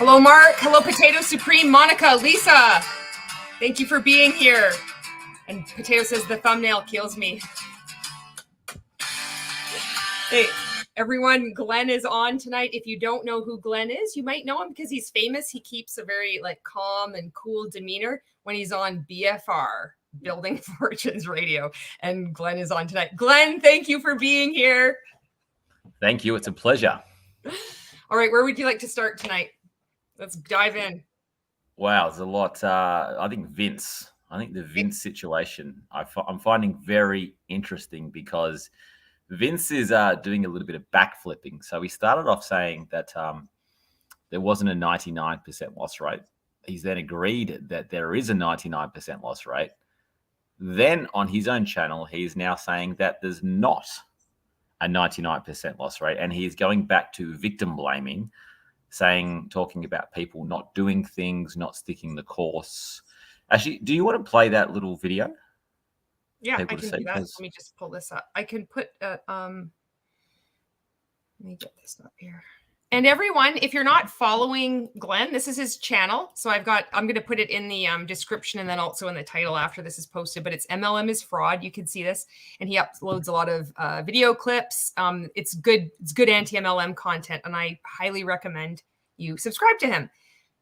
Hello, Mark. Hello, Potato Supreme, Monica, Lisa. Thank you for being here. And Potato says the thumbnail kills me. Hey, everyone, Glenn is on tonight. If you don't know who Glenn is, you might know him because he's famous. He keeps a very calm and cool demeanor when he's on BFR, Building Fortunes Radio. And Glenn is on tonight. Glenn, thank you for being here. Thank you. It's a pleasure. All right, where would you like to start tonight? Let's dive in. Wow, there's a lot. I think the Vince situation, I'm finding very interesting because Vince is doing a little bit of backflipping. So he started off saying that there wasn't a 99% loss rate. He's then agreed that there is a 99% loss rate. Then on his own channel, he's now saying that there's not a 99% loss rate. And he's going back to victim blaming, talking about people not doing things, not sticking the course. Actually, do you want to play that little video? Yeah, I can do that. Let me just pull this up. I can put let me get this up here. And everyone, if you're not following Glenn, this is his channel. So I'm going to put it in the description and then also in the title after this is posted, but it's MLM is Fraud. You can see this. And he uploads a lot of video clips. It's good anti-MLM content. And I highly recommend you subscribe to him.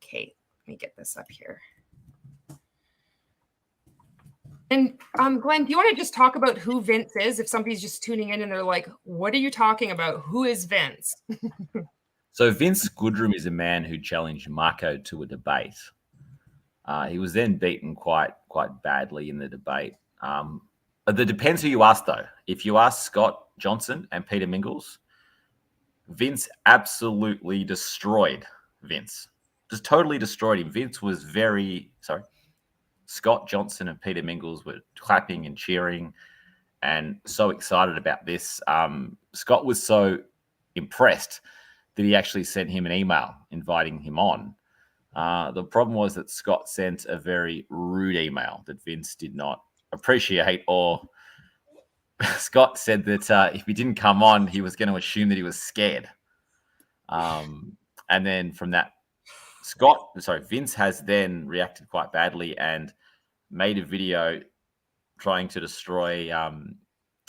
Okay, let me get this up here. And Glenn, do you want to just talk about who Vince is? If somebody's just tuning in and they're like, what are you talking about? Who is Vince? So Vince Goodrum is a man who challenged Marco to a debate. He was then beaten quite badly in the debate. It depends who you ask, though. If you ask Scott Johnson and Peter Mingles, Vince absolutely destroyed Vince. Just totally destroyed him. Vince was Scott Johnson and Peter Mingles were clapping and cheering and so excited about this. Scott was so impressed that he actually sent him an email inviting him on. The problem was that Scott sent a very rude email that Vince did not appreciate, or Scott said that if he didn't come on, he was going to assume that he was scared. And then from that, Vince has then reacted quite badly and made a video trying to destroy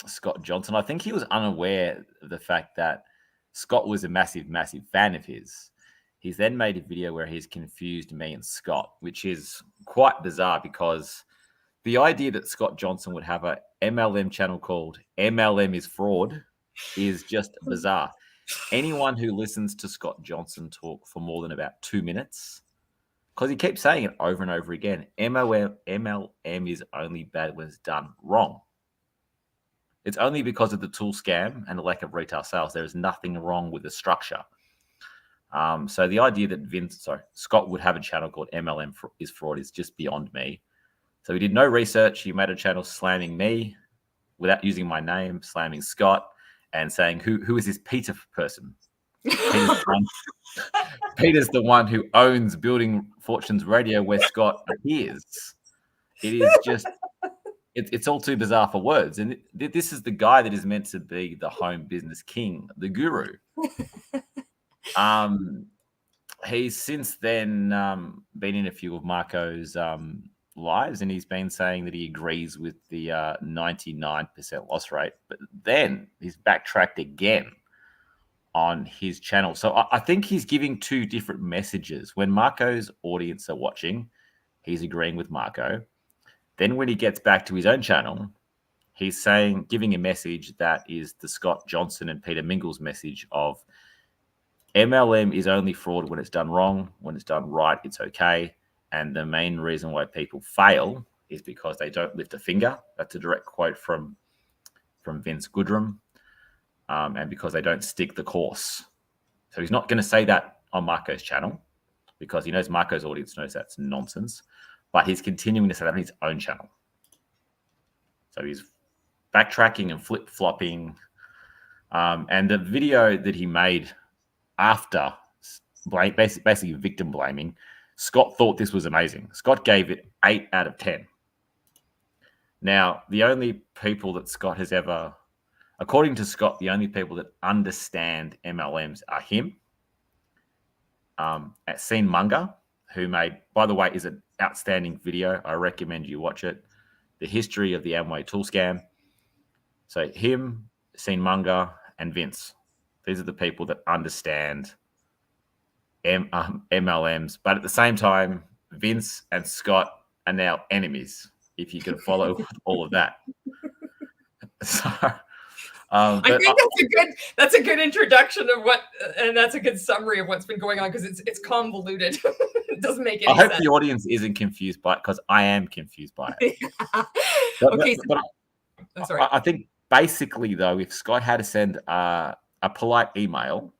Scott Johnson. I think he was unaware of the fact that Scott was a massive fan of his. He's then made a video where he's confused me and Scott, which is quite bizarre because the idea that Scott Johnson would have a MLM channel called MLM is Fraud is just bizarre. Anyone who listens to Scott Johnson talk for more than about 2 minutes, because he keeps saying it over and over again, MLM is only bad when it's done wrong. It's only because of the tool scam and the lack of retail sales. There is nothing wrong with the structure. So the idea that Scott would have a channel called MLM is Fraud is just beyond me. So he did no research. He made a channel slamming me without using my name, slamming Scott, and saying, who is this Peter person? Peter's the one who owns Building Fortunes Radio where Scott appears. It is just... It's all too bizarre for words. And this is the guy that is meant to be the home business king, the guru. He's since then been in a few of Marco's lives, and he's been saying that he agrees with the 99% loss rate. But then he's backtracked again on his channel. So I think he's giving two different messages. When Marco's audience are watching, he's agreeing with Marco. Then when he gets back to his own channel, he's giving a message that is the Scott Johnson and Peter Mingles message of MLM is only fraud when it's done wrong. When it's done right, it's okay. And the main reason why people fail is because they don't lift a finger. That's a direct quote from Vince Goodrum. And because they don't stick the course. So he's not going to say that on Marco's channel because he knows Marco's audience knows that's nonsense. But he's continuing to say that on his own channel. So he's backtracking and flip-flopping. And the video that he made after basically victim blaming, Scott thought this was amazing. Scott gave it 8 out of 10. Now, the only people that Scott has ever... According to Scott, the only people that understand MLMs are him, at Scene Munger, who made, by the way, is an outstanding video. I recommend you watch it. The history of the Amway tool scam. So him, Scene Munger, and Vince. These are the people that understand MLMs. But at the same time, Vince and Scott are now enemies, if you can follow all of that. So, I think that's a good introduction of what, and that's a good summary of what's been going on, because it's convoluted. It doesn't make any sense. I hope the audience isn't confused by it, because I am confused by it. Okay, sorry. I think basically, though, if Scott had to send a polite email,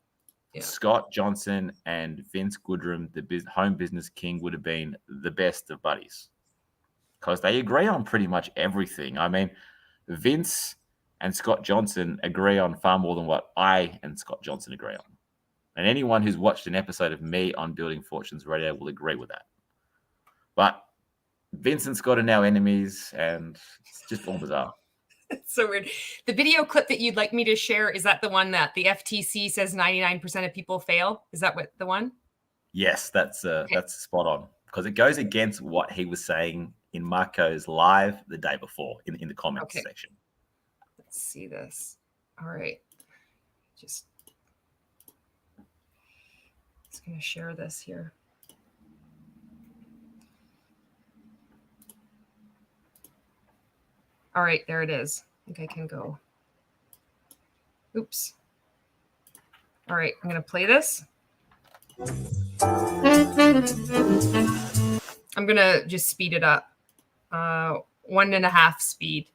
Scott Johnson and Vince Goodrum, the home business king, would have been the best of buddies, because they agree on pretty much everything. I mean, Vince and Scott Johnson agree on far more than what I and Scott Johnson agree on. And anyone who's watched an episode of me on Building Fortunes Radio will agree with that. But Vince and Scott are now enemies, and it's just all bizarre. It's so weird. The video clip that you'd like me to share, is that the one that the FTC says 99% of people fail? Is that what the one? Yes, that's spot on, because it goes against what he was saying in Marco's live the day before in the comments section. Let's see this. All right. Just going to share this here. All right, there it is. I think I can go. Oops. All right, I'm going to play this. I'm going to just speed it up. 1.5 speed.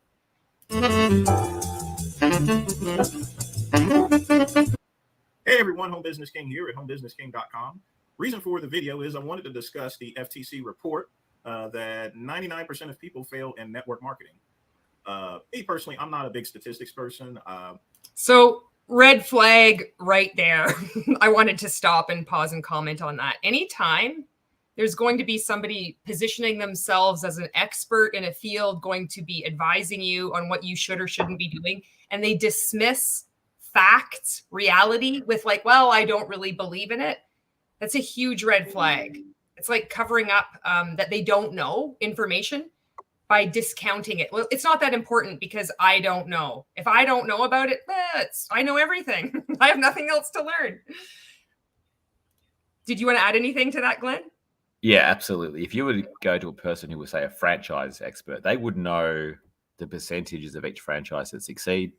Hey everyone, Home Business King here at homebusinessking.com. Reason for the video is I wanted to discuss the FTC report that 99% of people fail in network marketing. Me personally, I'm not a big statistics person. So red flag right there. I wanted to stop and pause and comment on that. Anytime there's going to be somebody positioning themselves as an expert in a field, going to be advising you on what you should or shouldn't be doing, and they dismiss facts, reality with like, well, I don't really believe in it. That's a huge red flag. It's like covering up that they don't know information by discounting it. Well, it's not that important because I don't know. If I don't know about it, I know everything. I have nothing else to learn. Did you want to add anything to that, Glenn? Yeah, absolutely. If you were to go to a person who was, say, a franchise expert, they would know the percentages of each franchise that succeed,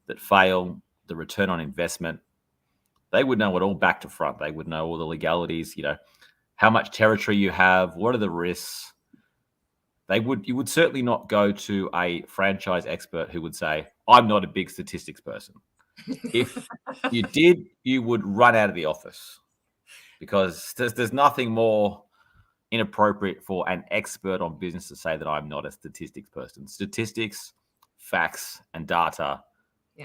that fail, the return on investment. They would know it all back to front. They would know all the legalities, how much territory you have, what are the risks. You would certainly not go to a franchise expert who would say, I'm not a big statistics person. If you did, you would run out of the office, because there's nothing more inappropriate for an expert on business to say that I'm not a statistics person. Statistics, facts, and data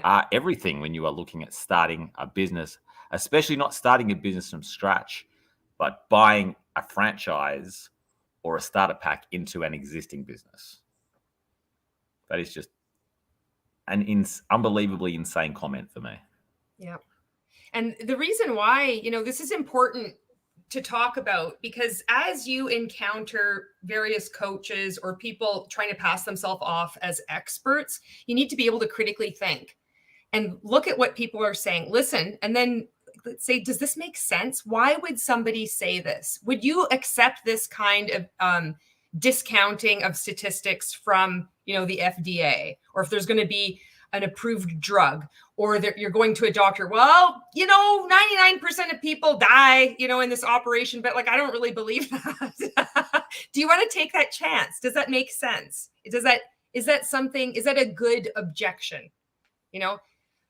are everything when you are looking at starting a business, especially not starting a business from scratch, but buying a franchise or a starter pack into an existing business. That is just an unbelievably insane comment for me. Yeah. And the reason why, this is important to talk about, because as you encounter various coaches or people trying to pass themselves off as experts, you need to be able to critically think and look at what people are saying, listen, and then let's say, does this make sense? Why would somebody say this? Would you accept this kind of discounting of statistics from, the FDA, or if there's going to be an approved drug, or that you're going to a doctor? Well, 99% of people die, in this operation, but I don't really believe that. Do you want to take that chance? Does that make sense? Is that a good objection?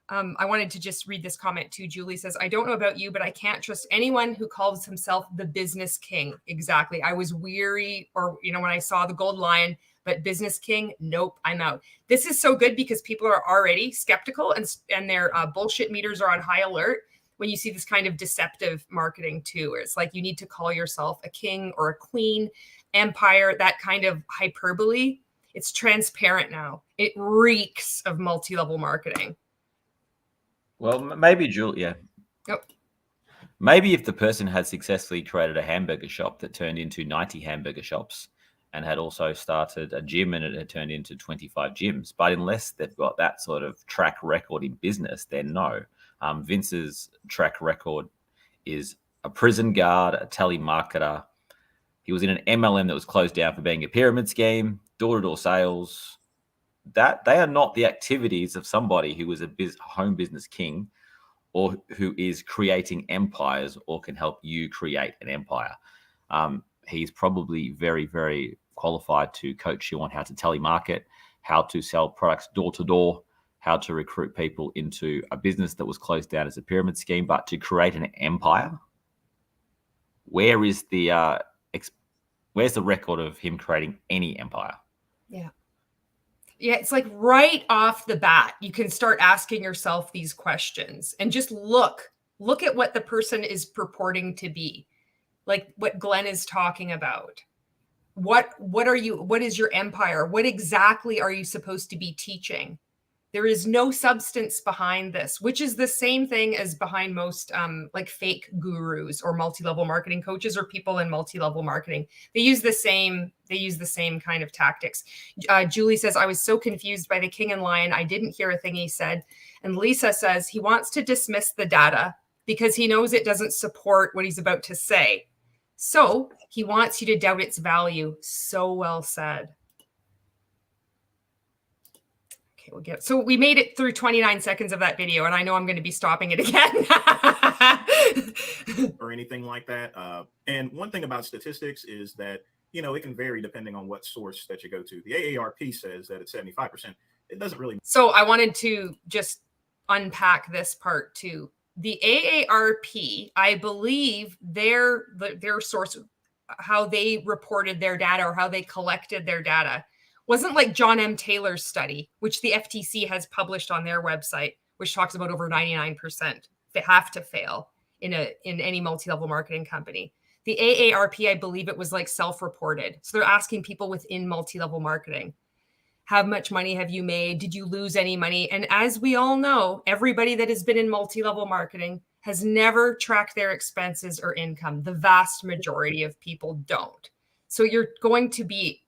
I wanted to just read this comment too. Julie says, I don't know about you, but I can't trust anyone who calls himself the business king. Exactly. I was weary, or, when I saw the gold lion, but business king, nope, I'm out. This is so good because people are already skeptical and their bullshit meters are on high alert when you see this kind of deceptive marketing too, where it's like you need to call yourself a king or a queen, empire, that kind of hyperbole. It's transparent now. It reeks of multi-level marketing. Well, maybe Julia. Yep. Maybe if the person had successfully created a hamburger shop that turned into 90 hamburger shops and had also started a gym and it had turned into 25 gyms. But unless they've got that sort of track record in business, then no. Vince's track record is a prison guard, a telemarketer. He was in an MLM that was closed down for being a pyramid scheme, door-to-door sales. That they are not the activities of somebody who was a home business king or who is creating empires or can help you create an empire. He's probably very, very qualified to coach you on how to telemarket, how to sell products door to door, how to recruit people into a business that was closed down as a pyramid scheme. But to create an empire, where's the record of him creating any empire? Yeah. Yeah, it's like right off the bat, you can start asking yourself these questions and just look at what the person is purporting to be, like what Glenn is talking about. What is your empire? What exactly are you supposed to be teaching? There is no substance behind this, which is the same thing as behind most like fake gurus or multi-level marketing coaches or people in multi-level marketing. They use the same kind of tactics. Julie says, I was so confused by the king and lion. I didn't hear a thing he said. And Lisa says he wants to dismiss the data because he knows it doesn't support what he's about to say. So he wants you to doubt its value. So well said. So we made it through 29 seconds of that video, and I know I'm going to be stopping it again. Or anything like that. And one thing about statistics is that, it can vary depending on what source that you go to. The AARP says that it's 75%. It doesn't really. So I wanted to just unpack this part too. The AARP, I believe their source, how they reported their data or how they collected their data, wasn't like John M. Taylor's study, which the FTC has published on their website, which talks about over 99% they have to fail in any multi-level marketing company. The AARP, I believe it was like self-reported. So they're asking people within multi-level marketing, how much money have you made? Did you lose any money? And as we all know, everybody that has been in multi-level marketing has never tracked their expenses or income. The vast majority of people don't. So you're going to be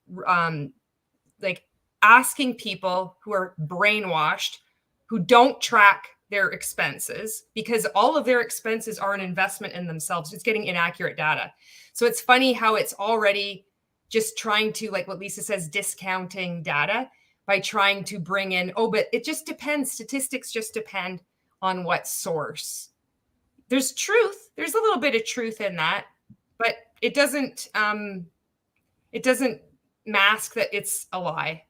like asking people who are brainwashed, who don't track their expenses, because all of their expenses are an investment in themselves. It's getting inaccurate data. So it's funny how it's already just trying to, like what Lisa says, discounting data by trying to bring in, but it just depends. Statistics just depend on what source. There's truth. There's a little bit of truth in that, but it doesn't mask that it's a lie.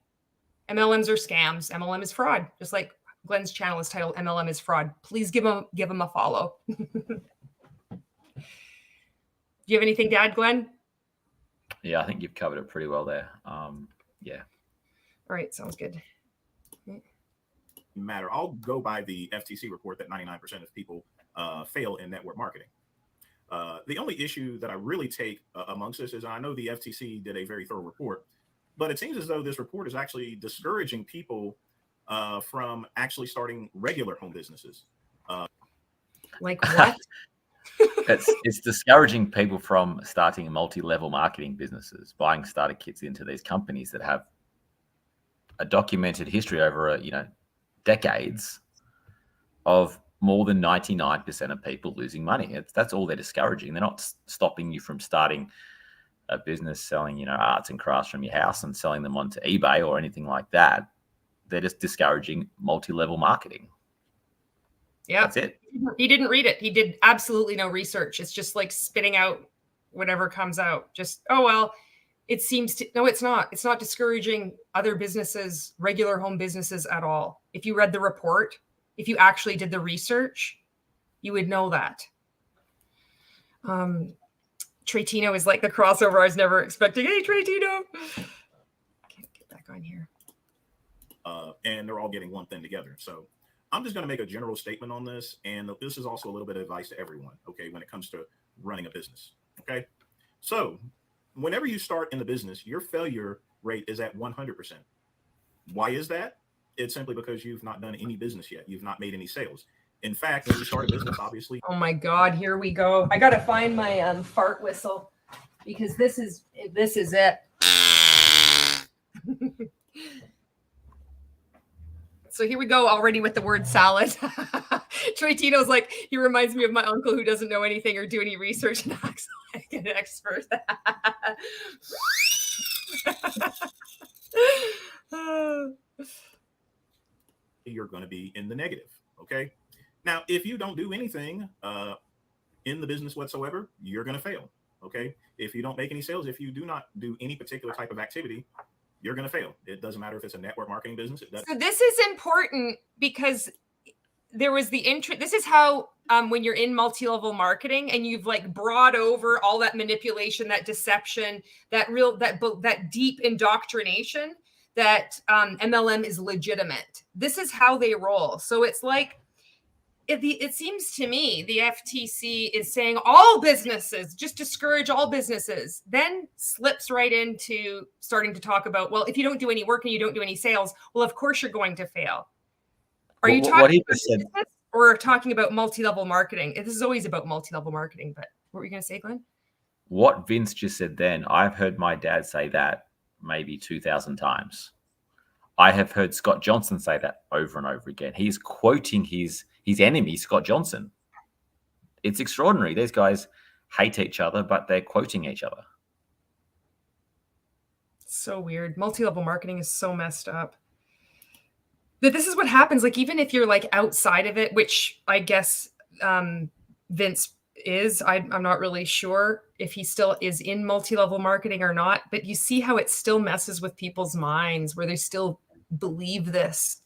MLMs are scams. MLM is fraud. Just like Glenn's channel is titled MLM is fraud. Please give him a follow. Do you have anything to add, Glenn? Yeah, I think you've covered it pretty well there. Yeah. All right, sounds good. Matter. I'll go by the FTC report that 99% of people fail in network marketing. The only issue that I really take amongst this is I know the FTC did a very thorough report, but it seems as though this report is actually discouraging people from actually starting regular home businesses. Like what? It's discouraging people from starting multi-level marketing businesses, buying starter kits into these companies that have a documented history over decades of more than 99% of people losing money. That's all they're discouraging. They're not stopping you from starting a business selling, arts and crafts from your house and selling them onto eBay or anything like that. They're just discouraging multi-level marketing. Yeah, that's it. He didn't read it. He did absolutely no research. It's just like spitting out whatever comes out. Just, oh, well, it seems to, no, it's not. It's not discouraging other businesses, regular home businesses at all. If you read the report, if you actually did the research, you would know that. Tretino is like the crossover I was never expecting. Hey, Tretino. Can't get back on here. And they're all getting one thing together. So I'm just going to make a general statement on this. And this is also a little bit of advice to everyone, okay, when it comes to running a business, okay? So whenever you start in the business, your failure rate is at 100%. Why is that? It's simply because you've not done any business yet. You've not made any sales. In fact, when you start a business, obviously, Oh my God, here we go. I gotta find my fart whistle because this is it. So here we go already with the word salad. Troy Tito's like, he reminds me of my uncle who doesn't know anything or do any research and acts like an expert. you're going to be in the negative. Okay. Now, if you don't do anything in the business whatsoever, you're going to fail. Okay. If you don't make any sales, if you do not do any particular type of activity, you're going to fail. It doesn't matter if it's a network marketing business. So this is important because there was the this is how when you're in multi-level marketing and you've like brought over all that manipulation, that deception, that deep indoctrination, that MLM is legitimate. This is how they roll. So it's like, it seems to me the FTC is saying all businesses, just discourage all businesses, then slips right into starting to talk about, well, if you don't do any work and you don't do any sales, well, of course you're going to fail. Are you talking about business or talking about multi-level marketing? This is always about multi-level marketing, but what were you going to say, Glenn? What Vince just said then, I've heard my dad say that maybe 2,000 times. I have heard Scott Johnson say that over and over again. He's quoting his enemy, Scott Johnson. It's extraordinary. These guys hate each other, but they're quoting each other. So weird. Multi-level marketing is so messed up. But this is what happens. Like, even if you're like outside of it, which I guess Vince is, I'm not really sure if he still is in multi-level marketing or not, but you see how it still messes with people's minds where they still believe this,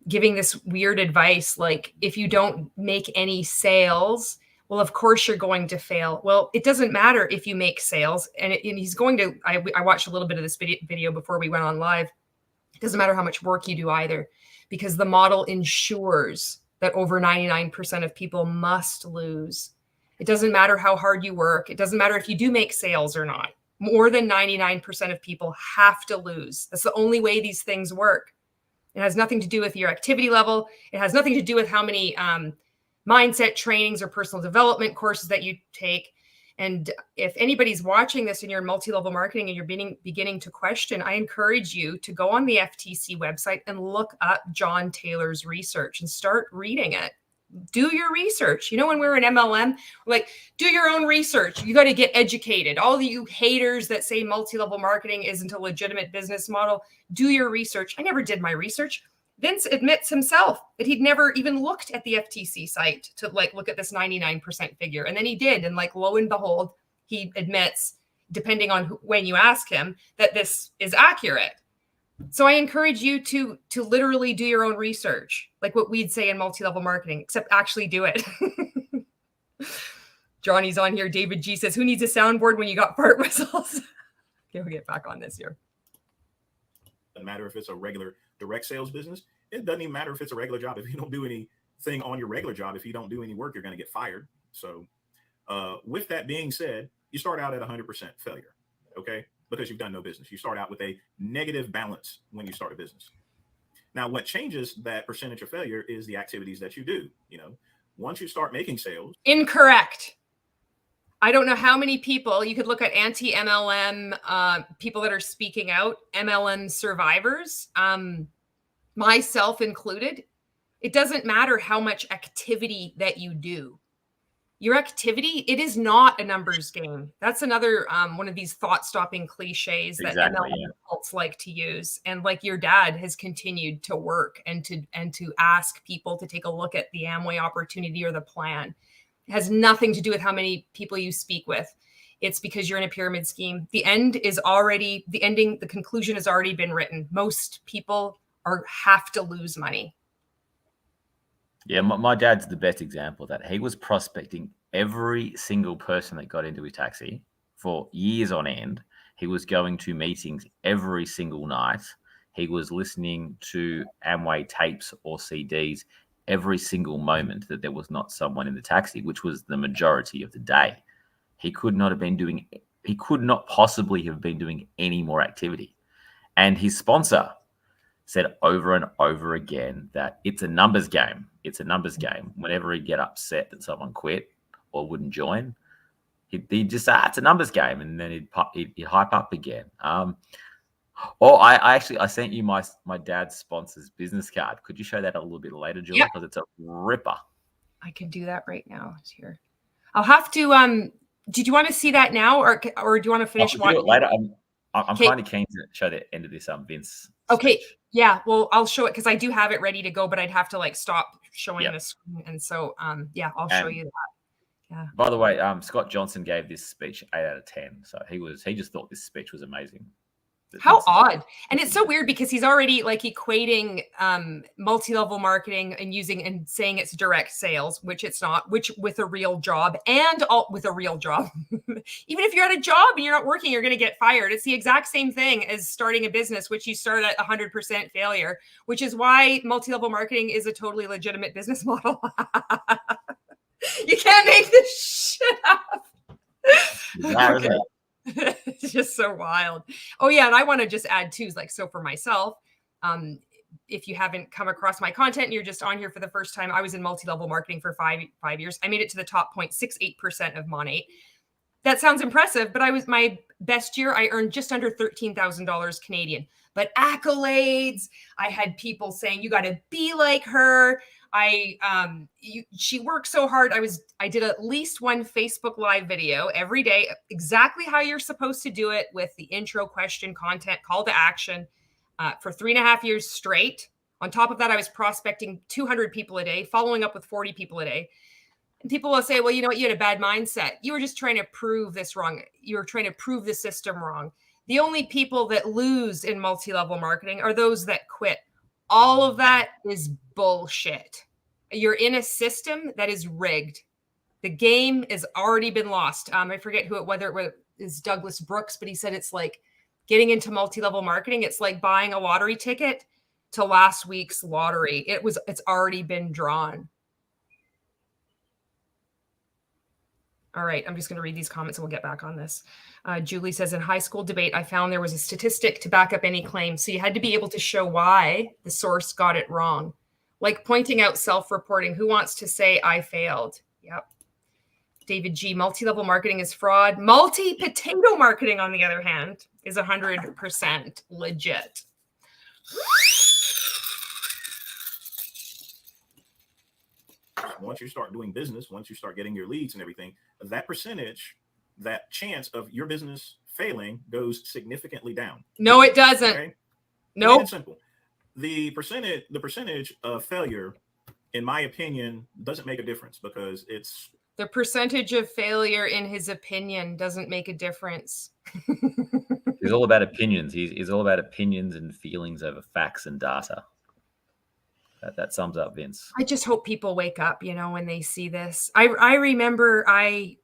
giving this weird advice. Like, if you don't make any sales, well, of course you're going to fail. Well, it doesn't matter if you make sales. And he's going to, I watched a little bit of this video before we went on live. It doesn't matter how much work you do either, because the model ensures that over 99% of people must lose. It doesn't matter how hard you work. It doesn't matter if you do make sales or not. More than 99% of people have to lose. That's the only way these things work. It has nothing to do with your activity level. It has nothing to do with how many mindset trainings or personal development courses that you take. And if anybody's watching this and you're in multi-level marketing and you're beginning to question, I encourage you to go on the FTC website and look up John Taylor's research and start reading it. Do your research. You know, when we were in MLM, like, do your own research. You got to get educated. All of you haters that say multi-level marketing isn't a legitimate business model, do your research. I never did my research. Vince admits himself that he'd never even looked at the FTC site to like look at this 99% figure. And then he did. And like, lo and behold, he admits, depending on when you ask him, that this is accurate. So I encourage you to literally do your own research, like what we'd say in multi-level marketing, except actually do it. Johnny's on here. David G says, who needs a soundboard when you got fart whistles? Okay, we'll get back on this here. Doesn't matter if it's a regular direct sales business. It doesn't even matter if it's a regular job. If you don't do anything on your regular job, if you don't do any work, you're going to get fired. So with that being said, you start out at 100% failure. Okay. Because you've done no business. You start out with a negative balance when you start a business. Now, what changes that percentage of failure is the activities that you do. You know, once you start making sales. Incorrect. I don't know how many people, you could look at anti-MLM people that are speaking out, MLM survivors, myself included. It doesn't matter how much activity that you do. Your activity, it is not a numbers game. That's another one of these thought-stopping cliches that MLM cults like to use. And like your dad has continued to work and to ask people to take a look at the Amway opportunity or the plan. It has nothing to do with how many people you speak with. It's because you're in a pyramid scheme. The conclusion has already been written. Most people have to lose money. Yeah, my dad's the best example of that. He was prospecting every single person that got into his taxi for years on end. He was going to meetings every single night. He was listening to Amway tapes or CDs every single moment that there was not someone in the taxi, which was the majority of the day. He could not possibly have been doing any more activity. And his sponsor said over and over again that it's a numbers game. It's a numbers game. Whenever he'd get upset that someone quit or wouldn't join, he'd just say, it's a numbers game, and then he'd hype up again. I sent you my dad's sponsor's business card. Could you show that a little bit later, Julie? Because it's a ripper. I can do that right now. It's here. I'll have to. Did you want to see that now, or do you want to finish I'll do it later? I'm Okay. kind of keen to show the end of this Vince. Okay. Speech. Yeah. Well, I'll show it because I do have it ready to go, but I'd have to stop showing Yep. the screen, and so I'll show you that. Yeah. By the way, Scott Johnson gave this speech 8 out of 10. So he just thought this speech was amazing. How odd. And it's so weird because he's already equating multi-level marketing and saying it's direct sales, which it's not, which with a real job and all with a real job. Even if you're at a job and you're not working, you're going to get fired. It's the exact same thing as starting a business, which you start at 100% failure, which is why multi-level marketing is a totally legitimate business model. You can't make this shit up. Okay. It's just so wild. Oh yeah, and I want to just add too, so for myself, if you haven't come across my content and you're just on here for the first time, I was in multi-level marketing for five years. I made it to the top 0.68% of Mon8. That sounds impressive, but my best year, I earned just under $13,000 Canadian. But accolades, I had people saying, you got to be like her. She worked so hard. I did at least one Facebook Live video every day, exactly how you're supposed to do it, with the intro, question, content, call to action, for 3.5 years straight. On top of that, I was prospecting 200 people a day, following up with 40 people a day. And people will say, well, you know what? You had a bad mindset. You were just trying to prove this wrong. You were trying to prove the system wrong. The only people that lose in multi-level marketing are those that quit. All of that is bullshit. You're in a system that is rigged. The game has already been lost. I forget whether it was Douglas Brooks, but he said it's like getting into multi-level marketing. It's like buying a lottery ticket to last week's lottery. It's already been drawn. All right, I'm just going to read these comments and we'll get back on this. Julie says, in high school debate, I found there was a statistic to back up any claim. So you had to be able to show why the source got it wrong. Like pointing out self-reporting. Who wants to say I failed? Yep. David G, multi-level marketing is fraud. Multi-potato marketing, on the other hand, is 100% legit. Once you start doing business, once you start getting your leads and everything, that percentage, that chance of your business failing goes significantly down. No, it doesn't. Okay? Nope. It's simple. The percentage of failure, in my opinion, doesn't make a difference because it's the percentage of failure, in his opinion, doesn't make a difference. He's all about opinions. He's all about opinions and feelings over facts and data. That sums up Vince. I just hope people wake up, when they see this. I remember I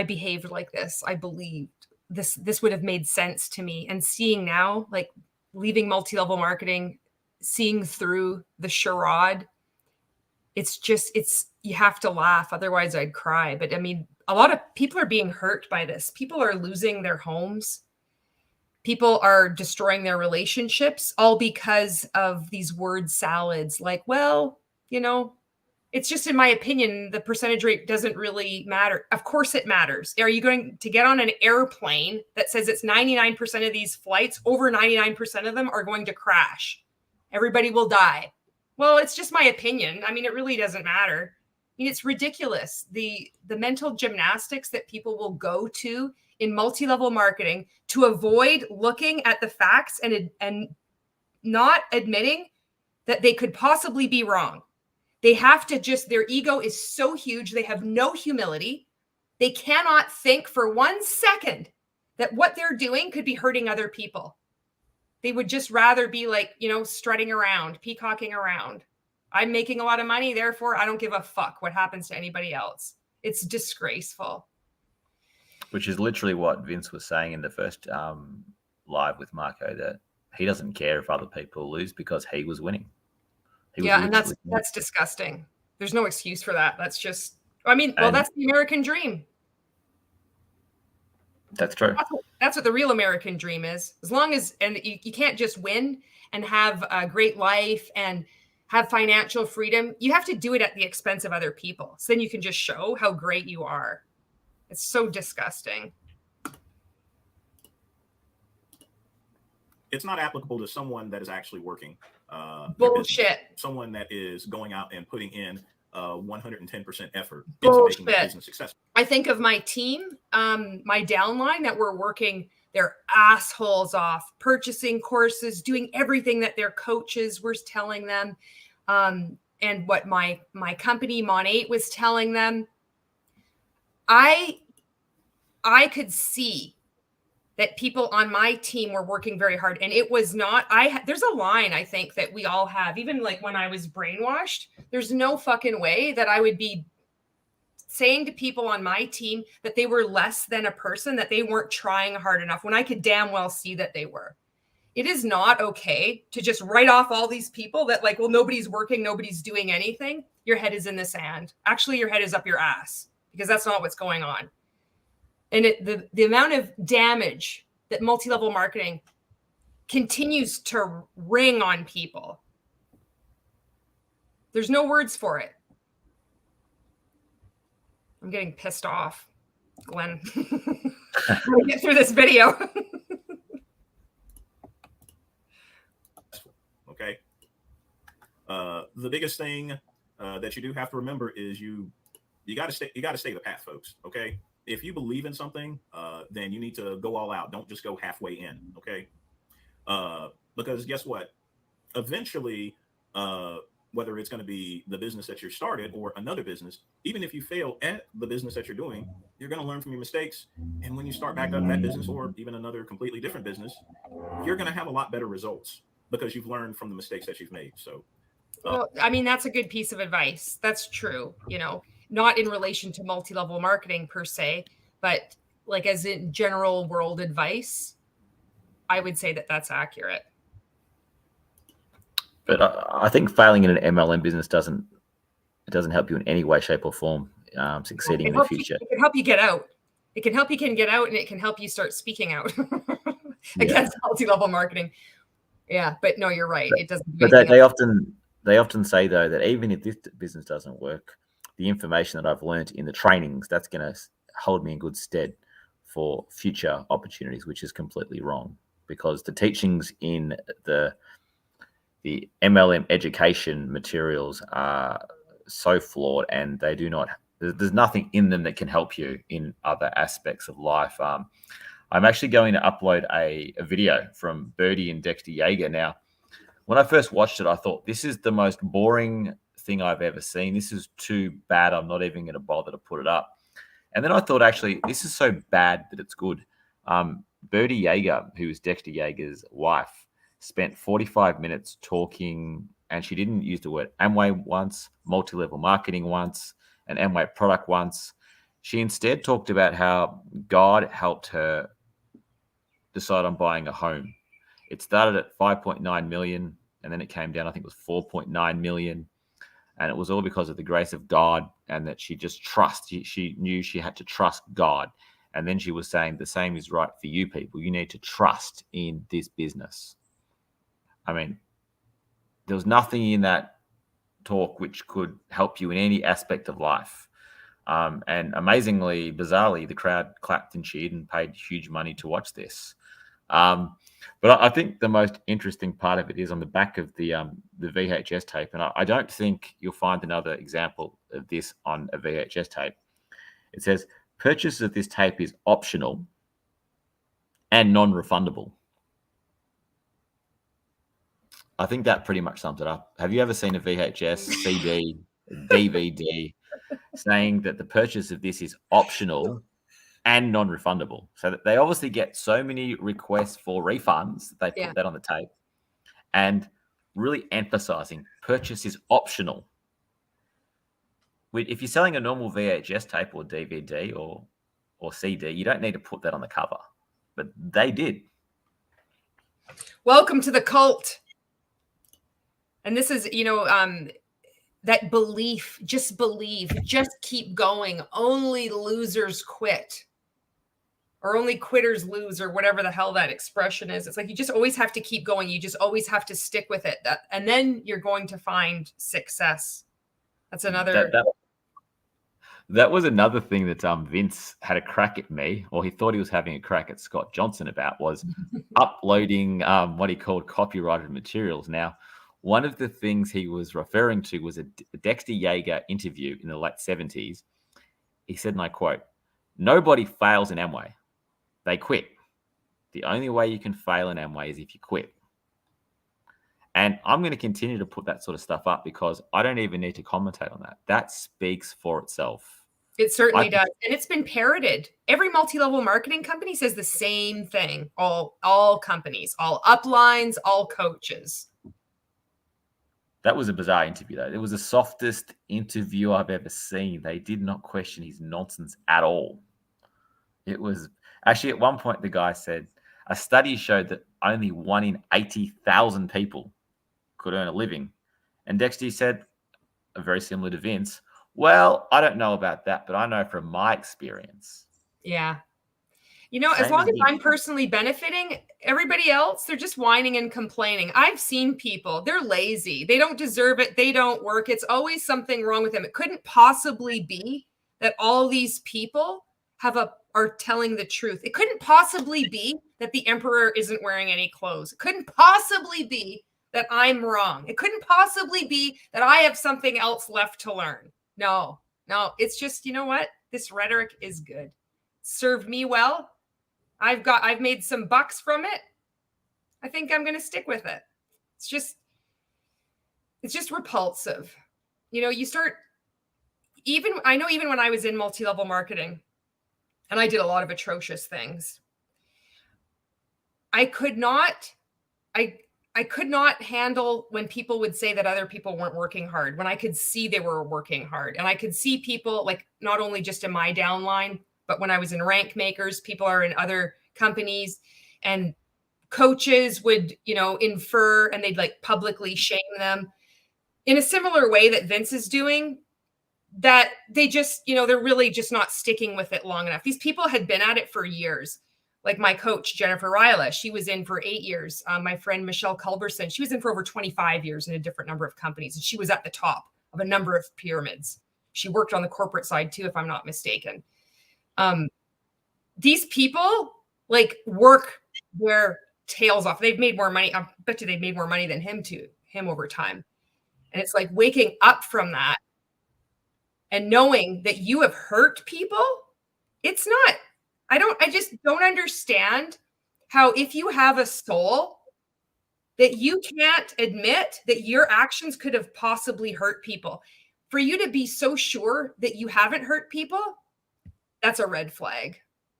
behaved like this. I believed this would have made sense to me. And seeing now, leaving multi-level marketing, seeing through the charade, you have to laugh. Otherwise I'd cry. But I mean, a lot of people are being hurt by this. People are losing their homes. People are destroying their relationships, all because of these word salads. It's just, in my opinion, the percentage rate doesn't really matter. Of course it matters. Are you going to get on an airplane that says it's 99% of these flights, over 99% of them are going to crash? Everybody will die. Well, it's just my opinion. I mean, it really doesn't matter. I mean, it's ridiculous. The mental gymnastics that people will go to in multi-level marketing to avoid looking at the facts and not admitting that they could possibly be wrong. They have to their ego is so huge. They have no humility. They cannot think for 1 second that what they're doing could be hurting other people. They would just rather be strutting around, peacocking around. I'm making a lot of money, therefore I don't give a fuck what happens to anybody else. It's disgraceful. Which is literally what Vince was saying in the first live with Marco, that he doesn't care if other people lose because he was winning. Yeah, and that's disgusting. There's no excuse for that. That's just, that's the American dream. That's true. That's what the real American dream is. As long as, and you can't just win and have a great life and have financial freedom, you have to do it at the expense of other people. So then you can just show how great you are. It's so disgusting. It's not applicable to someone that is actually working. Bullshit. Someone that is going out and putting in 110% effort Bullshit. into making their business successful. I think of my team, my downline, that were working their assholes off, purchasing courses, doing everything that their coaches were telling them, and what my company Mon 8 was telling them. I could see that people on my team were working very hard, and it was not, there's a line I think that we all have, even like when I was brainwashed, there's no fucking way that I would be saying to people on my team that they were less than a person, that they weren't trying hard enough, when I could damn well see that they were. It is not okay to just write off all these people that like, well, nobody's working, nobody's doing anything. Your head is in the sand. Actually, your head is up your ass, because that's not what's going on. And the amount of damage that multi-level marketing continues to ring on people, there's no words for it. I'm getting pissed off, Glenn. I'm gonna get through this video. Okay. The biggest thing that you do have to remember is you got to stay the path, folks. Okay. If you believe in something, then you need to go all out. Don't just go halfway in. Okay. Because guess what? Eventually, whether it's going to be the business that you started or another business, even if you fail at the business that you're doing, you're going to learn from your mistakes. And when you start back up that business or even another completely different business, you're going to have a lot better results because you've learned from the mistakes that you've made. So, well, I mean, that's a good piece of advice. That's true. You know, not in relation to multi-level marketing per se, but like as in general world advice, I would say that that's accurate. But I think failing in an MLM business doesn't help you in any way, shape, or form succeeding in the future. It can help you get out. It can help you get out, and it can help you start speaking out against multi-level marketing. Yeah, but no, you're right. It doesn't. But they often say though that even if this business doesn't work, the information that I've learned in the trainings, that's going to hold me in good stead for future opportunities, which is completely wrong, because the teachings in the MLM education materials are so flawed, and they do not, there's nothing in them that can help you in other aspects of life. I'm actually going to upload a video from Birdie and Dexter Yeager. Now, when I first watched it, I thought, this is the most boring thing I've ever seen. This is too bad. I'm not even going to bother to put it up. And then I thought, actually, this is so bad that it's good. Birdie Yeager, who is Dexter Yeager's wife, spent 45 minutes talking, and she didn't use the word Amway once, multi-level marketing once, an Amway product once. She instead talked about how God helped her decide on buying a home. It started at 5.9 million, and then it came down, I think it was 4.9 million. And it was all because of the grace of God, and that she just she knew she had to trust God. And then she was saying the same is right for you people. You need to trust in this business. I mean, there was nothing in that talk which could help you in any aspect of life. And amazingly, bizarrely, the crowd clapped and cheered and paid huge money to watch this. But I think the most interesting part of it is on the back of the VHS tape. And I don't think you'll find another example of this on a VHS tape. It says, purchase of this tape is optional and non-refundable. I think that pretty much sums it up. Have you ever seen a VHS, CD, DVD saying that the purchase of this is optional and non-refundable? So that they obviously get so many requests for refunds that they put that on the tape, and really emphasizing purchase is optional. If you're selling a normal VHS tape or DVD or CD, you don't need to put that on the cover, but they did. Welcome to the cult. And this is, that belief, just believe, just keep going. Only losers quit. or only quitters lose, or whatever the hell that expression is. It's like you just always have to keep going. You just always have to stick with it. And then you're going to find success. That's another. That was another thing that Vince had a crack at me, or he thought he was having a crack at Scott Johnson about, was uploading what he called copyrighted materials. Now, one of the things he was referring to was a Dexter Yeager interview in the late 70s. He said, and I quote, "Nobody fails in Amway. They quit. The only way you can fail in Amway is if you quit." And I'm going to continue to put that sort of stuff up because I don't even need to commentate on that. That speaks for itself. It certainly does. And it's been parroted. Every multi-level marketing company says the same thing. All companies, all uplines, all coaches. That was a bizarre interview, though. It was the softest interview I've ever seen. They did not question his nonsense at all. It was actually, at one point, the guy said, a study showed that only 1 in 80,000 people could earn a living. And Dexter said, very similar to Vince, well, I don't know about that, but I know from my experience. Yeah. You know, as long as I'm personally benefiting, everybody else, they're just whining and complaining. I've seen people, they're lazy. They don't deserve it. They don't work. It's always something wrong with them. It couldn't possibly be that all these people are telling the truth. It couldn't possibly be that the emperor isn't wearing any clothes. It couldn't possibly be that I'm wrong. It couldn't possibly be that I have something else left to learn. No, it's just, you know what? This rhetoric is good. Served me well. I've made some bucks from it. I think I'm going to stick with it. It's just repulsive. You know, I know even when I was in multi-level marketing and I did a lot of atrocious things, I could not handle when people would say that other people weren't working hard, when I could see they were working hard. And I could see people, like, not only just in my downline, but when I was in rank makers, people are in other companies, and coaches would, you know, infer, and they'd like publicly shame them in a similar way that Vince is doing, that they just, you know, they're really just not sticking with it long enough. These people had been at it for years. Like my coach, Jennifer Ryla, she was in for 8 years. My friend, Michelle Culberson, she was in for over 25 years in a different number of companies. And she was at the top of a number of pyramids. She worked on the corporate side too, if I'm not mistaken. These people like work their tails off. They've made more money. I bet you they've made more money than him over time. And it's like waking up from that and knowing that you have hurt people. It's not, I just don't understand how, if you have a soul, that you can't admit that your actions could have possibly hurt people. For you to be so sure that you haven't hurt people, that's a red flag.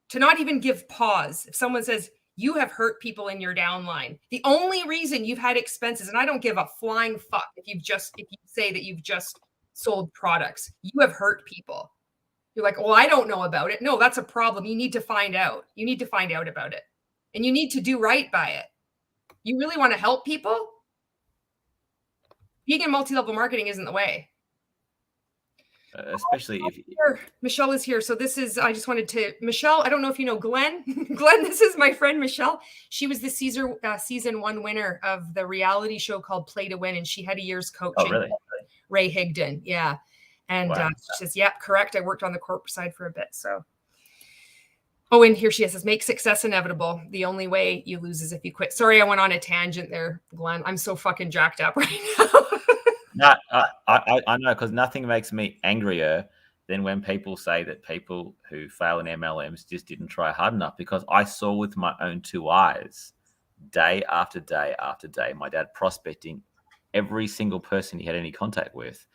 To not even give pause. If someone says you have hurt people in your downline, the only reason you've had expenses, and I don't give a flying fuck if you say that you've just sold products, you have hurt people. You're like, well, I don't know about it. No, that's a problem. You need to find out. You need to find out about it. And you need to do right by it. You really want to help people? Being in multi-level marketing isn't the way. Especially if Michelle is here. So this is, I just wanted to, Michelle, I don't know if you know Glenn. Glenn, this is my friend Michelle. She was the season 1 winner of the reality show called Play to Win, and she had a year's coaching. Oh, really? Ray Higdon, yeah. And wow. She says, yep, correct. I worked on the corporate side for a bit. So, oh, and here she is, says, make success inevitable. The only way you lose is if you quit. Sorry, I went on a tangent there, Glenn. I'm so fucking jacked up right now. No, I know, because nothing makes me angrier than when people say that people who fail in MLMs just didn't try hard enough, because I saw with my own 2 eyes, day after day after day, my dad prospecting every single person he had any contact with,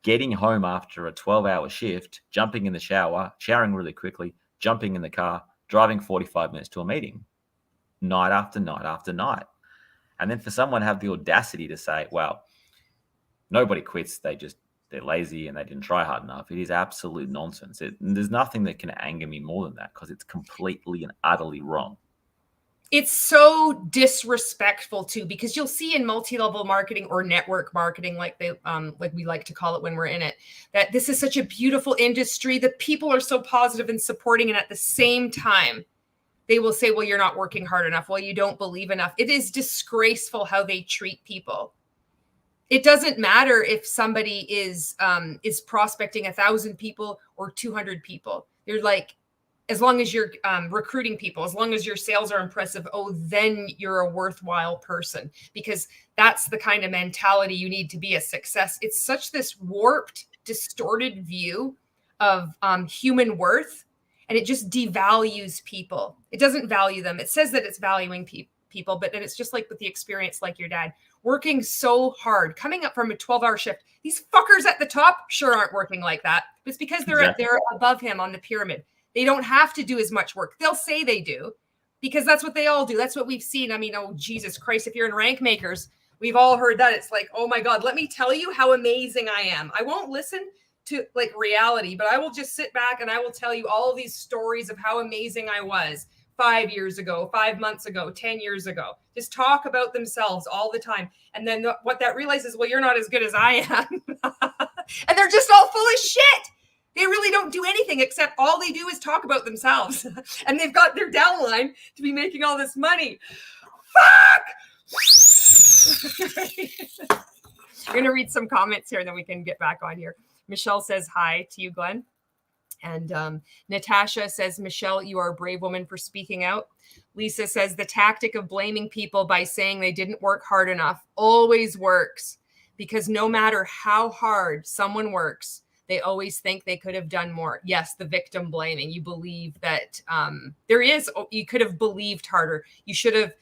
getting home after a 12-hour shift, jumping in the shower, showering really quickly, jumping in the car, driving 45 minutes to a meeting, night after night after night. And then for someone to have the audacity to say, well, nobody quits, they're lazy and they didn't try hard enough. It is absolute nonsense. There's nothing that can anger me more than that, because it's completely and utterly wrong. It's so disrespectful too, because you'll see in multi-level marketing or network marketing, like we like to call it when we're in it, that this is such a beautiful industry. The people are so positive and supporting, and at the same time, They will say, well, you're not working hard enough. Well, you don't believe enough. It is disgraceful how they treat people. It doesn't matter if somebody is prospecting 1,000 people or 200 people. They're like, as long as you're recruiting people, as long as your sales are impressive, oh, then you're a worthwhile person, because that's the kind of mentality you need to be a success. It's such this warped, distorted view of human worth, and it just devalues people. It doesn't value them. It says that it's valuing people, but then it's just like with the experience, like your dad, working so hard, coming up from a 12-hour shift. These fuckers at the top sure aren't working like that. It's because they're above him on the pyramid. They don't have to do as much work. They'll say they do, because that's what they all do. That's what we've seen. I mean, oh, Jesus Christ, if you're in rank makers, we've all heard that. It's like, oh my God, let me tell you how amazing I am. I won't listen to like reality, but I will just sit back and I will tell you all of these stories of how amazing I was 5 years ago, 5 months ago, 10 years ago. Just talk about themselves all the time. And then what that realizes, well, you're not as good as I am. And they're just all full of shit. They really don't do anything except all they do is talk about themselves. And they've got their downline to be making all this money. Fuck! I'm going to read some comments here and then we can get back on here. Michelle says hi to you, Glenn. And Natasha says, Michelle, you are a brave woman for speaking out. Lisa says, the tactic of blaming people by saying they didn't work hard enough always works, because no matter how hard someone works, they always think they could have done more. Yes, the victim blaming. You believe that you could have believed harder. You should have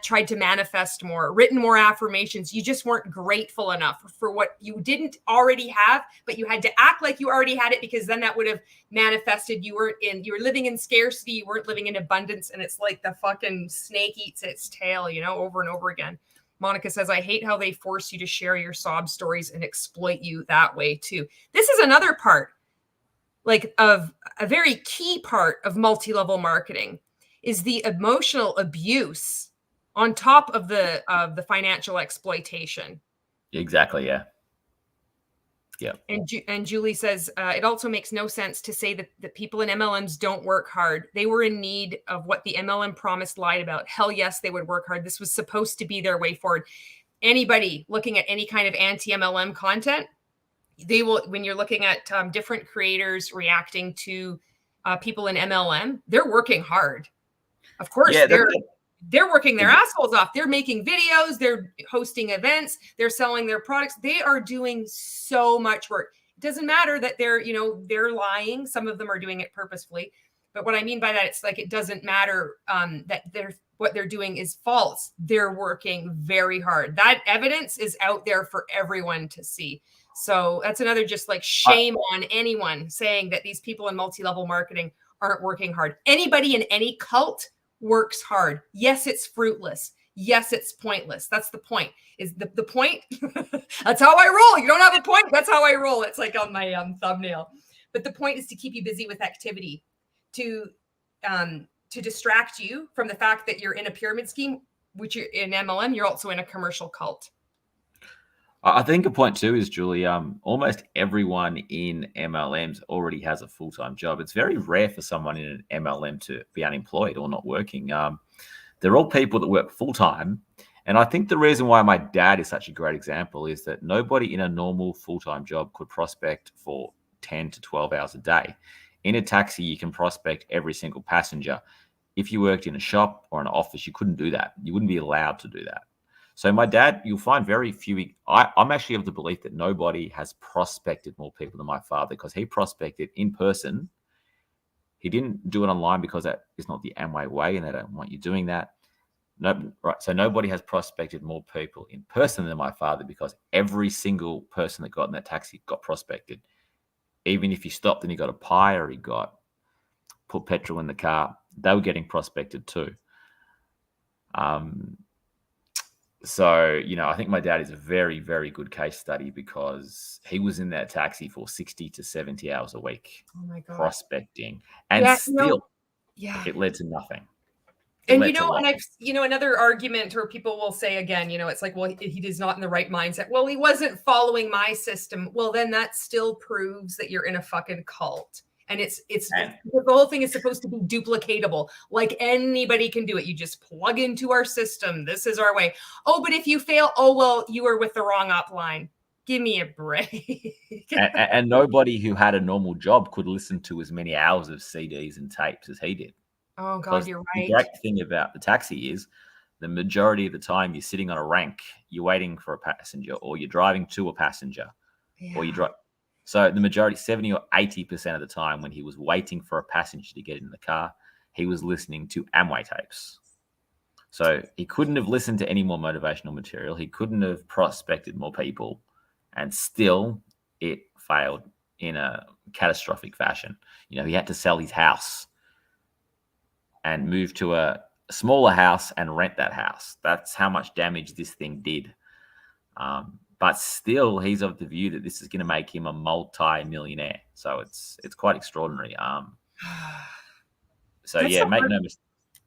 tried to manifest more, written more affirmations. You just weren't grateful enough for what you didn't already have, but you had to act like you already had it, because then that would have manifested. You were living in scarcity. You weren't living in abundance. And it's like the fucking snake eats its tail, over and over again. Monica says, I hate how they force you to share your sob stories and exploit you that way too. This is another part, like of a very key part of multi-level marketing, is the emotional abuse on top of the financial exploitation. Exactly. Yeah. Yeah. And Julie says, it also makes no sense to say that people in MLMs don't work hard. They were in need of what the MLM promised lied about. Hell yes, they would work hard. This was supposed to be their way forward. Anybody looking at any kind of anti-MLM content, they will, when you're looking at different creators reacting to people in MLM, they're working hard. Of course, they're working their assholes off. They're making videos. They're hosting events. They're selling their products. They are doing so much work. It doesn't matter that they're lying. Some of them are doing it purposefully. But what I mean by that, it's like, it doesn't matter that what they're doing is false. They're working very hard. That evidence is out there for everyone to see. So that's another just like shame on anyone saying that these people in multi-level marketing aren't working hard. Anybody in any cult works hard. Yes, it's fruitless. Yes, it's pointless. That's the point. Is the point? That's how I roll. You don't have a point. That's how I roll. It's like on my thumbnail. But the point is to keep you busy with activity, to distract you from the fact that you're in a pyramid scheme, which you're in MLM. You're also in a commercial cult. I think a point too is, Julie, almost everyone in MLMs already has a full-time job. It's very rare for someone in an MLM to be unemployed or not working. They're all people that work full-time. And I think the reason why my dad is such a great example is that nobody in a normal full-time job could prospect for 10 to 12 hours a day. In a taxi, you can prospect every single passenger. If you worked in a shop or an office, you couldn't do that. You wouldn't be allowed to do that. So my dad, you'll find very few. I'm actually of the belief that nobody has prospected more people than my father, because he prospected in person. He didn't do it online because that is not the Amway way, and they don't want you doing that. No, right. So nobody has prospected more people in person than my father, because every single person that got in that taxi got prospected. Even if he stopped and he got a pie or he put petrol in the car, they were getting prospected too. So, I think my dad is a very, very good case study, because he was in that taxi for 60 to 70 hours a week, oh my God, prospecting, and it led to nothing. And I've another argument where people will say again, it's like, well, he is not in the right mindset. Well, he wasn't following my system. Well, then that still proves that you're in a fucking cult. And it's And- the whole thing is supposed to be duplicatable. Like anybody can do it. You just plug into our system. This is our way. Oh, but if you fail, oh, well, you were with the wrong upline. Give me a break. and nobody who had a normal job could listen to as many hours of CDs and tapes as he did. Oh, God, Because you're the right. great thing about the taxi is the majority of the time you're sitting on a rank, you're waiting for a passenger, or you're driving to a passenger, or you drive. So the majority, 70 or 80% of the time when he was waiting for a passenger to get in the car, he was listening to Amway tapes. So he couldn't have listened to any more motivational material. He couldn't have prospected more people, and still it failed in a catastrophic fashion. You know, he had to sell his house and move to a smaller house and rent that house. That's how much damage this thing did. But still, he's of the view that this is going to make him a multi-millionaire. So it's quite extraordinary. So That's yeah, so make hard. no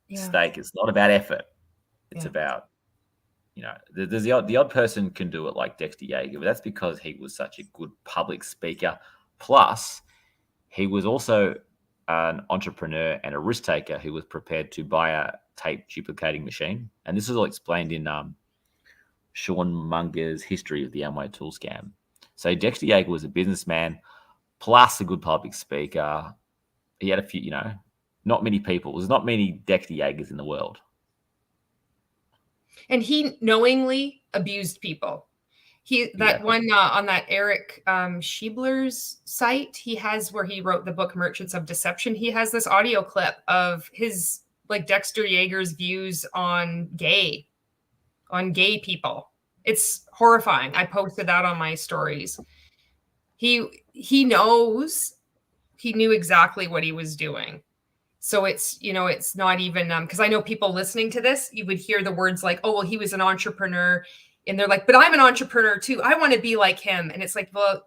mistake. It's not about effort. It's Yeah. about, you know, there's the odd person can do it like Dexter Yager, but that's because he was such a good public speaker. Plus, he was also an entrepreneur and a risk taker who was prepared to buy a tape duplicating machine. And this is all explained in Sean Munger's History of the Amway Tool Scam. So Dexter Yager was a businessman plus a good public speaker. He had a few, you know, not many people. There's not many Dexter Yagers in the world. And he knowingly abused people. One on that Eric Schiebler's site, he has where he wrote the book Merchants of Deception. He has this audio clip of his like Dexter Yager's views on gay people. It's horrifying. I posted that on my stories. He knew exactly what he was doing. So it's, you know, it's not even because I know people listening to this, you would hear the words like, oh, well, he was an entrepreneur. And they're like, but I'm an entrepreneur too. I want to be like him. And it's like, well,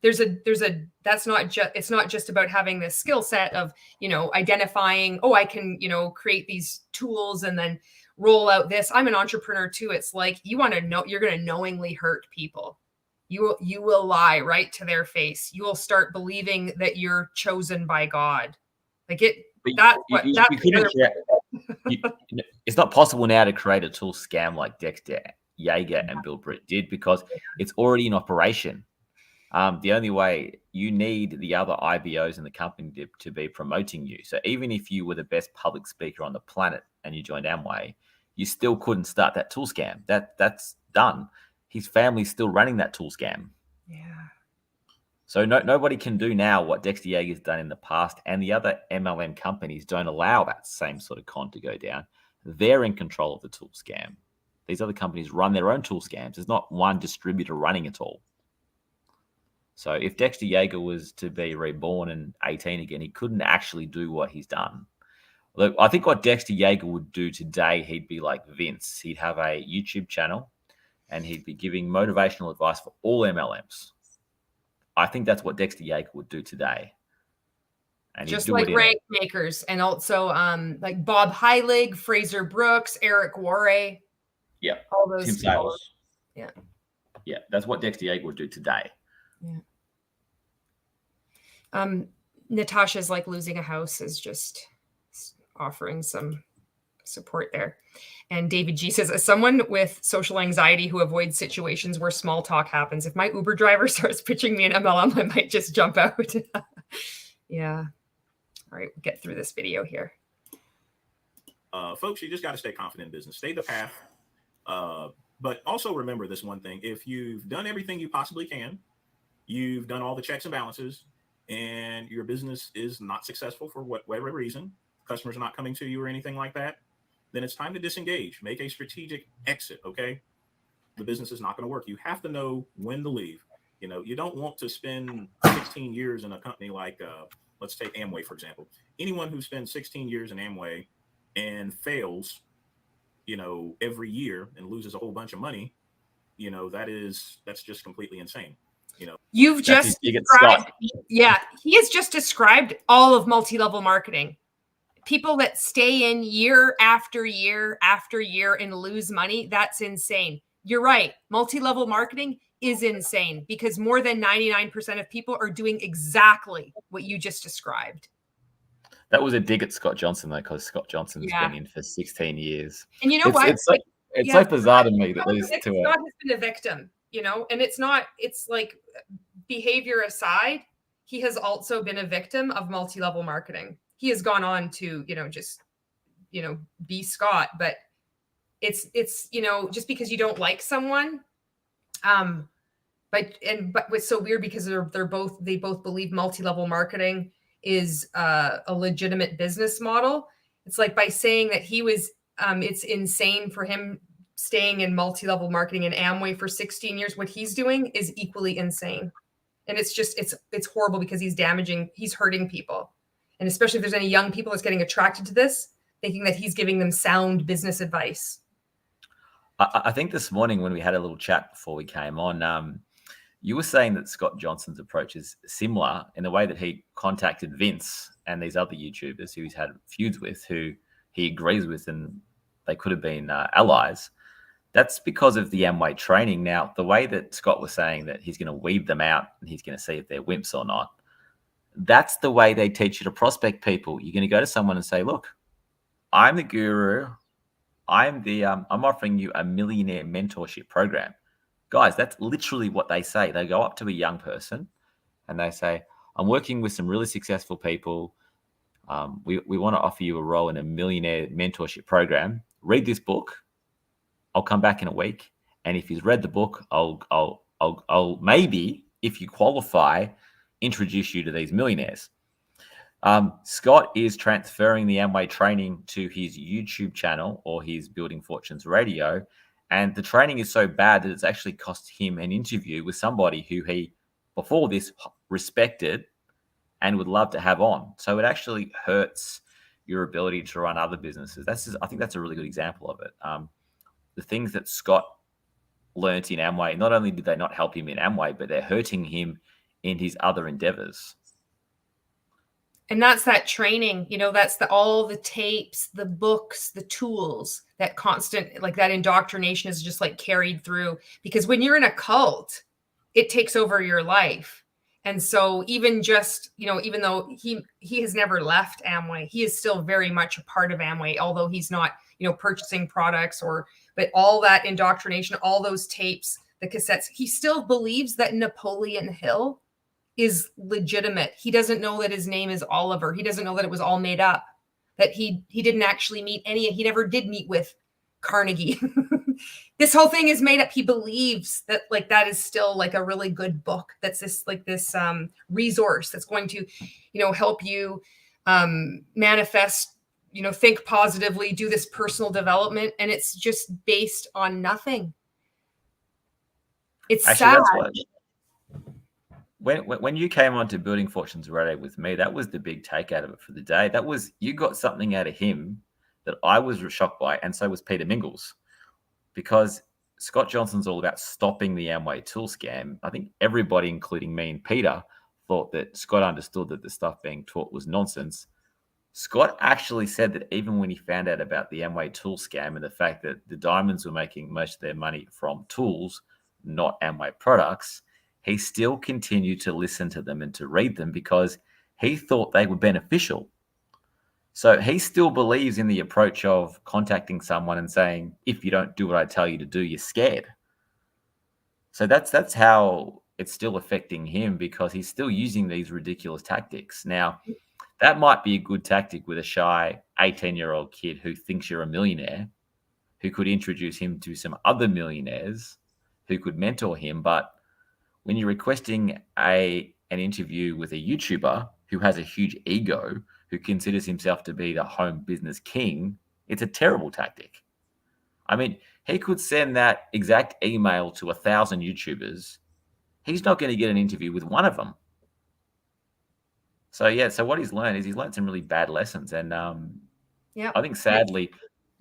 it's not just about having this skill set of, you know, identifying, oh, I can, you know, create these tools and then roll out this. I'm an entrepreneur too. It's like, you want to know, you're going to knowingly hurt people. You will lie right to their face. You will start believing that you're chosen by God. Like it, it's not possible now to create a tool scam like Dexter Yager and Bill Britt did because it's already in operation. The only way you need the other IBOs in the company to be promoting you. So even if you were the best public speaker on the planet and you joined Amway, you still couldn't start that tool scam. That's done. His family's still running that tool scam. Yeah. So nobody can do now what Dexter Yager's done in the past, and the other MLM companies don't allow that same sort of con to go down. They're in control of the tool scam. These other companies run their own tool scams. There's not one distributor running it all. So if Dexter Yager was to be reborn in 18 again, he couldn't actually do what he's done. Look, I think what Dexter Yager would do today, he'd be like Vince. He'd have a YouTube channel, and he'd be giving motivational advice for all MLMs. I think that's what Dexter Yager would do today. And just like rank makers, and also like Bob Heilig, Fraser Brooks, Eric Worre. Yeah. All those Tim Sales. Yeah. Yeah. That's what Dexter Yager would do today. Yeah. Natasha's like losing a house is just offering some support there. And David G says, as someone with social anxiety who avoids situations where small talk happens, if my Uber driver starts pitching me an MLM, I might just jump out. Yeah. All right, we'll get through this video here. Folks, you just got to stay confident in business. Stay the path. But also remember this one thing. If you've done everything you possibly can, you've done all the checks and balances, and your business is not successful for whatever reason, customers are not coming to you or anything like that, then it's time to disengage. Make a strategic exit, okay? The business is not going to work. You have to know when to leave. You know, you don't want to spend 16 years in a company like, let's take Amway, for example. Anyone who spends 16 years in Amway and fails, you know, every year and loses a whole bunch of money, you know, that's just completely insane. You know, you've just described, yeah, he has just described all of multi-level marketing. People that stay in year after year after year and lose money, that's insane. You're right. Multi-level marketing, is insane, because more than 99% of people are doing exactly what you just described. That was a dig at Scott Johnson, though, because Scott Johnson's been in for 16 years. And you know what? It's so bizarre to me that these two are. Scott has been a victim, and it's like, behavior aside, he has also been a victim of multi-level marketing. He has gone on to, just, be Scott, but it's, just because you don't like someone, but what's so weird, because they both believe multi-level marketing is a legitimate business model. It's like, by saying that he was, it's insane for him staying in multi-level marketing in Amway for 16 years. What he's doing is equally insane. And it's just, it's horrible, because he's hurting people. And especially if there's any young people that's getting attracted to this, thinking that he's giving them sound business advice. I think this morning when we had a little chat before we came on, you were saying that Scott Johnson's approach is similar in the way that he contacted Vince and these other YouTubers who he's had feuds with, who he agrees with, and they could have been allies. That's because of the Amway training. Now, the way that Scott was saying that he's going to weed them out and he's going to see if they're wimps or not, that's the way they teach you to prospect people. You're going to go to someone and say, look, I'm the guru. I'm offering you a millionaire mentorship program. Guys, that's literally what they say. They go up to a young person and they say, I'm working with some really successful people. We want to offer you a role in a millionaire mentorship program. Read this book. I'll come back in a week. And if you've read the book, I'll maybe, if you qualify, introduce you to these millionaires. Scott is transferring the Amway training to his YouTube channel or his Building Fortunes radio. And the training is so bad that it's actually cost him an interview with somebody who he, before this, respected and would love to have on. So it actually hurts your ability to run other businesses. I think that's a really good example of it. The things that Scott learnt in Amway, not only did they not help him in Amway, but they're hurting him in his other endeavors. And that's that training, that's all the tapes, the books, the tools, that constant, like, that indoctrination is just like carried through, because when you're in a cult, it takes over your life. And so even just, even though he has never left Amway, he is still very much a part of Amway, although he's not, purchasing products but all that indoctrination, all those tapes, the cassettes, he still believes that Napoleon Hill is legitimate. He doesn't know that his name is Oliver. He doesn't know that it was all made up, that he didn't actually meet he never did meet with Carnegie. This whole thing is made up. He believes that, like, that is still like a really good book. That's this resource that's going to, help you manifest, think positively, do this personal development. And it's just based on nothing. It's actually sad. When you came on to Building Fortunes Radio with me, that was the big take out of it for the day. That was, you got something out of him that I was shocked by, and so was Peter Mingles, because Scott Johnson's all about stopping the Amway tool scam. I think everybody, including me and Peter, thought that Scott understood that the stuff being taught was nonsense. Scott actually said that even when he found out about the Amway tool scam and the fact that the diamonds were making most of their money from tools, not Amway products, he still continued to listen to them and to read them because he thought they were beneficial. So he still believes in the approach of contacting someone and saying, if you don't do what I tell you to do, you're scared. So that's how it's still affecting him, because he's still using these ridiculous tactics. Now, that might be a good tactic with a shy 18-year-old kid who thinks you're a millionaire, who could introduce him to some other millionaires who could mentor him. But when you're requesting an interview with a YouTuber who has a huge ego, who considers himself to be the home business king, it's a terrible tactic. I mean, he could send that exact email to 1,000 YouTubers. He's not going to get an interview with one of them. So, yeah, so what he's learned is he's learned some really bad lessons. And I think, sadly,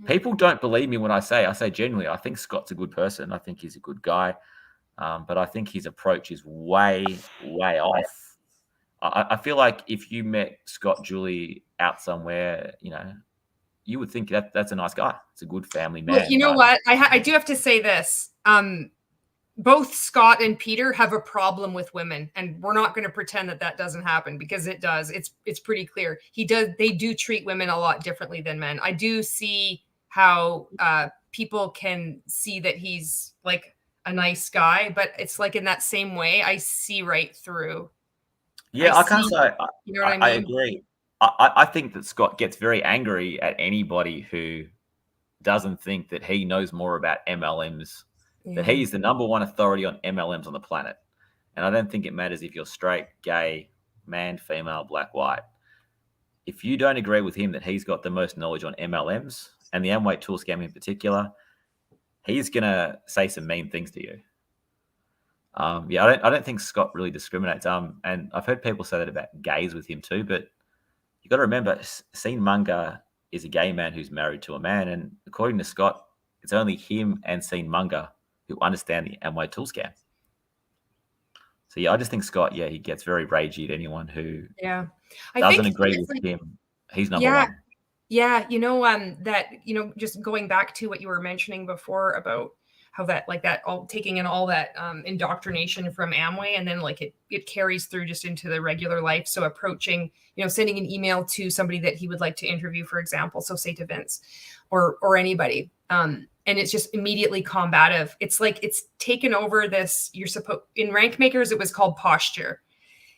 people don't believe me when I say genuinely, I think Scott's a good person. I think he's a good guy. But I think his approach is way, way off. I feel like if you met Scott Julie out somewhere, you would think that's a nice guy. It's a good family man. Look, you know what? I do have to say this. both Scott and Peter have a problem with women, and we're not going to pretend that that doesn't happen, because it does. It's pretty clear. They do treat women a lot differently than men. I do see how people can see that he's like a nice guy, but it's like in that same way, I see right through. Yeah, I can't say. You know what I mean? I agree. I think that Scott gets very angry at anybody who doesn't think that he knows more about MLMs, that he's the number one authority on MLMs on the planet. And I don't think it matters if you're straight, gay, man, female, black, white. If you don't agree with him that he's got the most knowledge on MLMs and the Amway tool scam in particular, he's going to say some mean things to you. Yeah, I don't think Scott really discriminates. And I've heard people say that about gays with him too. But you got to remember, Seen Munger is a gay man who's married to a man, and according to Scott, it's only him and Seen Munger who understand the Amway tool scam. So yeah, I just think Scott, he gets very ragey at anyone who doesn't agree with him. He's number one. Yeah, that, just going back to what you were mentioning before about how that, like that, all taking in all that indoctrination from Amway, and then like it carries through just into the regular life. So approaching, sending an email to somebody that he would like to interview, for example, so say to Vince or anybody, and it's just immediately combative. It's like it's taken over this. In Rank Makers, it was called posture.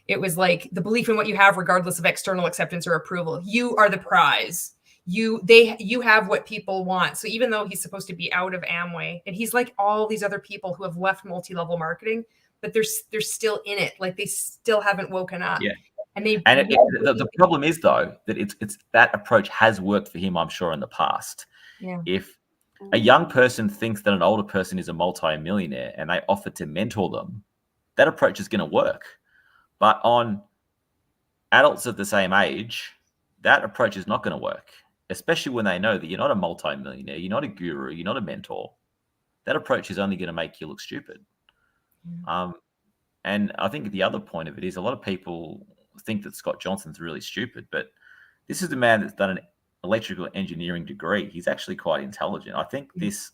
It was like the belief in what you have, regardless of external acceptance or approval. You are the prize. You have what people want. So even though he's supposed to be out of Amway, and he's like all these other people who have left multi-level marketing, but they're still in it. Like they still haven't woken up. Yeah. And the problem is though that it's that approach has worked for him, I'm sure, in the past. Yeah. If a young person thinks that an older person is a multi-millionaire and they offer to mentor them, that approach is going to work. But on adults of the same age, that approach is not going to work, especially when they know that you're not a multi-millionaire, you're not a guru, you're not a mentor. That approach is only going to make you look stupid. And I think the other point of it is a lot of people think that Scott Johnson's really stupid, but this is the man that's done an electrical engineering degree. He's actually quite intelligent. I think this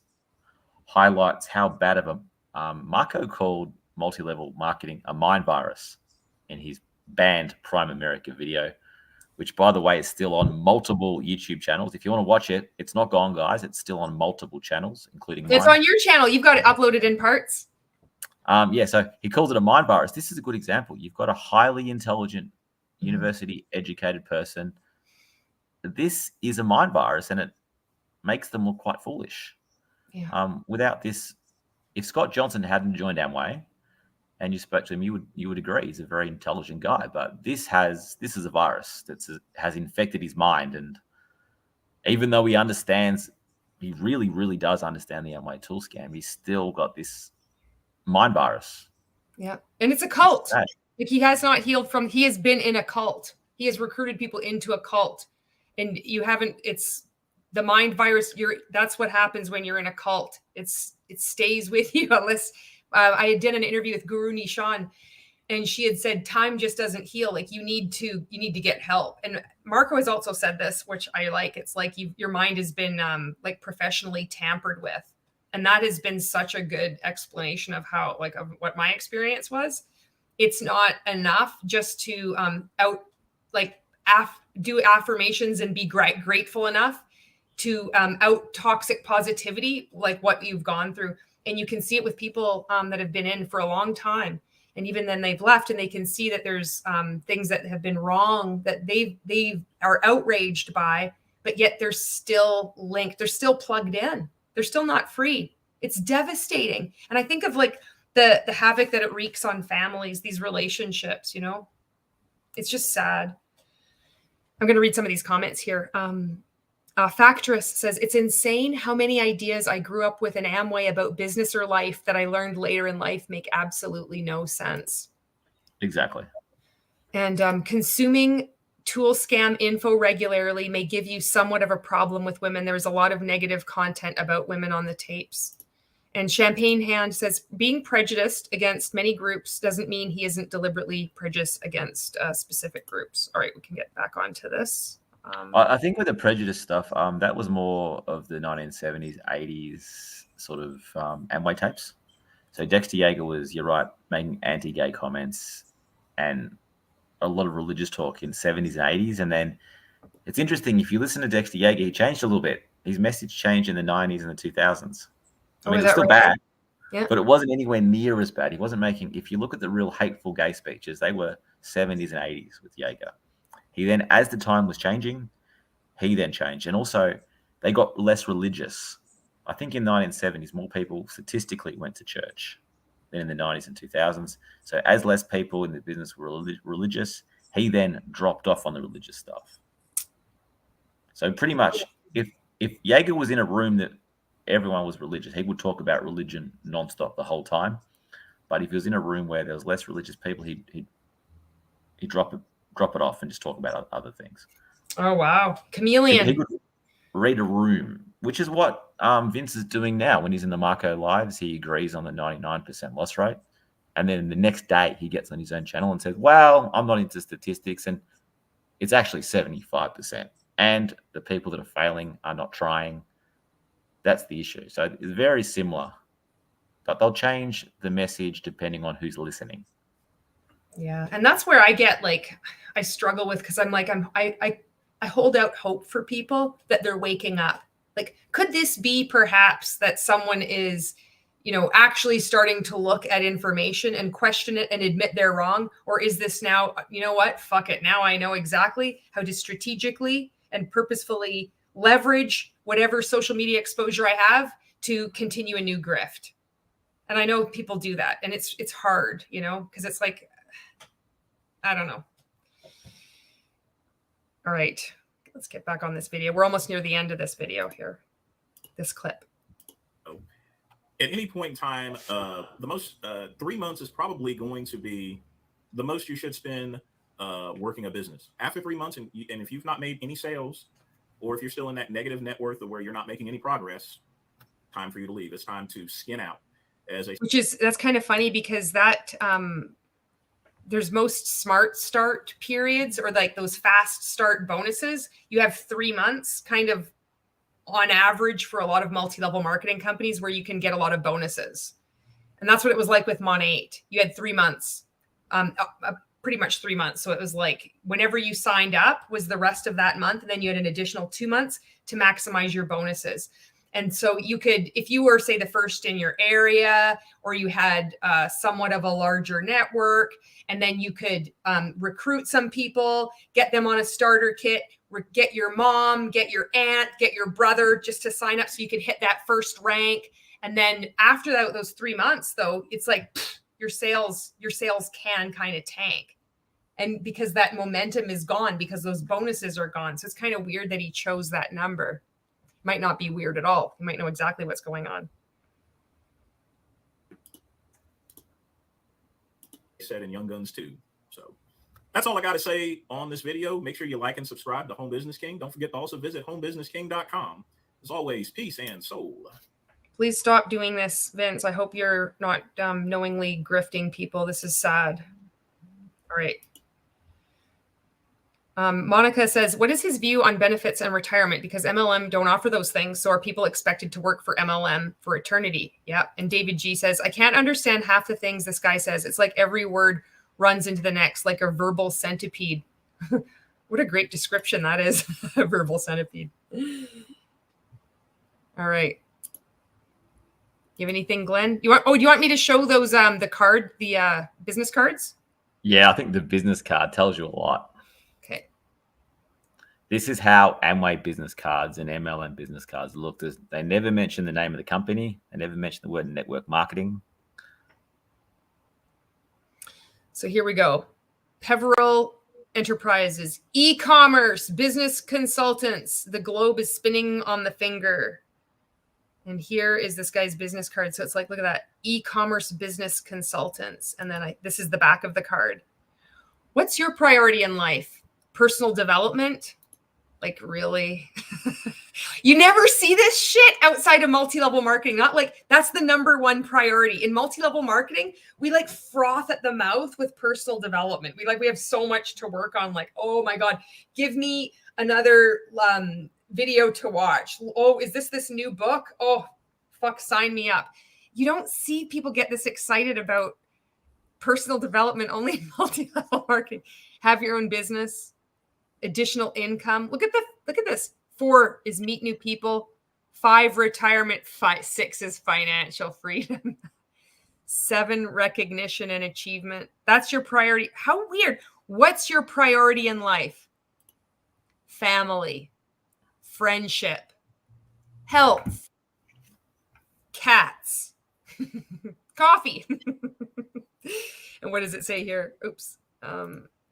highlights how bad of a Marco called multi-level marketing a mind virus in his banned Prime America video, which, by the way, is still on multiple YouTube channels. If you want to watch it, it's not gone, guys. It's still on multiple channels, including mine. It's on your channel. You've got it uploaded in parts. So he calls it a mind virus. This is a good example. You've got a highly intelligent, university-educated person. This is a mind virus, and it makes them look quite foolish. Yeah. Without this, if Scott Johnson hadn't joined Amway, and you spoke to him, you would agree he's a very intelligent guy. But this is a virus that has infected his mind, and even though he understands, he really, really does understand the Amway tool scam, he's still got this mind virus. Yeah, and it's a cult. Like he has not healed from. He has been in a cult. He has recruited people into a cult, and you haven't. It's the mind virus. That's what happens when you're in a cult. It stays with you unless. I did an interview with Guru Nishan, and she had said time just doesn't heal. Like you need to get help. And Marco has also said this, which I like. It's like your mind has been like professionally tampered with, and that has been such a good explanation of how of what my experience was. It's not enough just to do affirmations and be grateful enough to out toxic positivity, like what you've gone through. And you can see it with people that have been in for a long time. And even then they've left, and they can see that there's things that have been wrong that they are outraged by, but yet they're still linked. They're still plugged in. They're still not free. It's devastating. And I think of like the havoc that it wreaks on families, these relationships, it's just sad. I'm going to read some of these comments here. Factress says, it's insane how many ideas I grew up with in Amway about business or life that I learned later in life make absolutely no sense. Exactly. And consuming tool scam info regularly may give you somewhat of a problem with women. There's a lot of negative content about women on the tapes. And Champagne Hand says, being prejudiced against many groups doesn't mean he isn't deliberately prejudiced against specific groups. All right, we can get back onto this. I think with the prejudice stuff, that was more of the 1970s, 80s sort of Amway tapes. So Dexter Yeager was, you're right, making anti-gay comments and a lot of religious talk in 70s and 80s. And then it's interesting, if you listen to Dexter Yeager, he changed a little bit. His message changed in the 90s and the 2000s. I mean, it was still bad, but it wasn't anywhere near as bad. He wasn't making, if you look at the real hateful gay speeches, they were 70s and 80s with Yeager. He then, as the time was changing, he then changed. And also, they got less religious. I think in the 1970s, more people statistically went to church than in the 90s and 2000s. So as less people in the business were religious, he then dropped off on the religious stuff. So pretty much, if Yeager was in a room that everyone was religious, he would talk about religion nonstop the whole time. But if he was in a room where there was less religious people, he'd drop it off and just talk about other things. Oh, wow. Chameleon. He would read a room, which is what Vince is doing now when he's in the Marco Lives. He agrees on the 99% loss rate. And then the next day he gets on his own channel and says, well, I'm not into statistics. And it's actually 75%. And the people that are failing are not trying. That's the issue. So it's very similar. But they'll change the message depending on who's listening. Yeah. And that's where I get I struggle with, because I'm like, I hold out hope for people that they're waking up. Like, could this be perhaps that someone is, actually starting to look at information and question it and admit they're wrong? Or is this now, you know what? Fuck it. Now I know exactly how to strategically and purposefully leverage whatever social media exposure I have to continue a new grift. And I know people do that. And it's hard, because it's like, I don't know. All right, let's get back on this video. We're almost near the end of this video here, this clip. At any point in time, the most 3 months is probably going to be the most you should spend working a business. After 3 months, and if you've not made any sales, or if you're still in that negative net worth of where you're not making any progress, time for you to leave. It's time to skin out. That's kind of funny, because that there's most smart start periods, or like those fast start bonuses. You have 3 months kind of on average for a lot of multi-level marketing companies where you can get a lot of bonuses. And that's what it was like with Mon8. You had 3 months, pretty much 3 months. So it was like whenever you signed up was the rest of that month. And then you had an additional 2 months to maximize your bonuses. And so you could, if you were, say, the first in your area, or you had somewhat of a larger network, and then you could recruit some people, get them on a starter kit, get your mom, get your aunt, get your brother just to sign up so you could hit that first rank. And then after that, those 3 months, though, it's like your sales can kind of tank. And because that momentum is gone, because those bonuses are gone. So it's kind of weird that he chose that number. Might not be weird at all. You might know exactly what's going on. Said in Young Guns too. So that's all I got to say on this video. Make sure you like and subscribe to Home Business King. Don't forget to also visit homebusinessking.com. As always, peace and soul. Please stop doing this, Vince. I hope you're not knowingly grifting people. This is sad. All right. Monica says, what is his view on benefits and retirement? Because MLM don't offer those things. So are people expected to work for MLM for eternity? Yeah. And David G says, I can't understand half the things this guy says. It's like every word runs into the next, like a verbal centipede. What a great description that is. A verbal centipede. All right. You have anything, Glenn? Do you want me to show those, the business cards? Yeah, I think the business card tells you a lot. Okay. This is how Amway business cards and MLM business cards look. They never mention the name of the company. They never mention the word network marketing. So here we go. Peveril Enterprises, e-commerce, business consultants. The globe is spinning on the finger. And here is this guy's business card. So it's like, look at that, e-commerce business consultants. And then this is the back of the card. What's your priority in life? Personal development? Like, really? You never see this shit outside of multi-level marketing. Not like that's the number one priority. In multi-level marketing, we like froth at the mouth with personal development. We have so much to work on. Like, oh my God, give me another video to watch. Oh, is this new book? Oh, fuck, sign me up. you don't see people get this excited about personal development only in multi-level marketing. Have your own business, additional income. Look at this. 4 is meet new people. 5, retirement. 6 is financial freedom. 7, recognition and achievement. That's your priority. How weird. What's your priority in life? Family, friendship, health, cats, coffee. And what does it say here? Oops.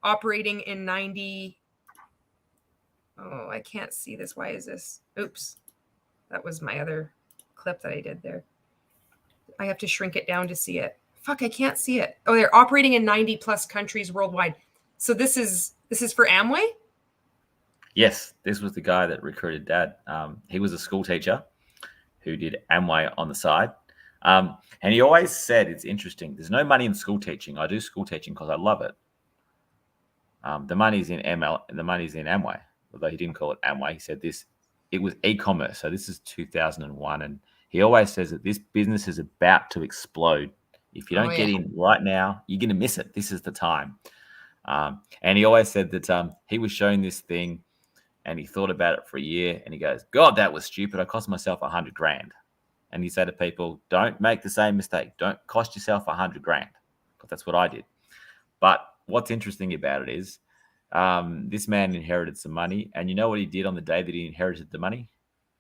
Operating in 90. Oh, I can't see this. Why is this? Oops. That was my other clip that I did there. I have to shrink it down to see it. Fuck, I can't see it. Oh, they're operating in 90 plus countries worldwide. So this is for Amway? Yes, this was the guy that recruited Dad. He was a school teacher who did Amway on the side. And he always said, it's interesting, there's no money in school teaching. I do school teaching because I love it. The money's in Amway, although he didn't call it Amway. He said it was e-commerce. So this is 2001. And he always says that this business is about to explode. If you don't get in right now, you're going to miss it. This is the time. And he always said that he was showing this thing and he thought about it for a year and he goes, God, that was stupid. I cost myself $100,000. And he said to people, don't make the same mistake. Don't cost yourself $100,000, because that's what I did. But what's interesting about it is this man inherited some money. And you know what he did on the day that he inherited the money?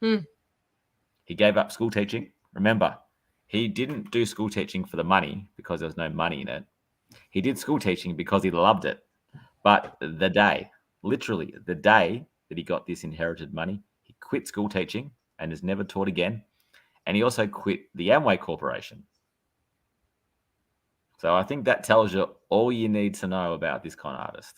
He gave up school teaching. Remember, he didn't do school teaching for the money because there was no money in it. He did school teaching because he loved it. But literally the day that he got this inherited money, he quit school teaching and has never taught again. And he also quit the Amway Corporation. So I think that tells you all you need to know about this con artist.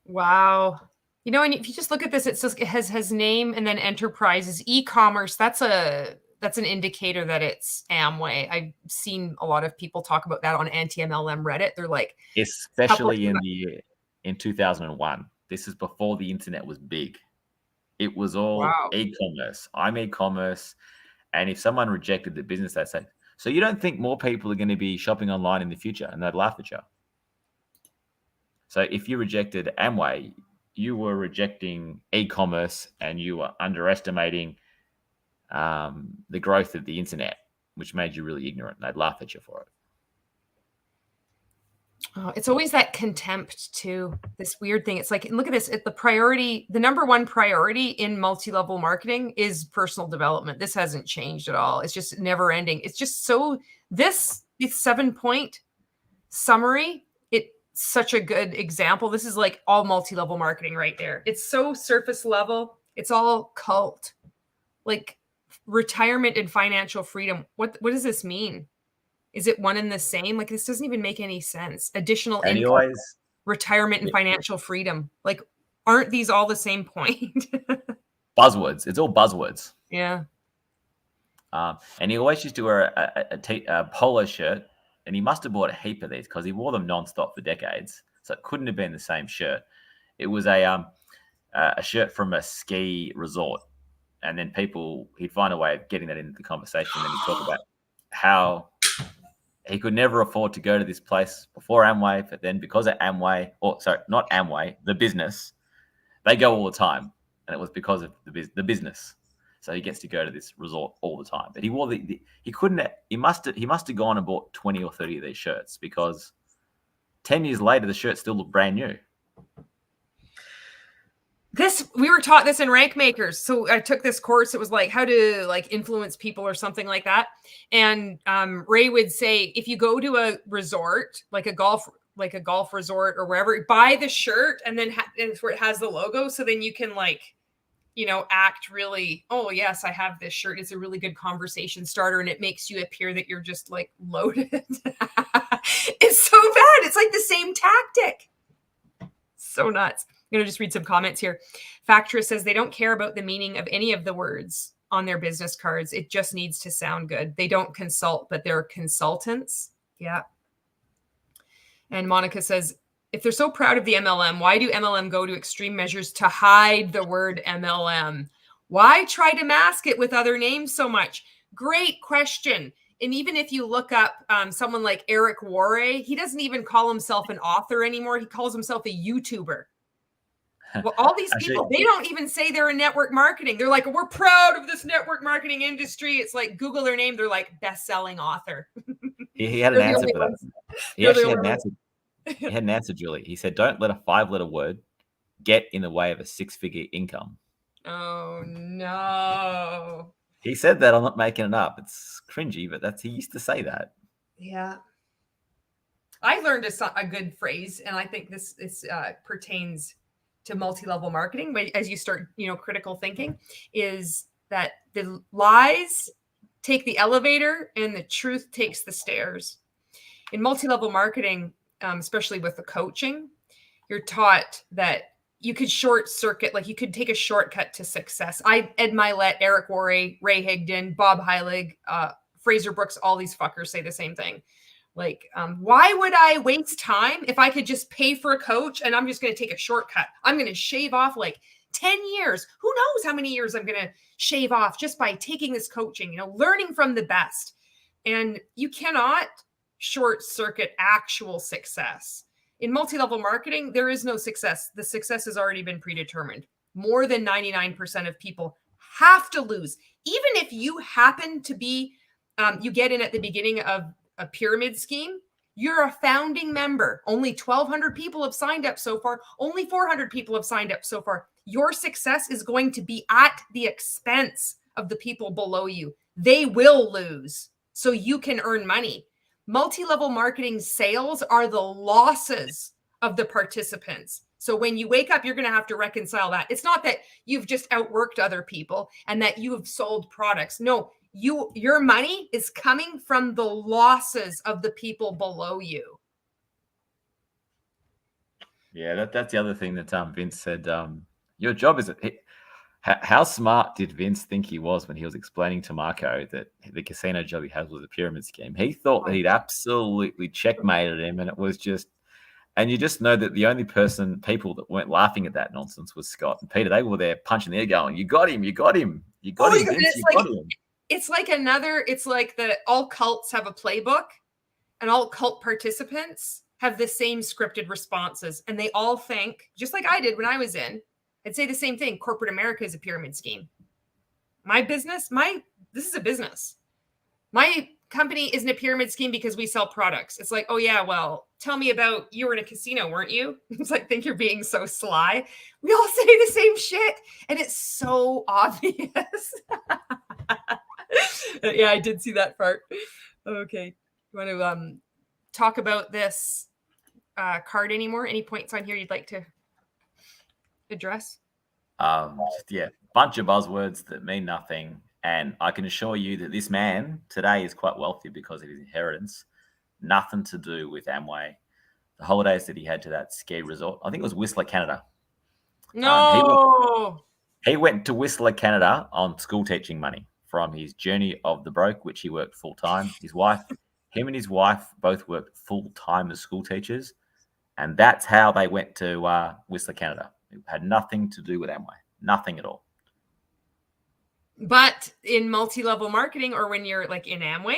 Wow. You know, and if you just look at this, it has his name and then enterprises, e-commerce. That's an indicator that it's Amway. I've seen a lot of people talk about that on anti-MLM Reddit. They're like, especially in 2001. This is before the internet was big. It was all e-commerce. I'm e-commerce. And if someone rejected the business, they'd say, so you don't think more people are going to be shopping online in the future? And they'd laugh at you. So if you rejected Amway, you were rejecting e-commerce and you were underestimating the growth of the internet, which made you really ignorant. And they'd laugh at you for it. Oh, it's always that contempt too. This weird thing. It's like, look at this. The number one priority in multi-level marketing is personal development. This hasn't changed at all. It's just never ending. It's just so this 7-point summary. It's such a good example. This is like all multi-level marketing right there. It's so surface level. It's all cult, like retirement and financial freedom. What does this mean? Is it one and the same? Like, this doesn't even make any sense. Additional income, retirement, and financial freedom. Like, aren't these all the same point? Buzzwords. It's all buzzwords. Yeah. And he always used to wear a polo shirt, and he must have bought a heap of these because he wore them nonstop for decades. So it couldn't have been the same shirt. It was a shirt from a ski resort. And then he'd find a way of getting that into the conversation. And then he'd talk about how he could never afford to go to this place before Amway, but then because of Amway, not Amway, the business, they go all the time. And it was because of the business. So he gets to go to this resort all the time. But he must have gone and bought 20 or 30 of these shirts, because 10 years later, the shirts still look brand new. We were taught this in Rank Makers. So I took this course. It was like how to influence people or something like that. And Ray would say, if you go to a resort, like a golf resort or wherever, buy the shirt and then it's where it has the logo. So then you can act really, oh yes, I have this shirt. It's a really good conversation starter. And it makes you appear that you're just loaded. It's so bad. It's like the same tactic. So nuts. I'm going to just read some comments here. Factress says they don't care about the meaning of any of the words on their business cards. It just needs to sound good. They don't consult, but they're consultants. Yeah. And Monica says, if they're so proud of the MLM, why do MLM go to extreme measures to hide the word MLM? Why try to mask it with other names so much? Great question. And even if you look up someone like Eric Worre, he doesn't even call himself an author anymore. He calls himself a YouTuber. Well, all these people, they don't even say they're in network marketing. They're like, we're proud of this network marketing industry. It's like Google their name. They're like best-selling author. He had an answer for that. He actually had an answer. He had an answer, Julie. He said, don't let a 5-letter word get in the way of a 6-figure income. Oh, no. He said that. I'm not making it up. It's cringy, but he used to say that. Yeah. I learned a good phrase, and I think this pertains to multi-level marketing, but as you start, critical thinking, is that the lies take the elevator and the truth takes the stairs. In multi-level marketing, especially with the coaching, you're taught that you could short circuit, like you could take a shortcut to success. Ed Milet, Eric Worre, Ray Higdon, Bob Heilig, Fraser Brooks, all these fuckers say the same thing. Like, why would I waste time if I could just pay for a coach and I'm just going to take a shortcut? I'm going to shave off like 10 years. Who knows how many years I'm going to shave off just by taking this coaching, learning from the best. And you cannot short circuit actual success. In multi-level marketing, there is no success. The success has already been predetermined. More than 99% of people have to lose. Even if you happen to be, you get in at the beginning of a pyramid scheme, you're a founding member. Only 1,200 people have signed up so far. Only 400 people have signed up so far. Your success is going to be at the expense of the people below you. They will lose so you can earn money. Multi-level marketing sales are the losses of the participants. So when you wake up, you're going to have to reconcile that. It's not that you've just outworked other people and that you have sold products. No, your money is coming from the losses of the people below you. Yeah, that's the other thing that Vince said. Your job is how smart did Vince think he was when he was explaining to Marco that the casino job he had was a pyramid scheme? He thought that he'd absolutely checkmated him, and it was just. And you just know that the only people that weren't laughing at that nonsense was Scott and Peter. They were there punching the air, going, "You got him! You got him! You got him! Vince, you got him!" It's like all cults have a playbook, and all cult participants have the same scripted responses. And they all think, just like I did when I was in, I'd say the same thing. Corporate America is a pyramid scheme. My business, this is a business. My company isn't a pyramid scheme because we sell products. It's like, oh yeah, well, tell me about, you were in a casino, weren't you? It's like, think you're being so sly. We all say the same shit. And it's so obvious. Yeah, I did see that part. Okay. You want to talk about this card anymore? Any points on here you'd like to address? Yeah, bunch of buzzwords that mean nothing. And I can assure you that this man today is quite wealthy because of his inheritance. Nothing to do with Amway. The holidays that he had to that ski resort, I think it was Whistler, Canada. No. He went to Whistler, Canada on school teaching money from his journey of the broke, which he worked full-time. Him and his wife both worked full-time as school teachers. And that's how they went to Whistler, Canada. It had nothing to do with Amway. Nothing at all. But in multi-level marketing, or when you're like in Amway,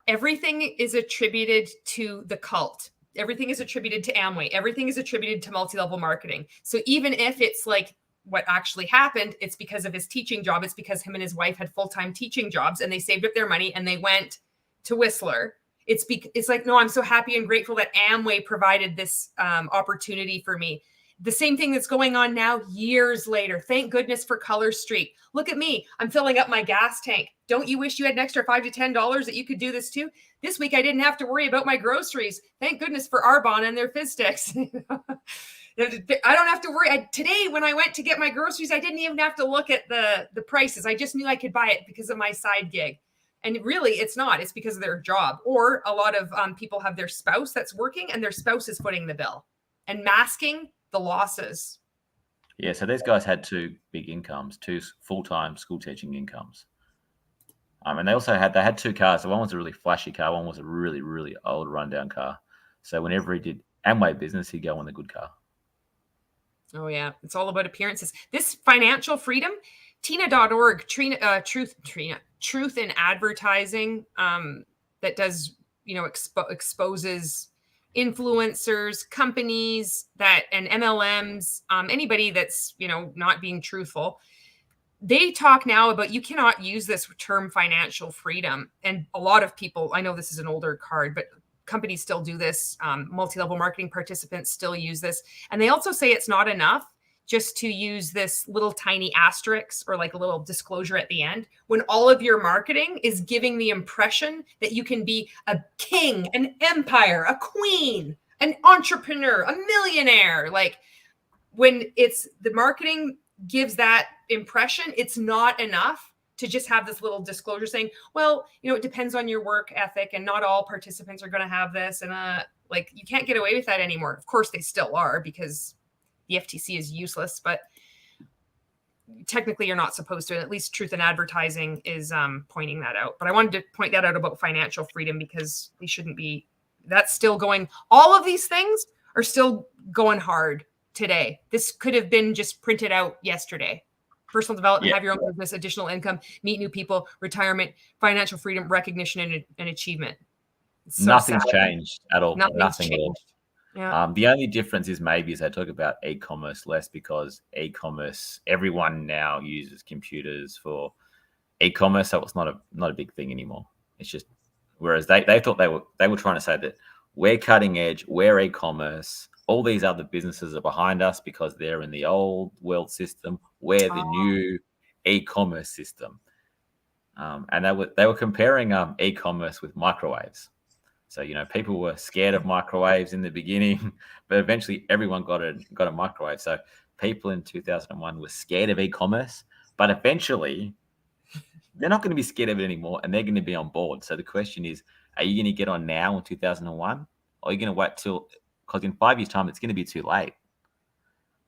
everything is attributed to the cult. Everything is attributed to Amway. Everything is attributed to multi-level marketing. So even if it's like what actually happened, it's because of his teaching job. It's because him and his wife had full-time teaching jobs and they saved up their money and they went to Whistler. It's like, no, I'm so happy and grateful that Amway provided this opportunity for me. The same thing that's going on now years later. Thank goodness for Color Street. Look at me. I'm filling up my gas tank. Don't you wish you had an extra $5 to $10 that you could do this too? This week, I didn't have to worry about my groceries. Thank goodness for Arbonne and their fizz sticks. I don't have to worry. Today, when I went to get my groceries, I didn't even have to look at the prices. I just knew I could buy it because of my side gig. And really, it's not. It's because of their job. Or a lot of people have their spouse that's working and their spouse is footing the bill and masking the losses. Yeah, so these guys had two big incomes, two full-time school teaching incomes. And they also had two cars. So one was a really flashy car, one was a really, really old rundown car. So whenever he did Amway business, he'd go in the good car. Oh yeah, it's all about appearances. This financial freedom Tina.org, Truth in Advertising, that does, exposes influencers, companies and MLMs, anybody that's, not being truthful. They talk now about you cannot use this term financial freedom. And a lot of people, I know this is an older card, but companies still do this. Multi-level marketing participants still use this. And they also say it's not enough just to use this little tiny asterisk or like a little disclosure at the end, when all of your marketing is giving the impression that you can be a king, an empire, a queen, an entrepreneur, a millionaire. Like, when it's the marketing gives that impression, it's not enough to just have this little disclosure saying, well, it depends on your work ethic and not all participants are going to have this. And like, you can't get away with that anymore. Of course they still are, because the FTC is useless, but technically you're not supposed to. At least Truth in Advertising is pointing that out. But I wanted to point that out about financial freedom, because they shouldn't be. That's still going. All of these things are still going hard today. This could have been just printed out yesterday. Personal development, have your own business, additional income, meet new people, retirement, financial freedom, recognition, and achievement. So nothing's changed at all. Nothing at all. Yeah. The only difference is maybe they talk about e-commerce less, because e-commerce, everyone now uses computers for e-commerce, so it's not a big thing anymore. It's just, whereas they thought they were trying to say that we're cutting edge, we're e-commerce. All these other businesses are behind us because they're in the old world system. We're the new e-commerce system, and they were comparing e-commerce with microwaves. So people were scared of microwaves in the beginning, but eventually everyone got a microwave. So people in 2001 were scared of e-commerce, but eventually they're not going to be scared of it anymore, and they're going to be on board. So the question is, are you going to get on now in 2001, or are you going to wait till? Because in 5 years' time, it's going to be too late.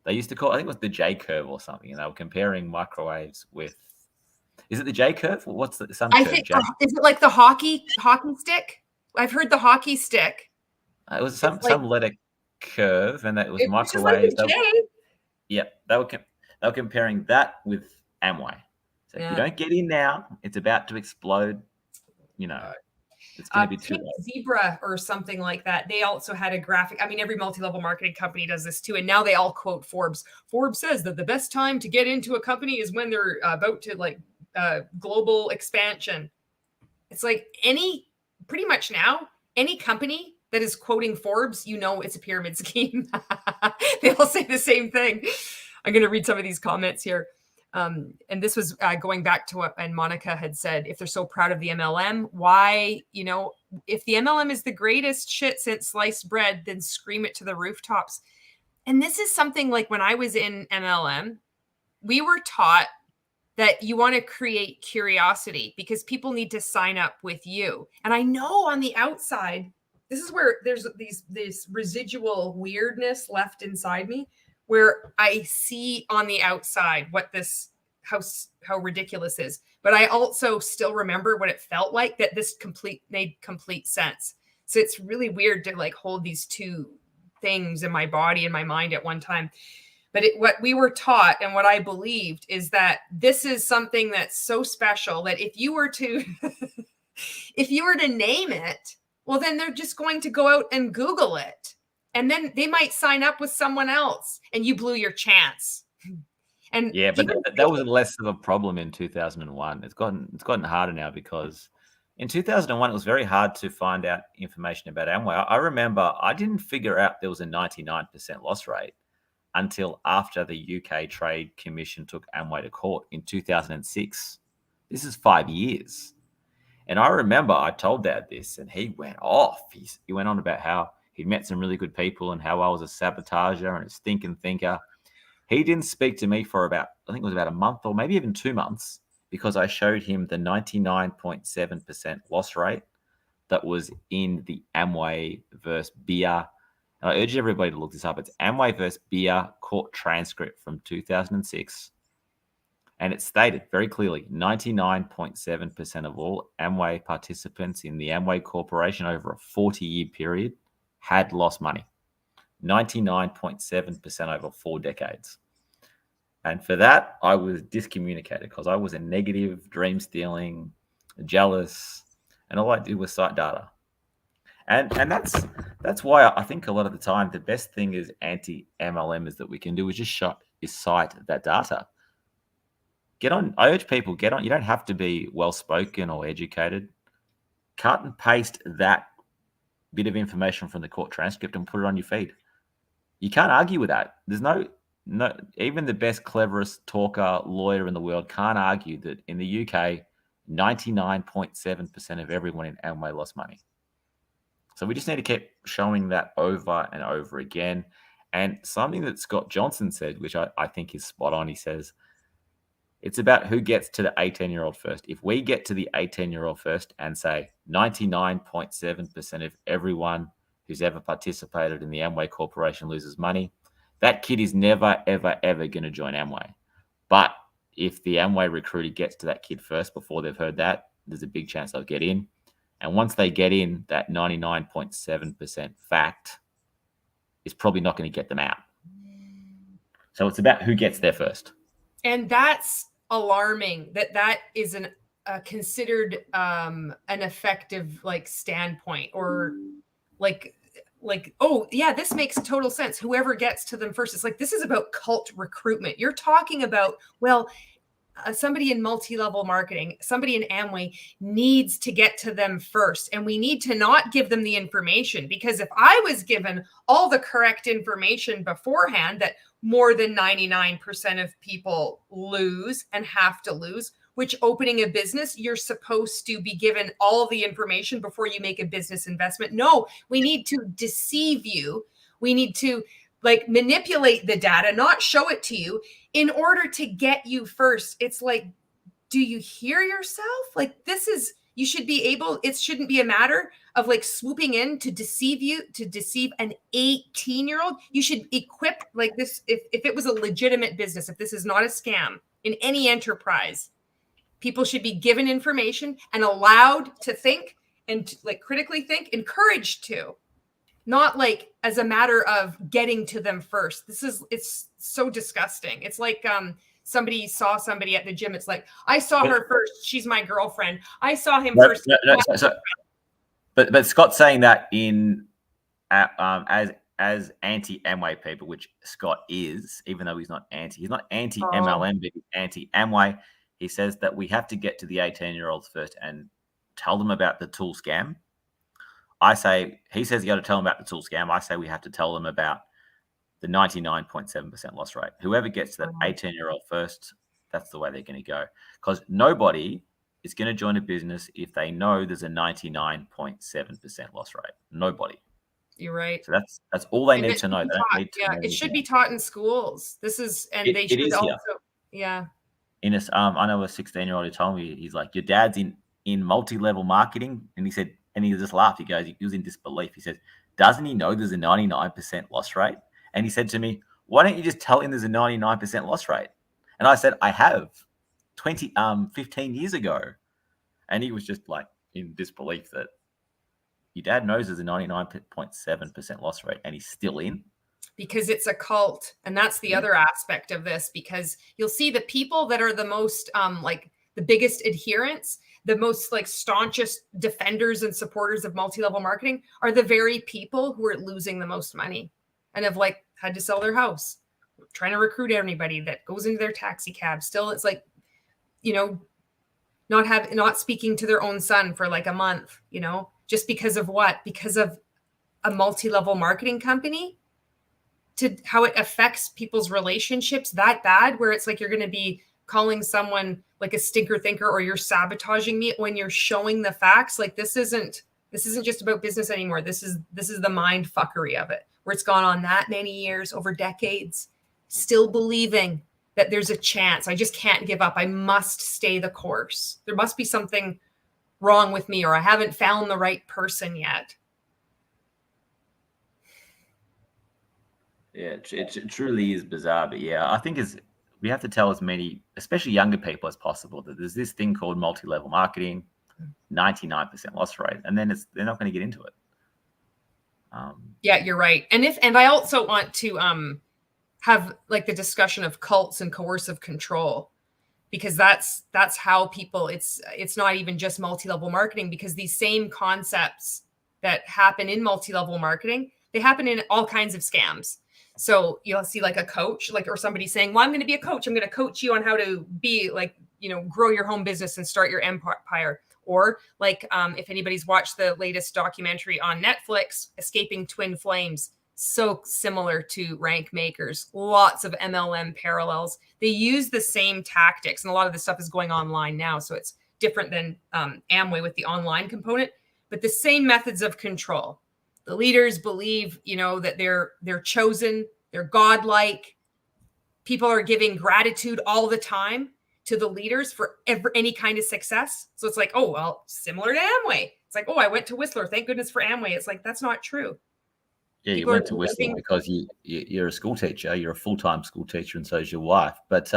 They used to call, I think it was the J curve or something, and they were comparing microwaves with. Is it the J curve, or what's the some? I curve, think J? Is it like the hockey stick? I've heard the hockey stick. It was some letter curve, and that was microwaves. Like they were comparing that with Amway. So if you don't get in now, it's about to explode. It's going to be too late. Zebra or something like that. They also had a graphic. I mean, every multi-level marketing company does this too. And now they all quote Forbes. Forbes says that the best time to get into a company is when they're about to global expansion. It's like pretty much now, any company that is quoting Forbes, it's a pyramid scheme. They all say the same thing. I'm going to read some of these comments here. And this was going back to what Monica had said. If they're so proud of the MLM, why, if the MLM is the greatest shit since sliced bread, then scream it to the rooftops. And this is something like when I was in MLM, we were taught that you want to create curiosity because people need to sign up with you. And I know on the outside, this is where there's this residual weirdness left inside me, where I see on the outside what this how ridiculous is. But I also still remember what it felt like, that this made complete sense. So it's really weird to hold these two things in my body and my mind at one time. But what we were taught and what I believed is that this is something that's so special that if you were to name it, well, then they're just going to go out and Google it. And then they might sign up with someone else and you blew your chance. And but that was less of a problem in 2001. It's gotten harder now, because in 2001, it was very hard to find out information about Amway. I remember I didn't figure out there was a 99% loss rate until after the UK Trade Commission took Amway to court in 2006. This is 5 years. And I remember I told Dad this, and he went off. He went on about how he'd met some really good people and how I was a sabotager and a stinking thinker. He didn't speak to me for I think it was about a month or maybe even 2 months, because I showed him the 99.7% loss rate that was in the Amway versus Beer. And I urge everybody to look this up. It's Amway versus Beer court transcript from 2006. And it stated very clearly, 99.7% of all Amway participants in the Amway Corporation over a 40-year period had lost money. 99.7% over 4 decades. And for that, I was discommunicated because I was a negative, dream stealing, jealous, and all I did was cite data. And that's why I think a lot of the time the best thing is anti-MLM is that we can do is just cite that data. Get on. I urge people, get on. You don't have to be well spoken or educated. Cut and paste that bit of information from the court transcript and put it on your feed. You can't argue with that. There's no even the best, cleverest talker, lawyer in the world can't argue that in the UK, 99.7% of everyone in Amway lost money. So we just need to keep showing that over and over again. And something that Scott Johnson said, which I think is spot on, he says, it's about who gets to the 18-year-old first. If we get to the 18-year-old first and say 99.7% of everyone who's ever participated in the Amway Corporation loses money, that kid is never, ever, ever going to join Amway. But if the Amway recruiter gets to that kid first before they've heard that, there's a big chance they'll get in. And once they get in, that 99.7% fact is probably not going to get them out. So it's about who gets there first. And that's alarming that is considered an effective standpoint, or oh yeah, this makes total sense. Whoever gets to them first. It's like, this is about cult recruitment. You're talking about, well, somebody in multi-level marketing, somebody in Amway needs to get to them first. And we need to not give them the information, because if I was given all the correct information beforehand that more than 99% of people lose and have to lose, which opening a business, you're supposed to be given all the information before you make a business investment. No, we need to deceive you. We need to manipulate the data, not show it to you in order to get you first. It's like, do you hear yourself? You should be able, it shouldn't be a matter of swooping in to deceive you, to deceive an 18-year-old. You should equip this. If it was a legitimate business, if this is not a scam in any enterprise, people should be given information and allowed to think and critically think, encouraged to, not as a matter of getting to them first. It's so disgusting. It's like somebody saw somebody at the gym. It's like, I saw her first. She's my girlfriend. I saw him first. But Scott's saying that in as anti-Amway people, which Scott is, even though he's not anti-MLM, but he's anti-Amway. He says that we have to get to the 18-year-olds first and tell them about the tool scam. He says you got to tell them about the tool scam. I say we have to tell them about the 99.7% loss rate. Whoever gets to that 18-year-old first, that's the way they're going to go. Because nobody is going to join a business if they know there's a 99.7% loss rate. Nobody. You're right. So that's all they need to know. It should be taught in schools. They should also. Yeah. I know a 16-year-old who told me, he's like, your dad's in multi-level marketing, and he said, and he just laughed. He goes, he was in disbelief. He says, doesn't he know there's a 99% loss rate? And he said to me, why don't you just tell him there's a 99% loss rate? And I said, I have 15 years ago. And he was just in disbelief that your dad knows there's a 99.7% loss rate and he's still in. Because it's a cult. And that's the other aspect of this, because you'll see the people that are the most the biggest adherents, the most staunchest defenders and supporters of multi-level marketing are the very people who are losing the most money and have had to sell their house, trying to recruit anybody that goes into their taxi cab. Still, it's not speaking to their own son for a month, just because of what? Because of a multi-level marketing company, to how it affects people's relationships that bad, where it's you're going to be calling someone a stinker thinker, or you're sabotaging me when you're showing the facts. This isn't just about business anymore. This is the mind fuckery of it, where it's gone on that many years, over decades, still believing that there's a chance. I just can't give up. I must stay the course. There must be something wrong with me, or I haven't found the right person yet. Yeah, it truly is bizarre. But yeah, I think we have to tell as many, especially younger people, as possible that there's this thing called multi-level marketing, 99% loss rate, and then they're not going to get into it. Yeah, you're right. And I also want to have like the discussion of cults and coercive control, because that's how people, it's not even just multi-level marketing, because these same concepts that happen in multi-level marketing, they happen in all kinds of scams. So you'll see like a coach, like, or somebody saying, well, I'm going to be a coach. I'm going to coach you on how to be like, grow your home business and start your empire. Or like, if anybody's watched the latest documentary on Netflix, Escaping Twin Flames, so similar to Rank Makers, lots of MLM parallels. They use the same tactics, and a lot of this stuff is going online now. So it's different than Amway with the online component, but the same methods of control. The leaders believe, that they're chosen, they're godlike. People are giving gratitude all the time to the leaders for any kind of success. So it's like, oh, well, similar to Amway. It's like, oh, I went to Whistler. Thank goodness for Amway. It's like, that's not true. Yeah, you went to Whistler because you're a school teacher. You're a full-time school teacher, and so is your wife. But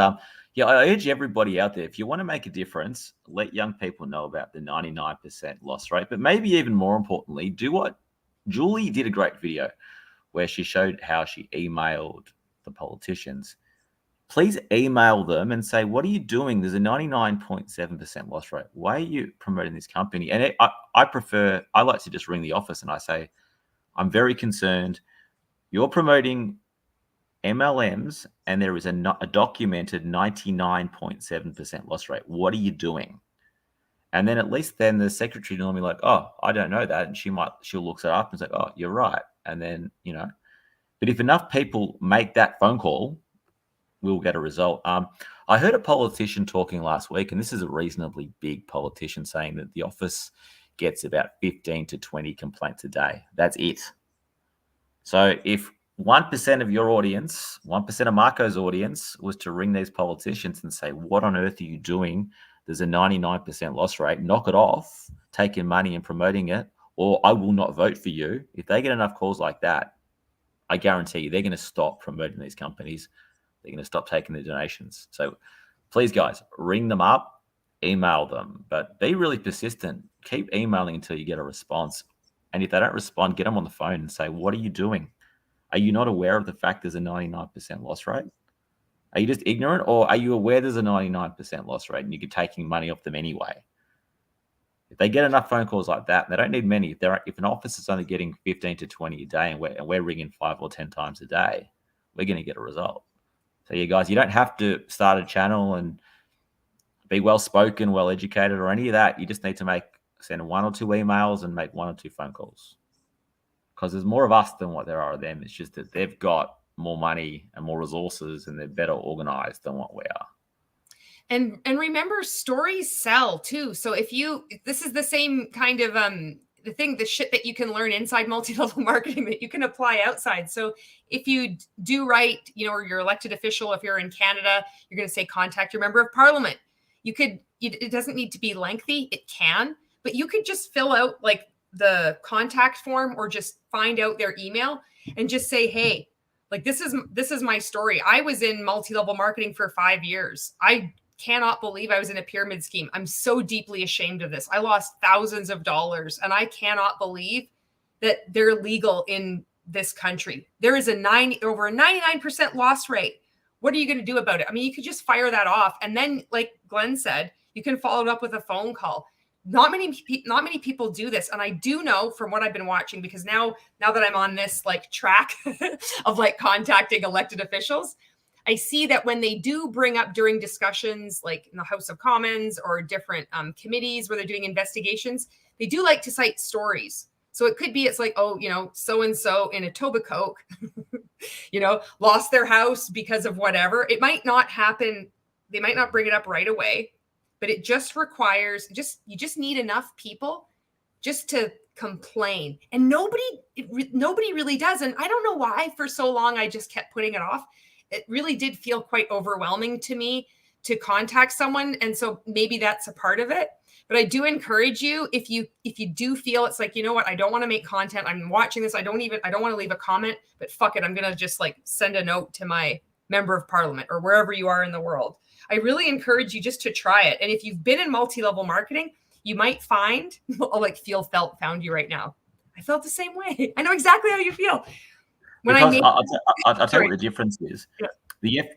yeah, I urge everybody out there, if you want to make a difference, let young people know about the 99% loss rate. But maybe even more importantly, do what Julie did, a great video where she showed how she emailed the politicians. Please email them and say, what are you doing? There's a 99.7% loss rate. Why are you promoting this company? And I like to just ring the office and I say, I'm very concerned. You're promoting MLMs and there is a documented 99.7% loss rate. What are you doing? And then at least then the secretary will be like, oh, I don't know that. And she'll look it up and say, oh, you're right. And then, but if enough people make that phone call, we'll get a result. I heard a politician talking last week, and this is a reasonably big politician, saying that the office gets about 15 to 20 complaints a day. That's it. So if 1% of your audience, 1% of Marco's audience was to ring these politicians and say, what on earth are you doing? There's a 99% loss rate. Knock it off, taking money and promoting it, or I will not vote for you. If they get enough calls like that, I guarantee you they're going to stop promoting these companies. They're going to stop taking the donations. So please, guys, ring them up, email them, but be really persistent. Keep emailing until you get a response. And if they don't respond, get them on the phone and say, what are you doing? Are you not aware of the fact there's a 99% loss rate? Are you just ignorant, or are you aware there's a 99% loss rate and you're taking money off them anyway? If they get enough phone calls like that, they don't need many. If an office is only getting 15 to 20 a day and we're ringing 5 or 10 times a day, we're going to get a result. So you guys, you don't have to start a channel and be well-spoken, well-educated or any of that. You just need to send 1 or 2 emails and make 1 or 2 phone calls. Because there's more of us than what there are of them. It's just that they've got more money and more resources and they're better organized than what we are. And remember, stories sell too. So this is the same kind of the shit that you can learn inside multi-level marketing that you can apply outside. So if you do right, or you're elected official, if you're in Canada, you're going to say contact your member of parliament. It doesn't need to be lengthy. It can, but you could just fill out like the contact form or just find out their email and just say, hey, like this is my story. I was in multi-level marketing for 5 years. I cannot believe I was in a pyramid scheme. I'm so deeply ashamed of this. I lost thousands of dollars and I cannot believe that they're legal in this country. There is over a 99% loss rate. What are you going to do about it? I mean, you could just fire that off. And then like Glenn said, you can follow it up with a phone call. Not many people do this. And I do know from what I've been watching, because now that I'm on this like track of like contacting elected officials, I see that when they do bring up during discussions, like in the House of Commons or different committees where they're doing investigations, they do like to cite stories. So it could be, it's like, oh, so-and-so in Etobicoke, lost their house because of whatever. It might not happen. They might not bring it up right away, but it just requires, you just need enough people just to complain. And nobody really does. And I don't know why for so long I just kept putting it off. It really did feel quite overwhelming to me to contact someone. And so maybe that's a part of it. But I do encourage you, if you do feel it's like, you know what, I don't want to make content. I'm watching this. I don't want to leave a comment, but fuck it. I'm going to just like send a note to my member of parliament or wherever you are in the world. I really encourage you just to try it. And if you've been in multi-level marketing, you might find, found you right now. I felt the same way. I know exactly how you feel. When because I made, I'll tell you sorry. what the difference is. Yeah.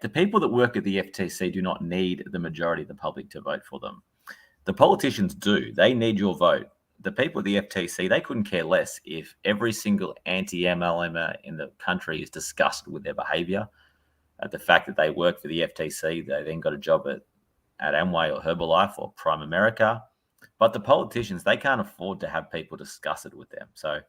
The people that work at the FTC do not need the majority of the public to vote for them. The politicians do. They need your vote. The people at the FTC, they couldn't care less if every single anti-MLMer in the country is disgusted with their behavior. At the fact that they work for the FTC, they then got a job at Amway or Herbalife or Prime America. But the politicians, they can't afford to have people disgusted with them. So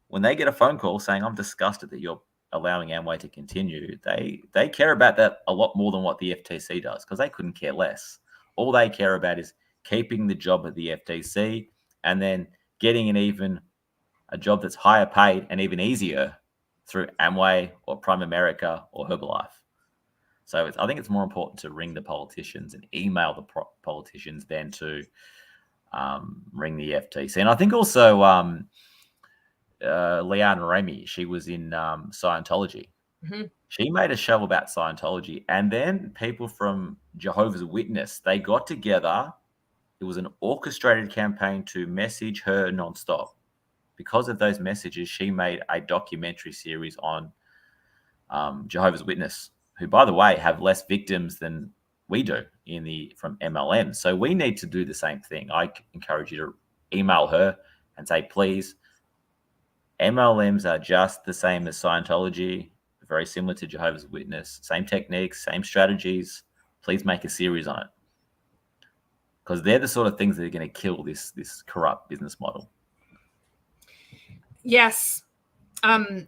when they get a phone call saying, I'm disgusted that you're allowing Amway to continue, they care about that a lot more than what the FTC does, because they couldn't care less. All they care about is keeping the job at the FTC and then getting a job that's higher paid and even easier through Amway or Prime America or Herbalife. So I think it's more important to ring the politicians and email the politicians than to ring the FTC. And I think also Leanne Remy, she was in Scientology. Mm-hmm. She made a show about Scientology, and then people from Jehovah's Witness, they got together. It was an orchestrated campaign to message her nonstop. Because of those messages, she made a documentary series on Jehovah's Witness, who, by the way, have less victims than we do from MLM. So we need to do the same thing. I encourage you to email her and say, please, MLMs are just the same as Scientology, very similar to Jehovah's Witness, same techniques, same strategies. Please make a series on it, because they're the sort of things that are going to kill this corrupt business model. Yes. I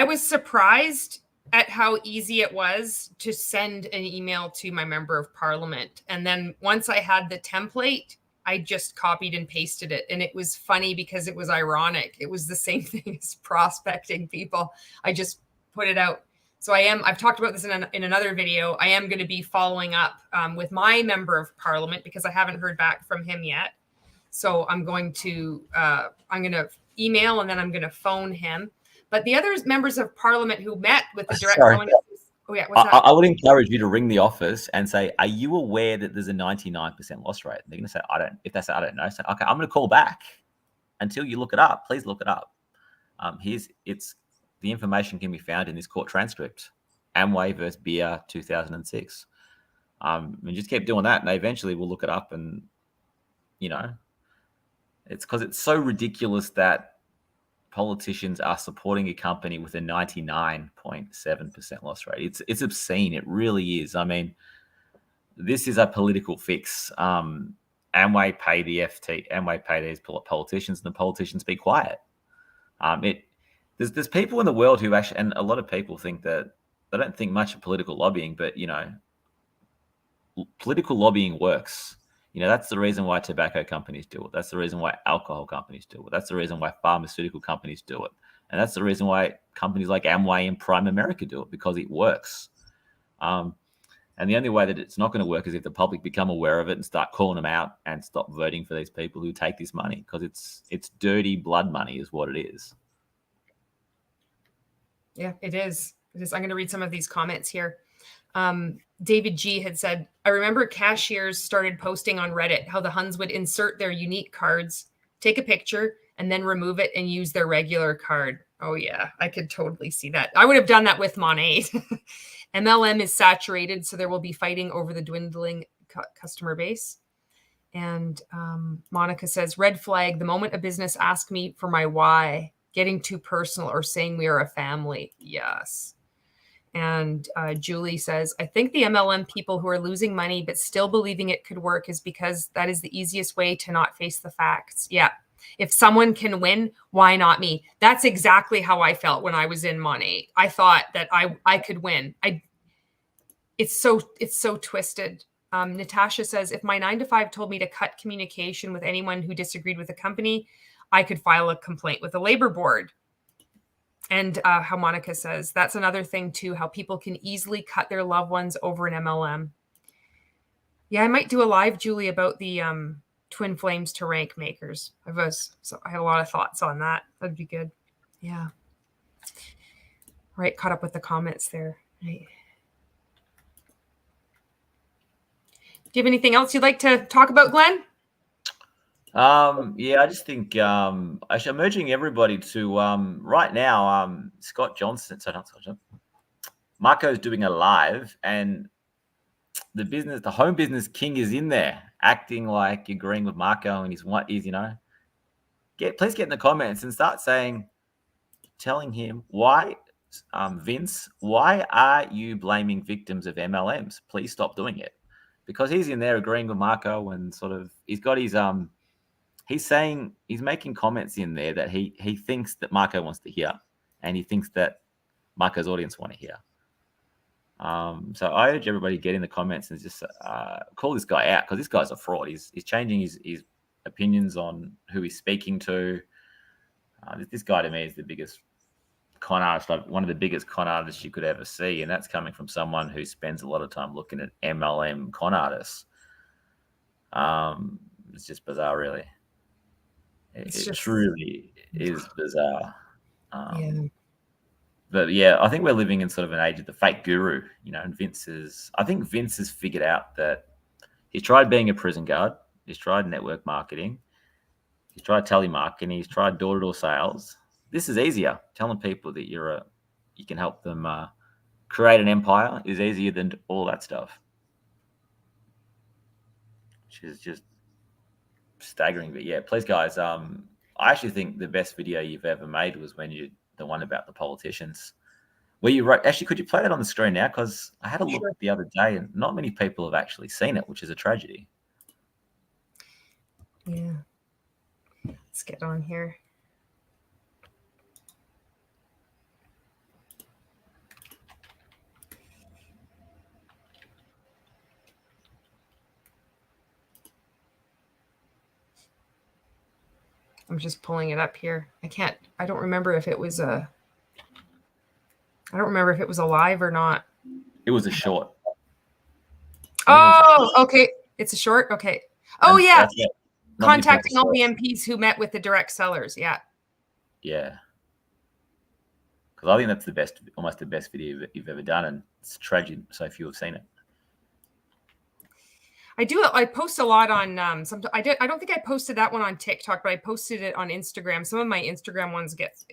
was surprised at how easy it was to send an email to my member of parliament. And then once I had the template, I just copied and pasted it. And it was funny because it was ironic. It was the same thing as prospecting people. I just put it out. So I've talked about this in another video. I am going to be following up with my member of parliament because I haven't heard back from him yet. So I'm going to email and then I'm going to phone him. But the other members of parliament who met with the direct phone. Oh yeah, what's that? I would encourage you to ring the office and say, "Are you aware that there's a 99% loss rate?" They're going to say, "I don't." If they say, "I don't know," say, "Okay, I'm going to call back until you look it up. Please look it up." The information can be found in this court transcript, Amway versus Beer 2006. And just keep doing that, and they eventually will look it up. And it's because it's so ridiculous that politicians are supporting a company with a 99.7% loss rate. It's obscene. It really is. I mean, this is a political fix. Amway pay these politicians, and the politicians be quiet. There's people in the world who actually, and a lot of people think that they don't think much of political lobbying, but political lobbying works. That's the reason why tobacco companies do it. That's the reason why alcohol companies do it. That's the reason why pharmaceutical companies do it. And that's the reason why companies like Amway and Prime America do it, because it works. And the only way that it's not going to work is if the public become aware of it and start calling them out and stop voting for these people who take this money, because it's dirty blood money is what it is. Yeah, it is. I'm going to read some of these comments here. David G had said, I remember cashiers started posting on Reddit how the Huns would insert their unique cards, take a picture, and then remove it and use their regular card. Oh, yeah, I could totally see that. I would have done that with Monet. MLM is saturated, so there will be fighting over the dwindling customer base. And Monica says, red flag, the moment a business asks me for my why, getting too personal or saying we are a family. Yes. And Julie says, I think the MLM people who are losing money but still believing it could work is because that is the easiest way to not face the facts. Yeah. If someone can win, why not me? That's exactly how I felt when I was in Monet. I thought that I could win. It's so twisted. Natasha says, if my 9-to-5 told me to cut communication with anyone who disagreed with the company, I could file a complaint with the labor board. And how Monica says, that's another thing too, how people can easily cut their loved ones over an MLM. Yeah, I might do a live, Julie, about the twin flames to rank makers. I have a lot of thoughts on that. That'd be good. Yeah. Right, caught up with the comments there. Right. Do you have anything else you'd like to talk about, Glenn? Yeah, I just think actually I'm urging everybody to right now, Scott Johnson, sorry, not Scott Johnson, Marco's doing a live, and the home business king is in there acting like agreeing with Marco, and he's please get in the comments and start telling him why, Vince, why are you blaming victims of MLMs? Please stop doing it, because he's in there agreeing with Marco, and sort of he's got his he's making comments in there that he thinks that Marco wants to hear, and he thinks that Marco's audience want to hear. So I urge everybody to get in the comments and just call this guy out, because this guy's a fraud. He's changing his opinions on who he's speaking to. This guy to me is the biggest con artist, one of the biggest con artists you could ever see, and that's coming from someone who spends a lot of time looking at MLM con artists. It's just bizarre, really. It truly is bizarre. Yeah. But yeah, I think we're living in sort of an age of the fake guru, and I think Vince has figured out that he's tried being a prison guard, he's tried network marketing, he's tried telemarketing, he's tried door-to-door sales. This is easier. Telling people that you can help them create an empire is easier than all that stuff, which is just staggering. But yeah, please, guys, I actually think the best video you've ever made was the one about the politicians, where you wrote. Actually, could you play that on the screen now? Because I had a look the other day, and not many people have actually seen it, which is a tragedy. Yeah. Let's get on here. I'm just pulling it up here. I don't remember if it was a live or not. It was a short. Oh, okay. It's a short. Okay. Oh, yeah. Contacting all the MPs who met with the direct sellers. Yeah. Yeah. Because I think that's almost the best video that you've ever done, and it's tragic so few have seen it. I post a lot on I don't think I posted that one on TikTok, but I posted it on Instagram. Some of my Instagram ones gets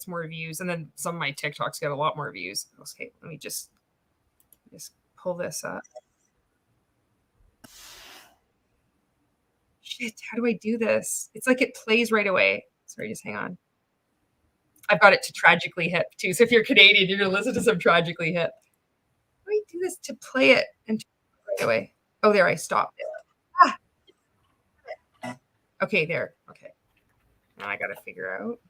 more views, and then some of my TikToks get a lot more views. Okay, let me just pull this up. Shit, how do I do this? It's like it plays right away. Sorry, just hang on. I've got it to Tragically Hip too. So if you're Canadian, you're gonna listen to some Tragically Hip. How do I do this to play it and right away? Oh, there, I stopped it. Ah. Okay, there. Okay. Now I got to figure out.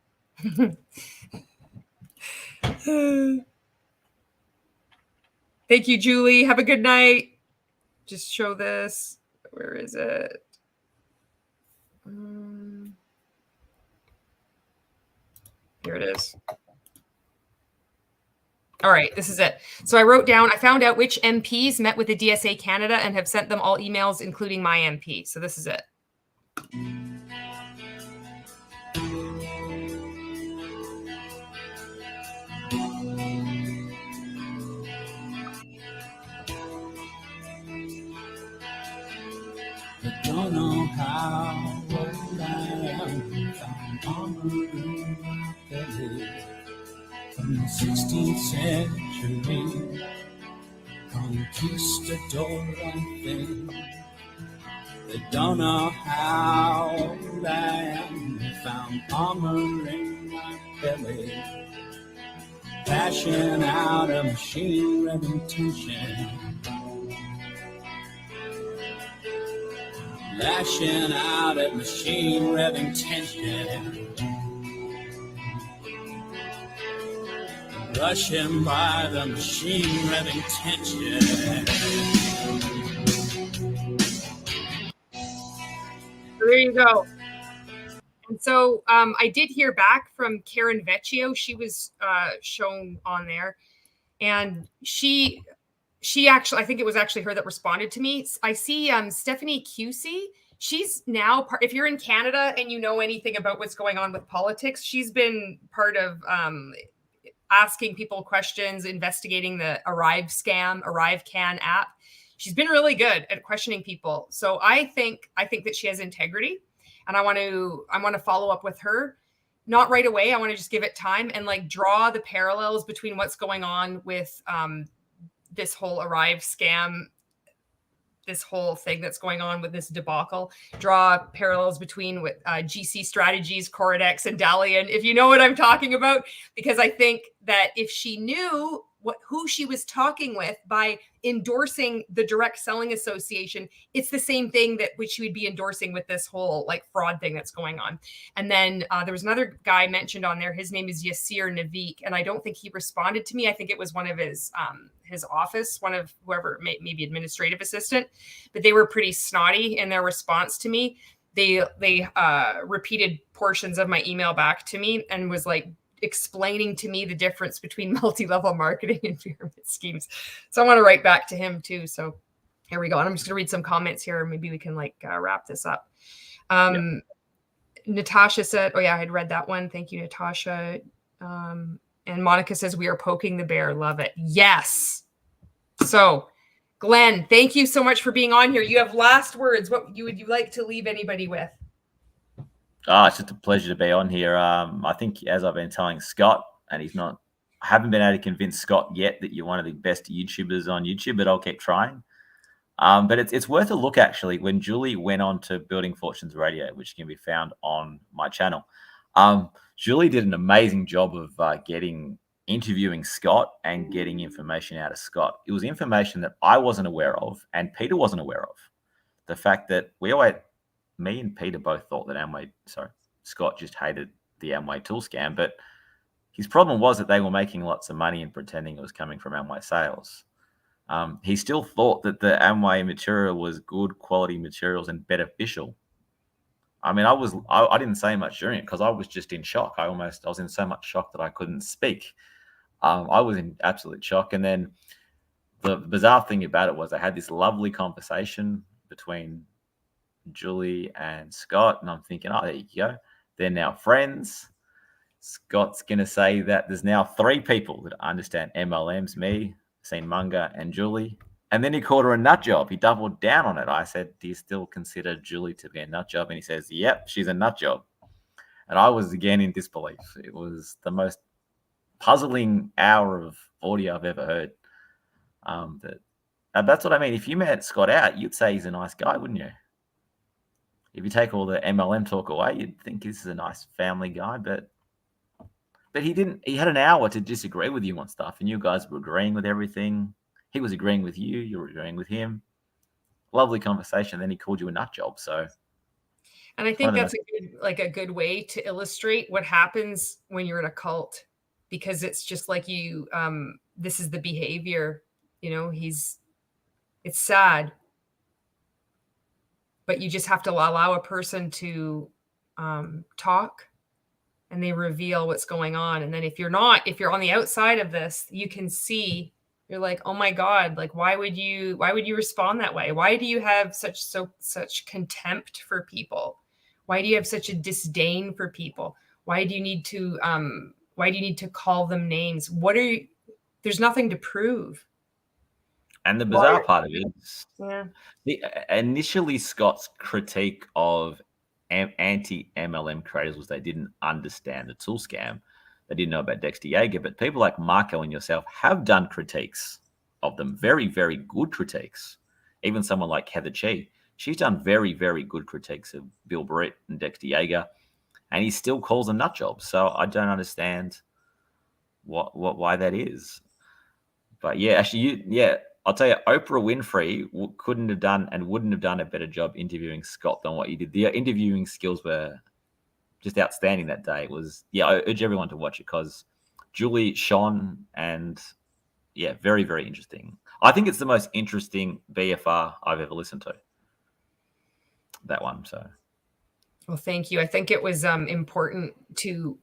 Thank you, Julie. Have a good night. Just show this. Where is it? Here it is. All right, this is it. So I found out which MPs met with the DSA Canada and have sent them all emails, including my MP. So this is it. I don't know how old I am. Found armor in my belly from the 16th century. Conquistador, I think. I don't know how old I am. Found armor in my belly, bashing out a machine revving tension. Lashing out at machine revving tension, rushing by the machine revving tension. There you go. And so I did hear back from Karen Vecchio. She was shown on there, and she actually, I think it was actually her that responded to me. I see Stephanie Cusey. She's now part, if you're in Canada and you know anything about what's going on with politics, she's been part of asking people questions, investigating the ArriveCan app. She's been really good at questioning people. So I think that she has integrity. and I want to follow up with her. Not right away. I want to just give it time and like draw the parallels between what's going on with this whole Arrive scam, this whole thing that's going on with this debacle, draw parallels between with GC Strategies, Coridex, and Dalian, if you know what I'm talking about, because I think that if she knew who she was talking with by endorsing the Direct Selling Association, it's the same thing that which she would be endorsing with this whole like fraud thing that's going on. And then there was another guy mentioned on there. His name is Yasir Navik, and I don't think he responded to me. I think it was one of his office, one of whoever, maybe administrative assistant, but they were pretty snotty in their response to me. They repeated portions of my email back to me and was like explaining to me the difference between multi-level marketing and pyramid schemes. So I want to write back to him too. So here we go. And I'm just going to read some comments here. Maybe we can like wrap this up. Natasha said, oh yeah, I had read that one. Thank you, Natasha. And Monica says, we are poking the bear. Love it. Yes. So Glenn, thank you so much for being on here. You have last words. What would you like to leave anybody with? It's just a pleasure to be on here. I think, as I've been telling Scott, and I haven't been able to convince Scott yet that you're one of the best YouTubers on YouTube, but I'll keep trying. But it's worth a look, actually, when Julie went on to Building Fortunes Radio, which can be found on my channel. Julie did an amazing job of interviewing Scott and getting information out of Scott. It was information that I wasn't aware of and Peter wasn't aware of. The fact that me and Peter both thought that Scott just hated the Amway tool scam, but his problem was that they were making lots of money and pretending it was coming from Amway sales. He still thought that the Amway material was good quality materials and beneficial. I mean, I didn't say much during it because I was just in shock. I was in so much shock that I couldn't speak. I was in absolute shock. And then the bizarre thing about it was I had this lovely conversation between Julie and Scott, and I'm thinking, oh, there you go. They're now friends. Scott's going to say that there's now 3 people that understand MLMs, me, Seen Munger, and Julie. And then he called her a nut job. He doubled down on it. I said, do you still consider Julie to be a nut job? And he says, yep, she's a nut job. And I was again in disbelief. It was the most puzzling hour of audio I've ever heard. That's what I mean. If you met Scott out, you'd say he's a nice guy, wouldn't you? If you take all the MLM talk away, you'd think this is a nice family guy, but he didn't. He had an hour to disagree with you on stuff, and you guys were agreeing with everything. He was agreeing with you. You were agreeing with him. Lovely conversation. Then he called you a nut job. So, and I think that's a good way to illustrate what happens when you're in a cult, because it's just like you. This is the behavior. You know, it's sad. But you just have to allow a person to talk, and they reveal what's going on. And then if you're on the outside of this, you can see, you're like, oh my God, like, why would you respond that way? Why do you have such contempt for people? Why do you have such a disdain for people? Why do you need to call them names? There's nothing to prove. And the bizarre part of it is, initially Scott's critique of anti-MLM creators was they didn't understand the tool scam. They didn't know about Dexter Yeager. But people like Marco and yourself have done critiques of them, very, very good critiques. Even someone like Heather Chi, she's done very, very good critiques of Bill Britt and Dexter Yeager, and he still calls them nut jobs. So I don't understand why that is. But yeah, actually, I'll tell you, Oprah Winfrey couldn't have done and wouldn't have done a better job interviewing Scott than what you did. The interviewing skills were just outstanding that day. I urge everyone to watch it because Julie shone and very, very interesting. I think it's the most interesting BFR I've ever listened to. That one. So, well, thank you. I think it was important to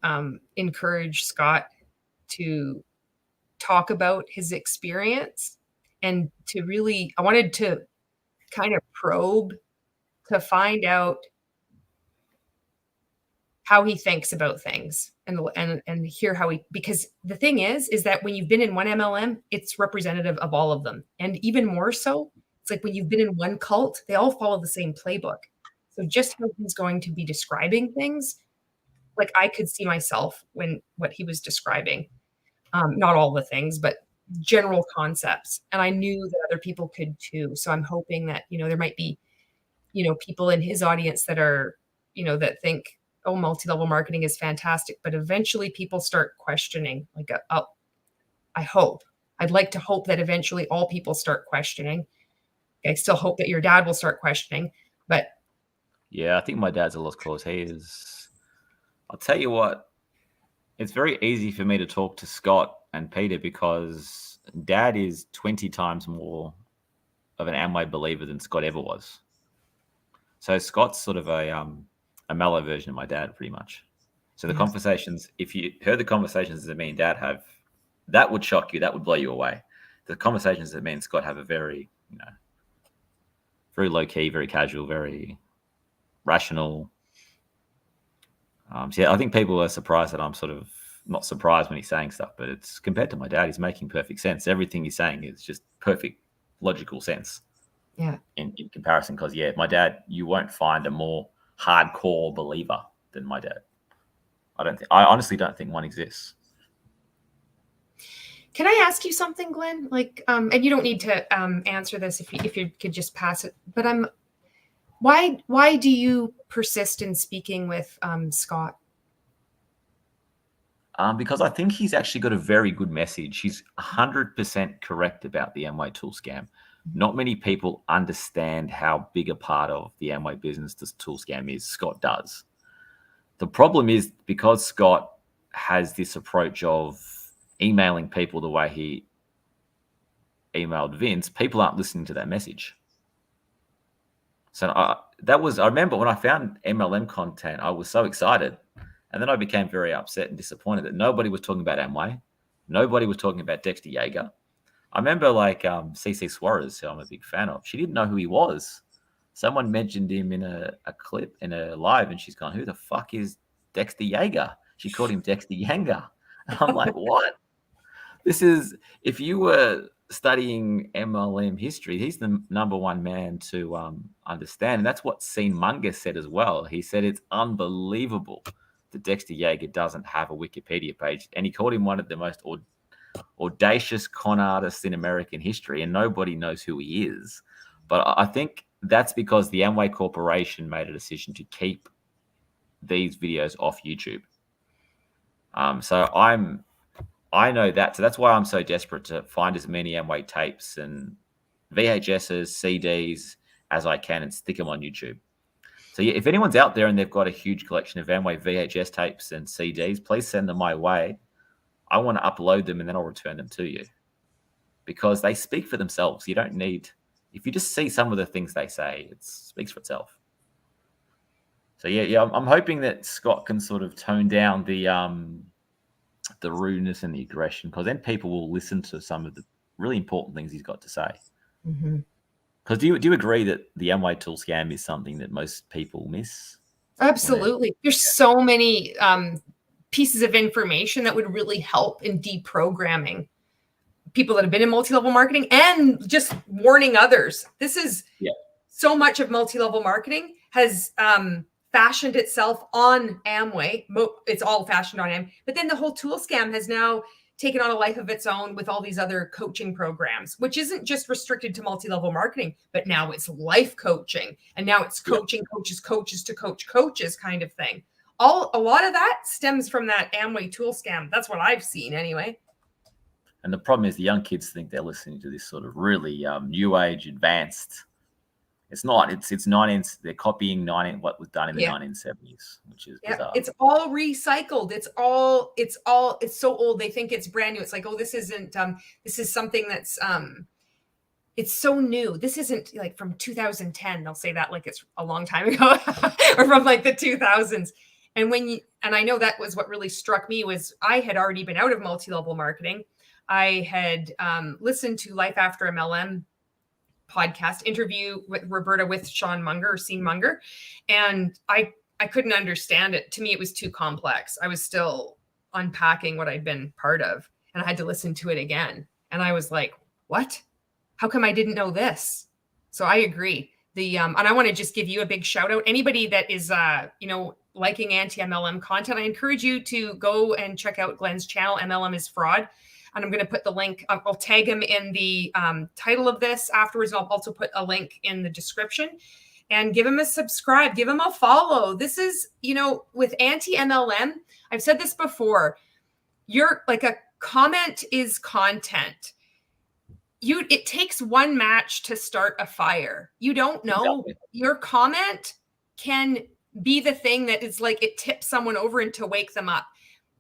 encourage Scott to talk about his experience. And I wanted to kind of probe to find out how he thinks about things and hear because the thing is that when you've been in one MLM, it's representative of all of them. And even more so, it's like when you've been in one cult, they all follow the same playbook. So just how he's going to be describing things, like I could see myself when what he was describing, not all the things, but general concepts. And I knew that other people could too. So I'm hoping that, there might be, people in his audience that are, that think, oh, multi-level marketing is fantastic. But eventually people start questioning, like, I hope. I'd like to hope that eventually all people start questioning. I still hope that your dad will start questioning, but Yeah, I think my dad's a lost cause. I'll tell you what, it's very easy for me to talk to Scott and Peter because Dad is 20 times more of an Amway believer than Scott ever was. So Scott's sort of a mellow version of my dad, pretty much. So the conversations, if you heard the conversations that me and Dad have, that would shock you. That would blow you away. The conversations that me and Scott have are very, very low key, very casual, very rational. So yeah, I think people are surprised that I'm sort of not surprised when he's saying stuff, but it's compared to my dad, he's making perfect sense. Everything he's saying is just perfect logical sense. Yeah. In comparison, because my dad, you won't find a more hardcore believer than my dad. I honestly don't think one exists. Can I ask you something, Glenn? Like, and you don't need to answer this if you could just pass it. But why do you persist in speaking with Scott? Because I think he's actually got a very good message. He's 100% correct about the Amway tool scam. Not many people understand how big a part of the Amway business this tool scam is. Scott does. The problem is because Scott has this approach of emailing people the way he emailed Vince, people aren't listening to that message. So I remember when I found MLM content, I was so excited. And then I became very upset and disappointed that nobody was talking about Amway. Nobody was talking about Dexter Yeager. I remember CC Suarez, who I'm a big fan of. She didn't know who he was. Someone mentioned him in a clip, in a live, and she's gone, who the fuck is Dexter Yeager? She called him Dexter Yeager. And I'm like, what? If you were studying MLM history, he's the number one man to understand. And that's what Scene Munger said as well. He said it's unbelievable that Dexter Yeager doesn't have a Wikipedia page. And he called him one of the most audacious con artists in American history, and nobody knows who he is. But I think that's because the Amway Corporation made a decision to keep these videos off YouTube. So I know that. So that's why I'm so desperate to find as many Amway tapes and VHSs, CDs as I can and stick them on YouTube. So yeah, if anyone's out there and they've got a huge collection of Amway VHS tapes and CDs, please send them my way. I want to upload them and then I'll return them to you because they speak for themselves. You don't need, if you just see some of the things they say, it speaks for itself. So yeah, I'm hoping that Scott can sort of tone down the rudeness and the aggression, because then people will listen to some of the really important things he's got to say. Because do you agree that the Amway tool scam is something that most people miss? Absolutely. There's so many pieces of information that would really help in deprogramming people that have been in multi-level marketing and just warning others. This is so much of multi-level marketing has fashioned itself on Amway. It's all fashioned on Amway. But then the whole tool scam has now taken on a life of its own with all these other coaching programs, which isn't just restricted to multi-level marketing, but now it's life coaching. And now it's coaching coaches to coach coaches kind of thing. A lot of that stems from that Amway tool scam. That's what I've seen anyway. And the problem is the young kids think they're listening to this sort of really new age advanced. It's not. It's they're copying what was done in the 1970s, which is bizarre. It's all recycled. It's so old. They think it's brand new. It's like, oh, this isn't, this is something that's, it's so new. This isn't like from 2010. They'll say that like it's a long time ago or from like the 2000s. And and I know that was what really struck me was I had already been out of multi-level marketing. I had listened to Life After MLM podcast interview with Roberta with Sean Munger or Scene Munger. And I couldn't understand it. To me, it was too complex. I was still unpacking what I'd been part of. And I had to listen to it again. And I was like, what? How come I didn't know this? So I agree. and I want to just give you a big shout out. Anybody that is, liking anti-MLM content, I encourage you to go and check out Glenn's channel, MLM is Fraud. And I'm going to put the link, I'll tag him in the title of this afterwards. And I'll also put a link in the description, and give him a subscribe, give him a follow. This is, with anti-MLM, I've said this before, you're like, a comment is content. It takes one match to start a fire. You don't know. Your comment can be the thing that is like, it tips someone over and to wake them up.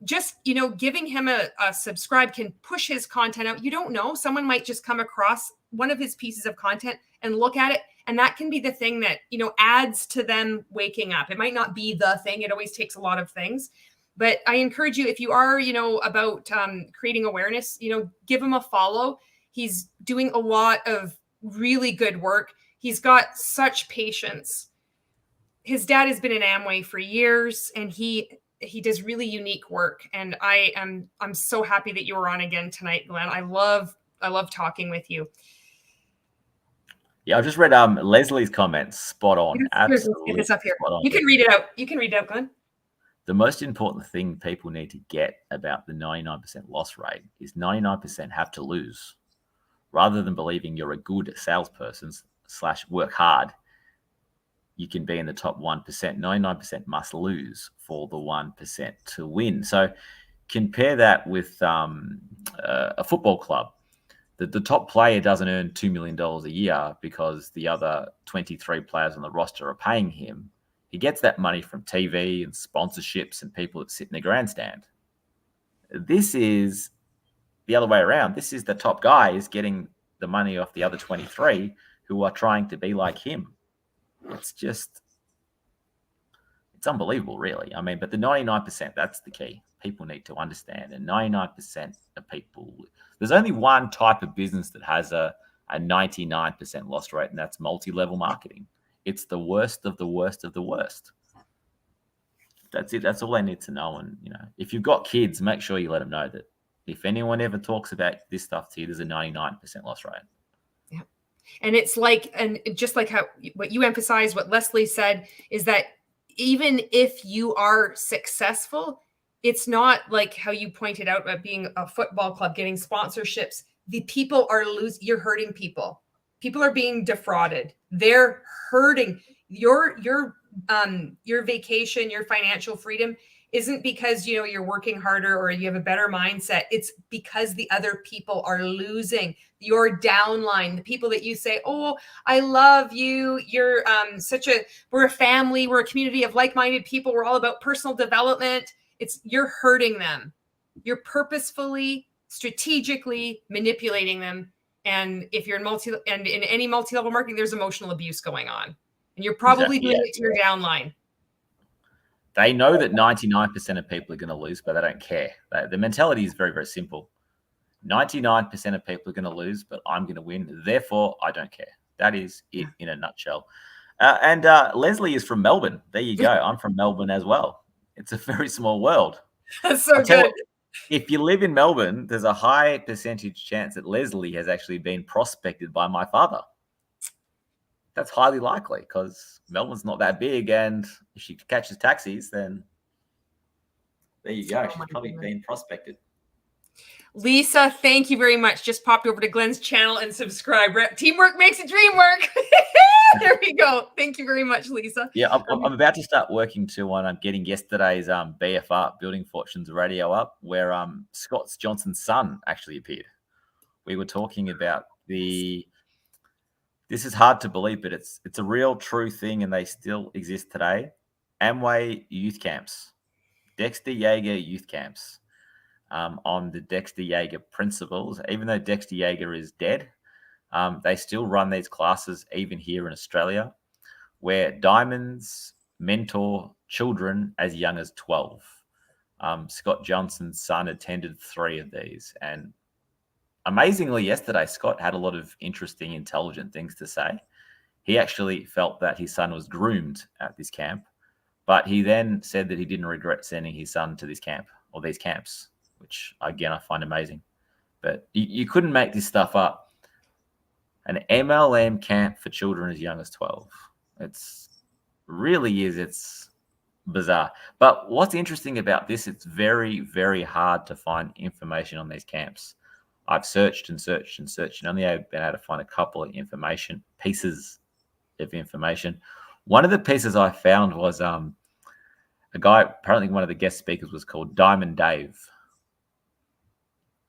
Just, giving him a subscribe can push his content out. You don't know. Someone might just come across one of his pieces of content and look at it. And that can be the thing that, adds to them waking up. It might not be the thing. It always takes a lot of things. But I encourage you, if you are, about creating awareness, give him a follow. He's doing a lot of really good work. He's got such patience. His dad has been in Amway for years, and he does really unique work. And I'm so happy that you were on again tonight, Glenn. I love talking with you. Yeah, I just read Leslie's comments. Spot on. Let's get this up here. You can read it out. You can read it out, Glenn. The most important thing people need to get about the 99% loss rate is 99% have to lose. Rather than believing you're a good salesperson / work hard, you can be in the top 1%. 99% must lose for the 1% to win. So compare that with a football club. The top player doesn't earn $2 million a year because the other 23 players on the roster are paying him. He gets that money from TV and sponsorships and people that sit in the grandstand. This is the other way around. This is the top guy is getting the money off the other 23 who are trying to be like him. It's unbelievable, really. I mean, but the 99%, that's the key. People need to understand. And 99% of people, there's only one type of business that has a 99% loss rate, and that's multi-level marketing. It's the worst of the worst of the worst. That's it. That's all they need to know. And, if you've got kids, make sure you let them know that if anyone ever talks about this stuff to you, there's a 99% loss rate. Yeah. And it's like, and just like what you emphasize, what Leslie said, is that even if you are successful, it's not like how you pointed out about being a football club, getting sponsorships. The people are losing. You're hurting people. People are being defrauded. They're hurting. Your vacation, your financial freedom isn't because, you're working harder or you have a better mindset. It's because the other people are losing. Your downline, the people that you say, oh, I love you. You're we're a family. We're a community of like-minded people. We're all about personal development. You're hurting them. You're purposefully, strategically manipulating them. And if you're in any multi-level marketing, there's emotional abuse going on. And you're probably doing it to your downline. They know that 99% of people are going to lose, but they don't care. The mentality is very, very simple. 99% of people are going to lose, but I'm going to win. Therefore, I don't care. That is it in a nutshell. And Leslie is from Melbourne. There you go. I'm from Melbourne as well. It's a very small world. That's so good. If you live in Melbourne, there's a high percentage chance that Leslie has actually been prospected by my father. That's highly likely because Melbourne's not that big, and if she catches taxis, then there you go. She's probably been prospected. Lisa, thank you very much. Just popped over to Glenn's channel and subscribe. Teamwork makes a dream work. There we go. Thank you very much, Lisa. Yeah, I'm about to start working on getting yesterday's BFR, Building Fortunes Radio up, where Scott Johnson's son actually appeared. We were talking about this is hard to believe, but it's a real true thing, and they still exist today. Amway youth camps, Dexter Yeager youth camps, on the Dexter Yeager principles. Even though Dexter Yeager is dead, they still run these classes even here in Australia, where diamonds mentor children as young as 12. Scott Johnson's son attended 3 of these, and amazingly, yesterday, Scott had a lot of interesting, intelligent things to say. He actually felt that his son was groomed at this camp, but he then said that he didn't regret sending his son to this camp or these camps, which, again, I find amazing. But you couldn't make this stuff up. An MLM camp for children as young as 12. It's bizarre. But what's interesting about this, it's very, very hard to find information on these camps. I've searched and searched and searched, and only I've been able to find a couple of pieces of information. One of the pieces I found was a guy, apparently one of the guest speakers was called Diamond Dave.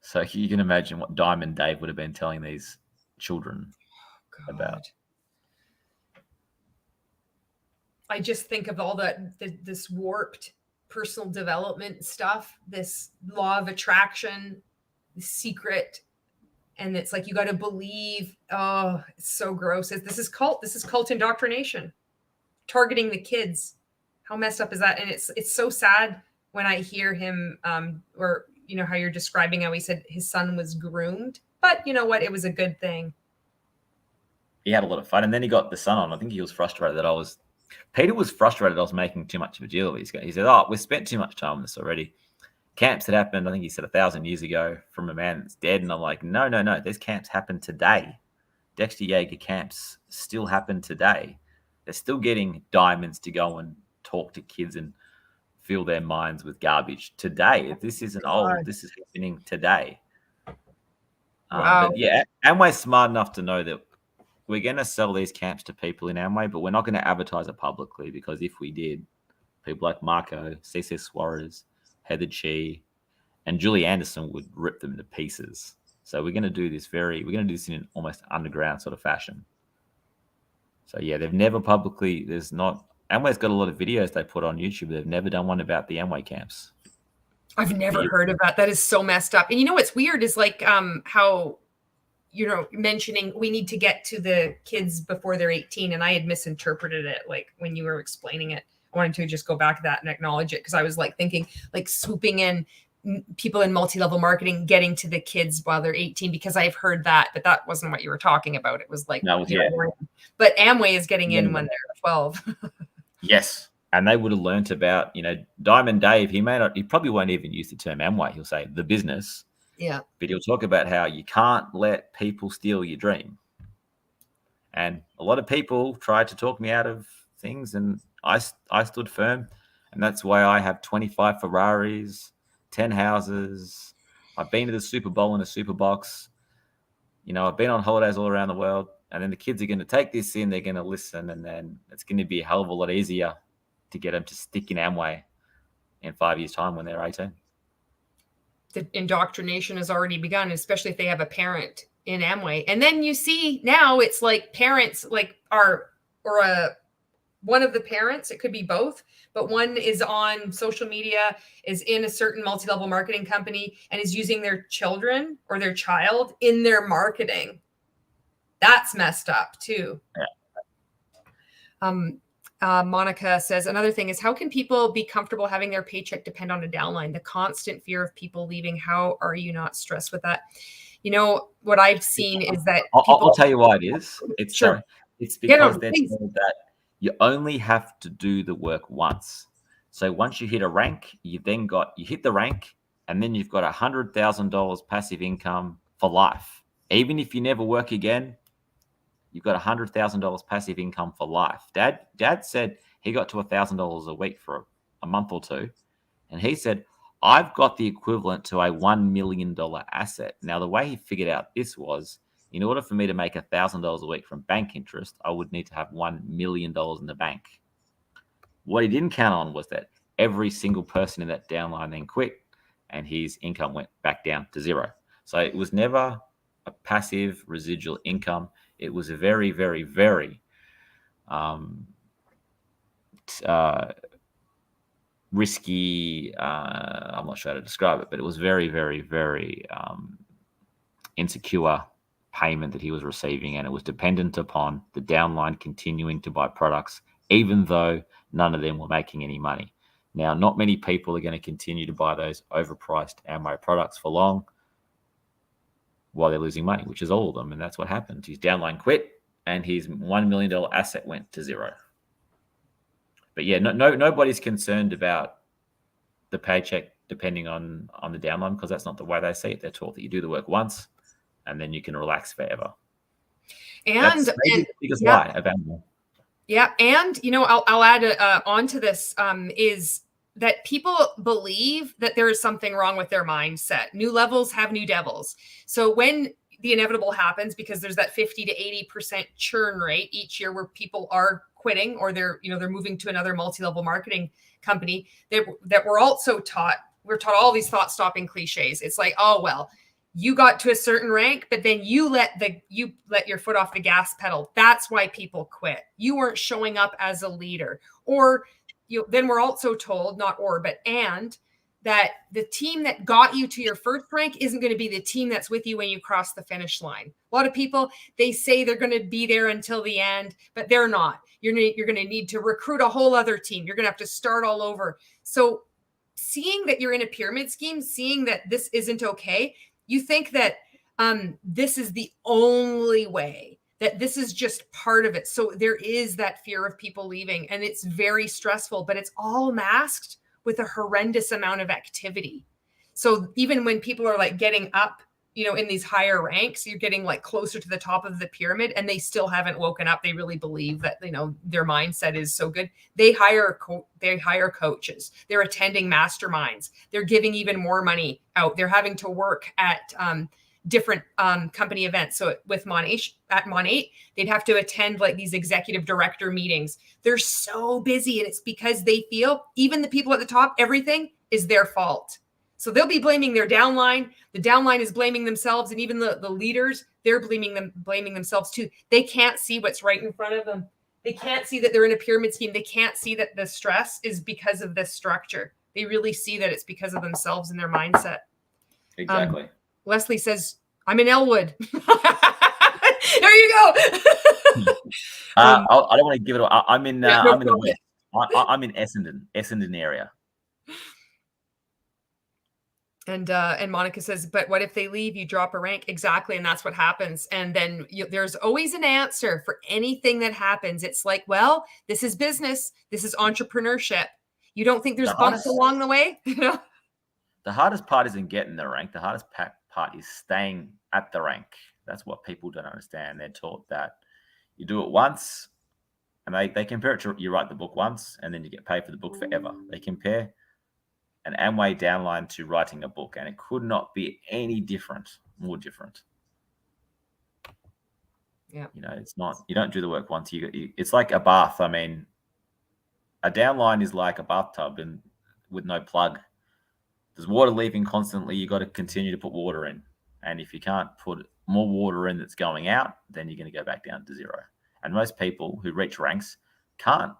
So you can imagine what Diamond Dave would have been telling these children about. I just think of all this warped personal development stuff, this law of attraction, the secret, and it's like you got to believe. Oh, it's so gross. This is cult indoctrination, targeting the kids. How messed up is that? And it's so sad when I hear him, or you know how you're describing how he said his son was groomed, but you know what? It was a good thing. He had a lot of fun, and then he got the son on. I think he was frustrated that Peter was frustrated I was making too much of a deal of it. He said, "Oh, we've spent too much time on this already. Camps that happened, I think he said 1,000 years ago from a man that's dead." And I'm like, no. These camps happen today. Dexter Yeager camps still happen today. They're still getting diamonds to go and talk to kids and fill their minds with garbage today. This isn't old. This is happening today. Wow. But yeah, Amway's smart enough to know that we're going to sell these camps to people in Amway, but we're not going to advertise it publicly, because if we did, people like Marco, CC Suarez, Heather Chi, and Julie Anderson would rip them to pieces. So we're going to do this in an almost underground sort of fashion. So yeah, they've never publicly, Amway's got a lot of videos they put on YouTube. They've never done one about the Amway camps. I've never heard of that. That is so messed up. And you know what's weird is like how, you know, mentioning we need to get to the kids before they're 18. And I had misinterpreted it. Like when you were explaining it, I wanted to just go back to that and acknowledge it, because I was like thinking like swooping in people in multi-level marketing, getting to the kids while they're 18, because I've heard that, but that wasn't what you were talking about. It was like, but Amway is getting in when they're 12. Yes. And they would have learnt about, you know, Diamond Dave, he probably won't even use the term Amway. He'll say the business. Yeah. But he'll talk about how you can't let people steal your dream. And a lot of people tried to talk me out of things, and I stood firm. And that's why I have 25 Ferraris, 10 houses. I've been to the Super Bowl in a super box. You know, I've been on holidays all around the world. And then the kids are going to take this in, they're going to listen, and then it's going to be a hell of a lot easier to get them to stick in Amway in 5 years' time when they're 18. The indoctrination has already begun, especially if they have a parent in Amway. And then you see now it's like parents like one of the parents, it could be both, but one is on social media, is in a certain multi-level marketing company, and is using their children or their child in their marketing. That's messed up too. Yeah. Monica says, another thing is, how can people be comfortable having their paycheck depend on a downline? The constant fear of people leaving. How are you not stressed with that? You know, what I've seen is that I'll tell you why it is. It's sure. It's because they're told that you only have to do the work once. So once you hit a rank, you hit the rank, and then you've got $100,000 passive income for life. Even if you never work again, you've got $100,000 passive income for life. Dad said he got to $1,000 a week for a month or two. And he said, I've got the equivalent to a $1 million asset. Now, the way he figured out this was, in order for me to make $1,000 a week from bank interest, I would need to have $1 million in the bank. What he didn't count on was that every single person in that downline then quit, and his income went back down to zero. So it was never a passive residual income. It was a very, very, very risky, I'm not sure how to describe it, but it was very, very, very insecure payment that he was receiving, and it was dependent upon the downline continuing to buy products, even though none of them were making any money. Now, not many people are going to continue to buy those overpriced Amway products for long while they're losing money, which is all of them. And that's what happened. His downline quit, and his $1 million asset went to zero. But yeah, nobody's concerned about the paycheck depending on the downline, because that's not the way they see it. They're taught that you do the work once, and then you can relax forever. And, That's maybe and the biggest yeah, lie available. yeah. And, I'll add on to this is that people believe that there is something wrong with their mindset. New levels have new devils. So when the inevitable happens, because there's that 50 to 80% churn rate each year where people are quitting or they're moving to another multi-level marketing company, that we're also taught, we're taught all these thought stopping cliches. It's like, oh, well, you got to a certain rank, but then you let your foot off the gas pedal. That's why people quit. You weren't showing up as a leader. Or then we're also told, and that the team that got you to your first rank isn't going to be the team that's with you when you cross the finish line. A lot of people, they say they're going to be there until the end, but they're not. You're going to need to recruit a whole other team. You're going to have to start all over. So seeing that you're in a pyramid scheme, seeing that this isn't okay, you think that this is the only way, that this is just part of it. So there is that fear of people leaving, and it's very stressful, but it's all masked with a horrendous amount of activity. So even when people are like getting up, in these higher ranks, you're getting like closer to the top of the pyramid and they still haven't woken up. They really believe that, their mindset is so good. They hire coaches. They're attending masterminds. They're giving even more money out. They're having to work at different company events. So with Mon8, they'd have to attend like these executive director meetings. They're so busy, and it's because they feel, even the people at the top, everything is their fault. So they'll be blaming their downline. The downline is blaming themselves, and even the leaders, they're blaming themselves too. They can't see what's right in front of them. They can't see that they're in a pyramid scheme. They can't see that the stress is because of this structure. They really see that it's because of themselves and their mindset. Exactly. Leslie says, I'm in Elwood. There you go. I don't want to give it. I'm in. I'm in the west. I'm in Essendon area. And Monica says, but what if they leave? You drop a rank. Exactly, and that's what happens. And then there's always an answer for anything that happens. It's like, well, this is business. This is entrepreneurship. You don't think there's bumps along the way? The hardest part isn't getting the rank. The hardest part is staying at the rank. That's what people don't understand. They're taught that you do it once, and they compare it to, you write the book once and then you get paid for the book forever. They compare an Amway downline to writing a book, and it could not be any more different. Yeah. It's not, you don't do the work once. It's like a bath. I mean, a downline is like a bathtub and with no plug. There's water leaving constantly. You got to continue to put water in. And if you can't put more water in that's going out, then you're going to go back down to zero. And most people who reach ranks can't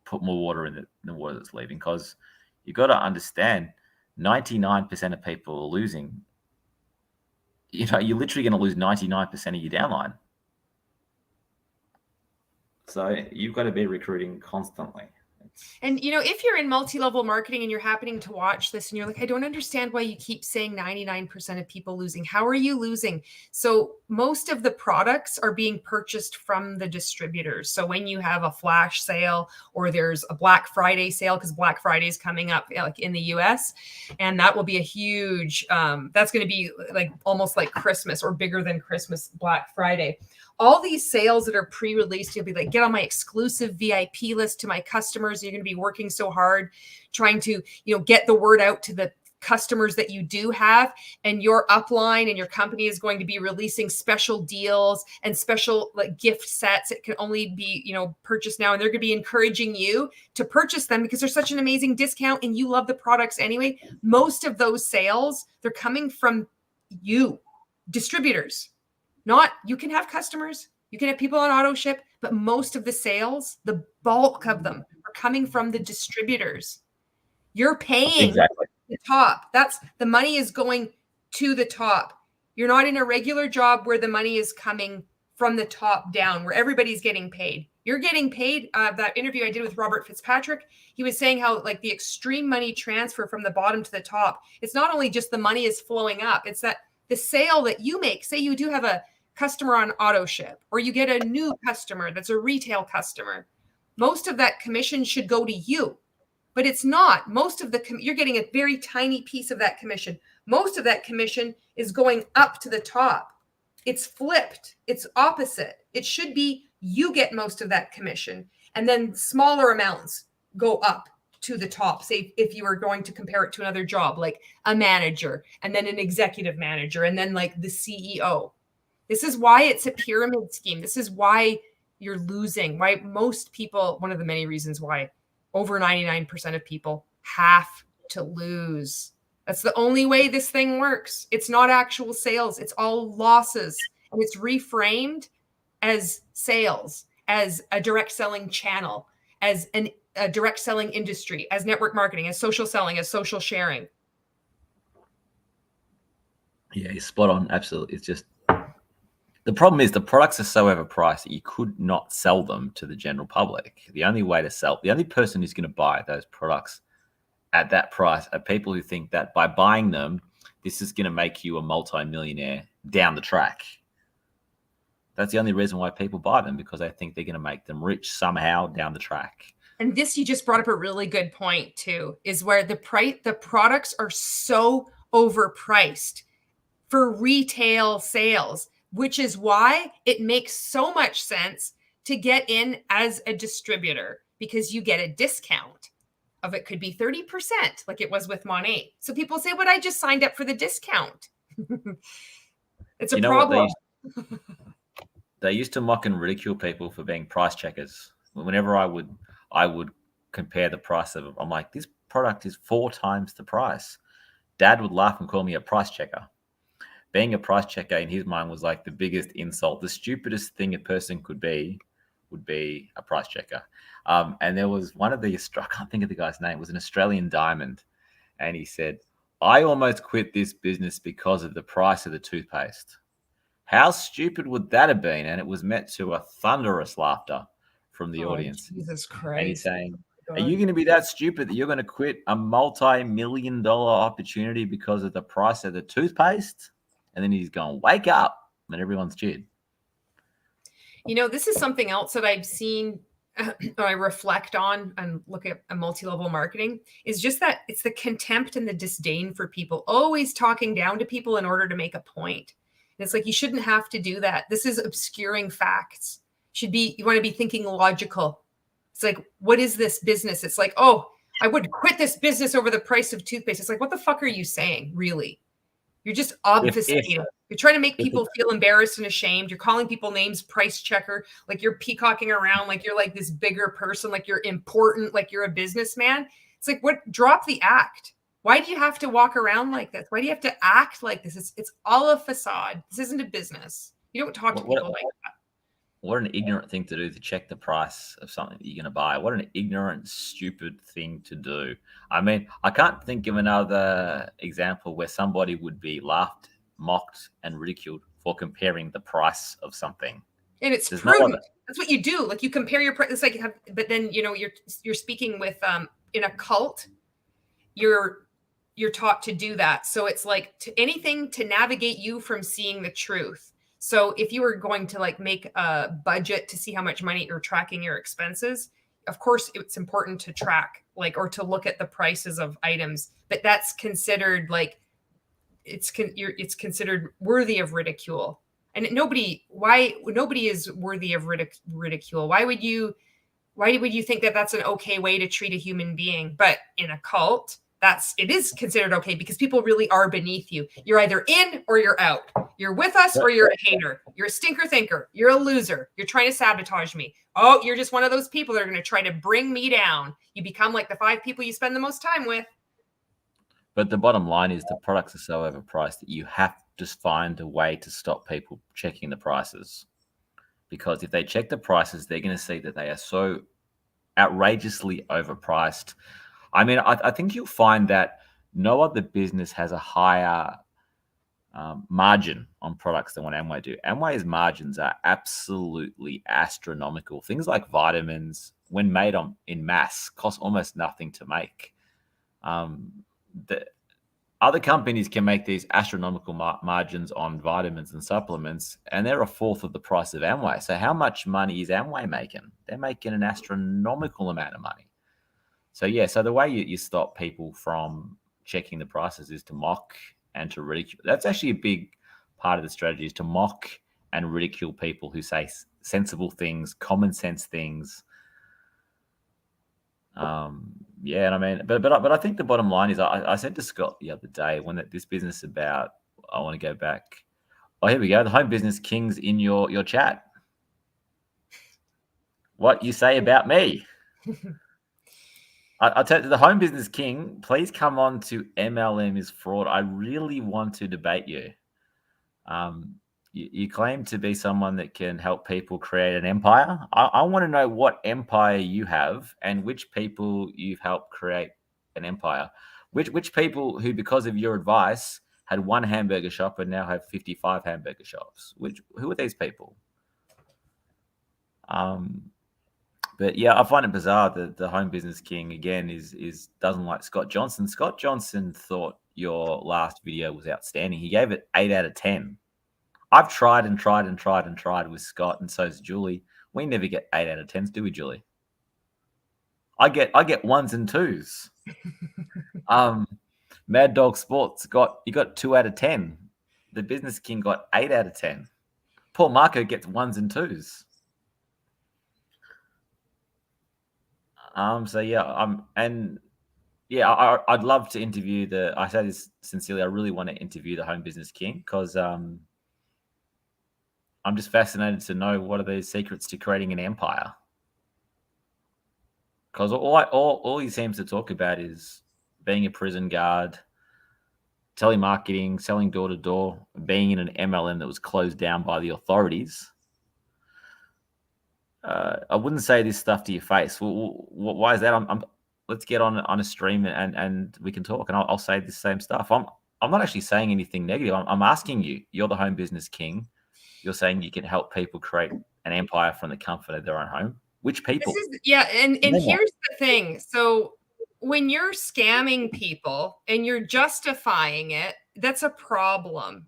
put more water in than the water that's leaving, because you've got to understand 99% of people are losing. You're literally going to lose 99% of your downline. So you've got to be recruiting constantly. And, if you're in multi-level marketing and you're happening to watch this and you're like, I don't understand why you keep saying 99% of people losing. How are you losing? So most of the products are being purchased from the distributors. So when you have a flash sale or there's a Black Friday sale, because Black Friday is coming up like in the US, and that will be a huge, that's going to be like almost like Christmas or bigger than Christmas, Black Friday. All these sales that are pre-released, you'll be like, get on my exclusive VIP list to my customers. You're going to be working so hard trying to, get the word out to the customers that you do have, and your upline and your company is going to be releasing special deals and special like gift sets. It can only be, purchased now, and they're going to be encouraging you to purchase them because they're such an amazing discount and you love the products anyway. Most of those sales, they're coming from you, distributors. Not, you can have customers, you can have people on auto ship, but most of the sales, the bulk of them are coming from the distributors. You're paying the top. That's the money is going to the top. You're not in a regular job where the money is coming from the top down, where everybody's getting paid. You're getting paid. That interview I did with Robert Fitzpatrick, he was saying how like the extreme money transfer from the bottom to the top. It's not only just the money is flowing up. It's that the sale that you make, say you do have a customer on auto ship, or you get a new customer that's a retail customer, most of that commission should go to you, but it's not. Most of you're getting a very tiny piece of that commission. Most of that commission is going up to the top. It's flipped. It's opposite. It should be you get most of that commission, and then smaller amounts go up to the top. Say if you were going to compare it to another job, like a manager, and then an executive manager, and then like the CEO. This is why it's a pyramid scheme. This is why you're losing. Why most people, one of the many reasons why over 99% of people have to lose. That's the only way this thing works. It's not actual sales. It's all losses. And it's reframed as sales, as a direct selling channel, as a direct selling industry, as network marketing, as social selling, as social sharing. Yeah, you're spot on. Absolutely. It's just, the problem is the products are so overpriced that you could not sell them to the general public. The only way to sell, the only person who's going to buy those products at that price are people who think that by buying them, this is going to make you a multi-millionaire down the track. That's the only reason why people buy them, because they think they're going to make them rich somehow down the track. And this, you just brought up a really good point too, is where the products are so overpriced for retail sales, which is why it makes so much sense to get in as a distributor, because you get a discount of, it could be 30%, like it was with Monet. So people say, but I just signed up for the discount. It's a problem. They used to mock and ridicule people for being price checkers. Whenever I would compare the price of it, I'm like, this product is 4 times the price. Dad would laugh and call me a price checker. Being a price checker in his mind was like the biggest insult. The stupidest thing a person could be would be a price checker. And there was one of the, I can't think of the guy's name, it was an Australian diamond. And he said, I almost quit this business because of the price of the toothpaste. How stupid would that have been? And it was met to a thunderous laughter from the audience. Jesus Christ. And he's saying, are you going to be that stupid that you're going to quit a multi-million-dollar opportunity because of the price of the toothpaste? And then he's going, wake up. And everyone's cheered. You know, this is something else that I've seen, I reflect on and look at a multi-level marketing, is just that it's the contempt and the disdain for people, always talking down to people in order to make a point. And it's like, you shouldn't have to do that. This is obscuring facts. You want to be thinking logical. It's like, what is this business? It's like, oh, I would quit this business over the price of toothpaste. It's like, what the fuck are you saying, really? You're just obfuscating. You're trying to make people feel embarrassed and ashamed. You're calling people names, price checker, like you're peacocking around, like you're like this bigger person, like you're important, like you're a businessman. It's like, what? Drop the act. Why do you have to walk around like this? Why do you have to act like this? It's all a facade. This isn't a business. You don't talk to people like that. What an ignorant thing to do, to check the price of something that you're going to buy. What an ignorant, stupid thing to do. I mean, I can't think of another example where somebody would be laughed, mocked, and ridiculed for comparing the price of something. And it's prudent. That's what you do. Like, you compare your price. It's like, but then, you know, you're speaking with in a cult. You're taught to do that. So it's like anything to navigate you from seeing the truth. So if you were going to like make a budget to see how much money you're tracking your expenses, of course it's important to track, like, or to look at the prices of items, but that's considered like, it's considered worthy of ridicule. And nobody is worthy of ridicule. Why would you think that that's an okay way to treat a human being? But in a cult, it is considered okay, because people really are beneath you. You're either in or you're out. You're with us or you're a hater. You're a stinker thinker. You're a loser. You're trying to sabotage me. Oh, you're just one of those people that are going to try to bring me down. You become like the 5 people you spend the most time with. But the bottom line is the products are so overpriced that you have to find a way to stop people checking the prices. Because if they check the prices, they're going to see that they are so outrageously overpriced. I mean, I think you'll find that no other business has a higher margin on products than what Amway do. Amway's margins are absolutely astronomical. Things like vitamins, when made in mass, cost almost nothing to make. The other companies can make these astronomical margins on vitamins and supplements, and they're a fourth of the price of Amway. So how much money is Amway making? They're making an astronomical amount of money. So, yeah, so the way you stop people from checking the prices is to mock and to ridicule. That's actually a big part of the strategy is to mock and ridicule people who say sensible things, common sense things. Yeah, and I mean, but I think the bottom line is, I said to Scott the other day when this business is about, I want to go back. Oh, here we go. The Home Business King's in your chat. What you say about me? I'll tell you, the Home Business King, please come on to MLM is fraud. I really want to debate you. You claim to be someone that can help people create an empire. I want to know what empire you have and which people you've helped create an empire. Which people who, because of your advice, had one hamburger shop and now have 55 hamburger shops. Who are these people? But yeah, I find it bizarre that the Home Business King again is doesn't like Scott Johnson. Scott Johnson thought your last video was outstanding. He gave it 8 out of 10. I've tried with Scott, and so's Julie. We never get 8 out of 10s, do we, Julie? I get 1s and 2s. Mad Dog Sports got 2 out of 10. The Business King got 8 out of 10. Paul Marco gets 1s and 2s. So yeah, I'd love to interview I say this sincerely, I really want to interview the Home Business King because I'm just fascinated to know what are the secrets to creating an empire. Because all he seems to talk about is being a prison guard, telemarketing, selling door to door, being in an MLM that was closed down by the authorities. I wouldn't say this stuff to your face. Well, why is that? Let's get on a stream and we can talk, and I'll say the same stuff. I'm not actually saying anything negative. I'm asking you. You're the Home Business King. You're saying you can help people create an empire from the comfort of their own home. Which people? And here's the thing. So when you're scamming people and you're justifying it, that's a problem.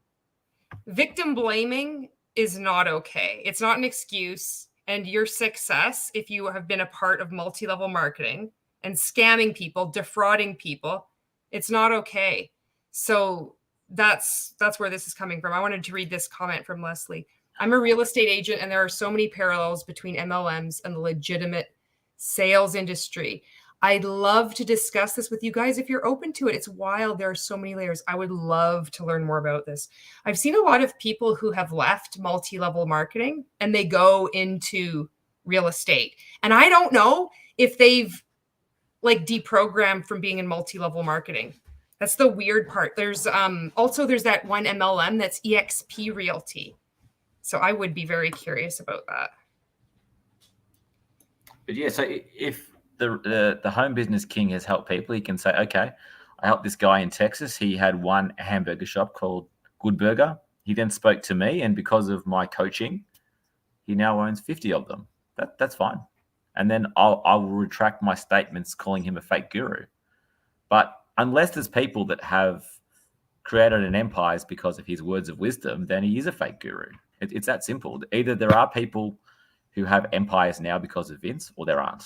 Victim blaming is not okay. It's not an excuse. And your success, if you have been a part of multi-level marketing and scamming people, defrauding people, it's not okay. So that's where this is coming from. I wanted to read this comment from Leslie. I'm a real estate agent, and there are so many parallels between MLMs and the legitimate sales industry. I'd love to discuss this with you guys if you're open to it. It's wild. There are so many layers. I would love to learn more about this. I've seen a lot of people who have left multi-level marketing and they go into real estate. And I don't know if they've like deprogrammed from being in multi-level marketing. That's the weird part. There's also that one MLM that's EXP Realty. So I would be very curious about that. But yeah, so if the Home Business King has helped people, he can say, okay, I helped this guy in Texas. He had one hamburger shop called Good Burger. He then spoke to me, and because of my coaching, he now owns 50 of them. That's fine. And then I will retract my statements calling him a fake guru. But unless there's people that have created an empire because of his words of wisdom, then he is a fake guru. It's that simple. Either there are people who have empires now because of Vince, or there aren't.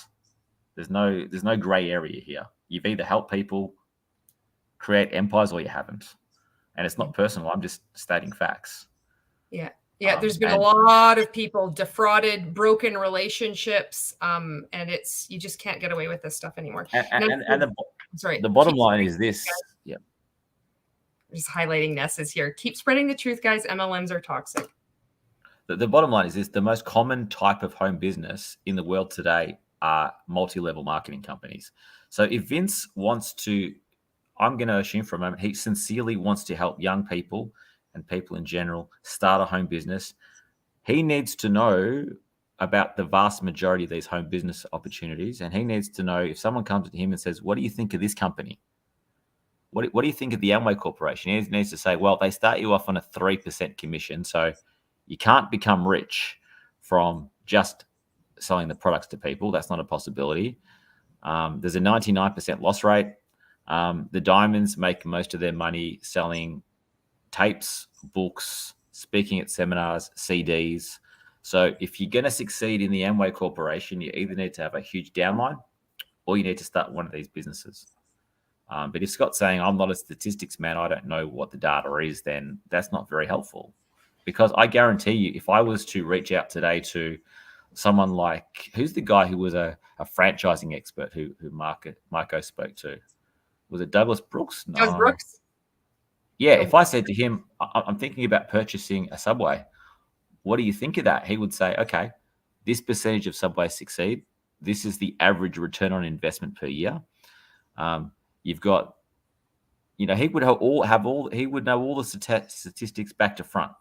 There's no gray area here. You've either helped people create empires or you haven't. And it's not personal. I'm just stating facts. Yeah. Yeah. There's been a lot of people defrauded, broken relationships. And you just can't get away with this stuff anymore. The bottom line is this. Yeah. Just highlighting Nessa's here. Keep spreading the truth, guys. MLMs are toxic. The bottom line is this. The most common type of home business in the world today are multi-level marketing companies. So if Vince wants to, I'm going to assume for a moment, he sincerely wants to help young people and people in general start a home business. He needs to know about the vast majority of these home business opportunities. And he needs to know if someone comes to him and says, what do you think of this company? What do you think of the Amway Corporation? He needs to say, well, they start you off on a 3% commission. So you can't become rich from just selling the products to people. That's not a possibility. There's a 99% loss rate. The diamonds make most of their money selling tapes, books, speaking at seminars, CDs. So if you're going to succeed in the Amway Corporation, you either need to have a huge downline or you need to start one of these businesses. But if Scott's saying, I'm not a statistics man, I don't know what the data is, then that's not very helpful. Because I guarantee you, if I was to reach out today to someone like, who's the guy who was a franchising expert who Marco spoke to? Was it Douglas Brooks? No. Doug Brooks? Yeah, if I said to him, I'm thinking about purchasing a Subway, what do you think of that? He would say, okay, this percentage of Subways succeed. This is the average return on investment per year. You've got, he would he would know all the statistics back to front,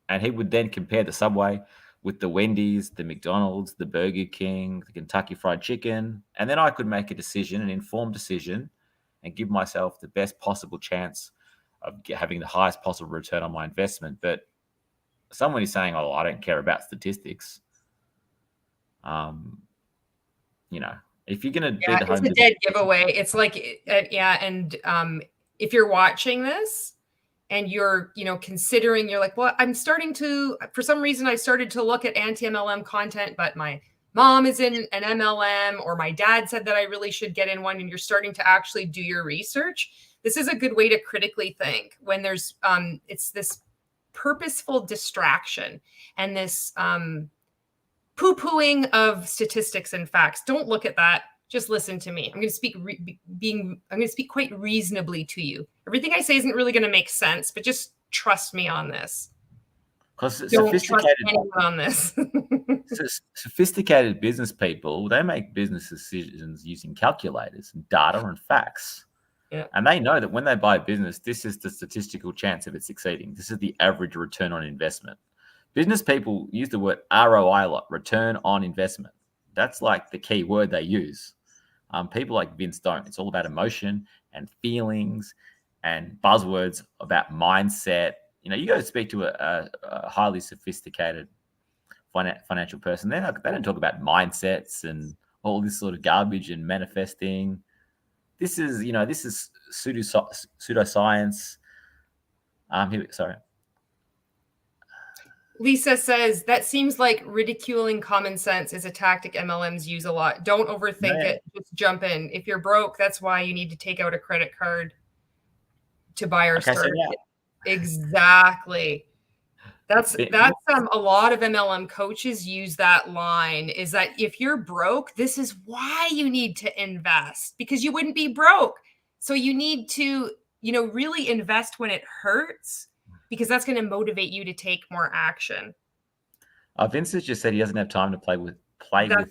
and he would then compare the Subway with the Wendy's, the McDonald's, the Burger King, the Kentucky Fried Chicken, and then I could make a decision, an informed decision, and give myself the best possible chance of having the highest possible return on my investment. But someone is saying, "Oh, I don't care about statistics." If you're going to be the home, it's a dead giveaway. It's like, and if you're watching this and you're, considering, you're like, well, for some reason, I started to look at anti-MLM content, but my mom is in an MLM, or my dad said that I really should get in one, and you're starting to actually do your research. This is a good way to critically think when there's, it's this purposeful distraction and this poo-pooing of statistics and facts. Don't look at that. Just listen to me. I'm going to speak I'm going to speak quite reasonably to you. Everything I say isn't really going to make sense, but just trust me on this. Because don't trust anyone on this. Sophisticated business people, they make business decisions using calculators and data and facts. Yeah. And they know that when they buy a business, this is the statistical chance of it succeeding. This is the average return on investment. Business people use the word ROI a lot, return on investment. That's like the key word they use. People like Vince don't. It's all about emotion and feelings and buzzwords about mindset. You go speak to a highly sophisticated financial person. They don't talk about mindsets and all this sort of garbage and manifesting. This is pseudoscience. Sorry. Lisa says, that seems like ridiculing common sense is a tactic MLMs use a lot. Don't overthink it. Just jump in. If you're broke, that's why you need to take out a credit card to buy or start. So exactly. That's a lot of MLM coaches use that line, is that if you're broke, this is why you need to invest, because you wouldn't be broke. So you need to, really invest when it hurts, because that's going to motivate you to take more action. Vince has just said he doesn't have time to play with. Banning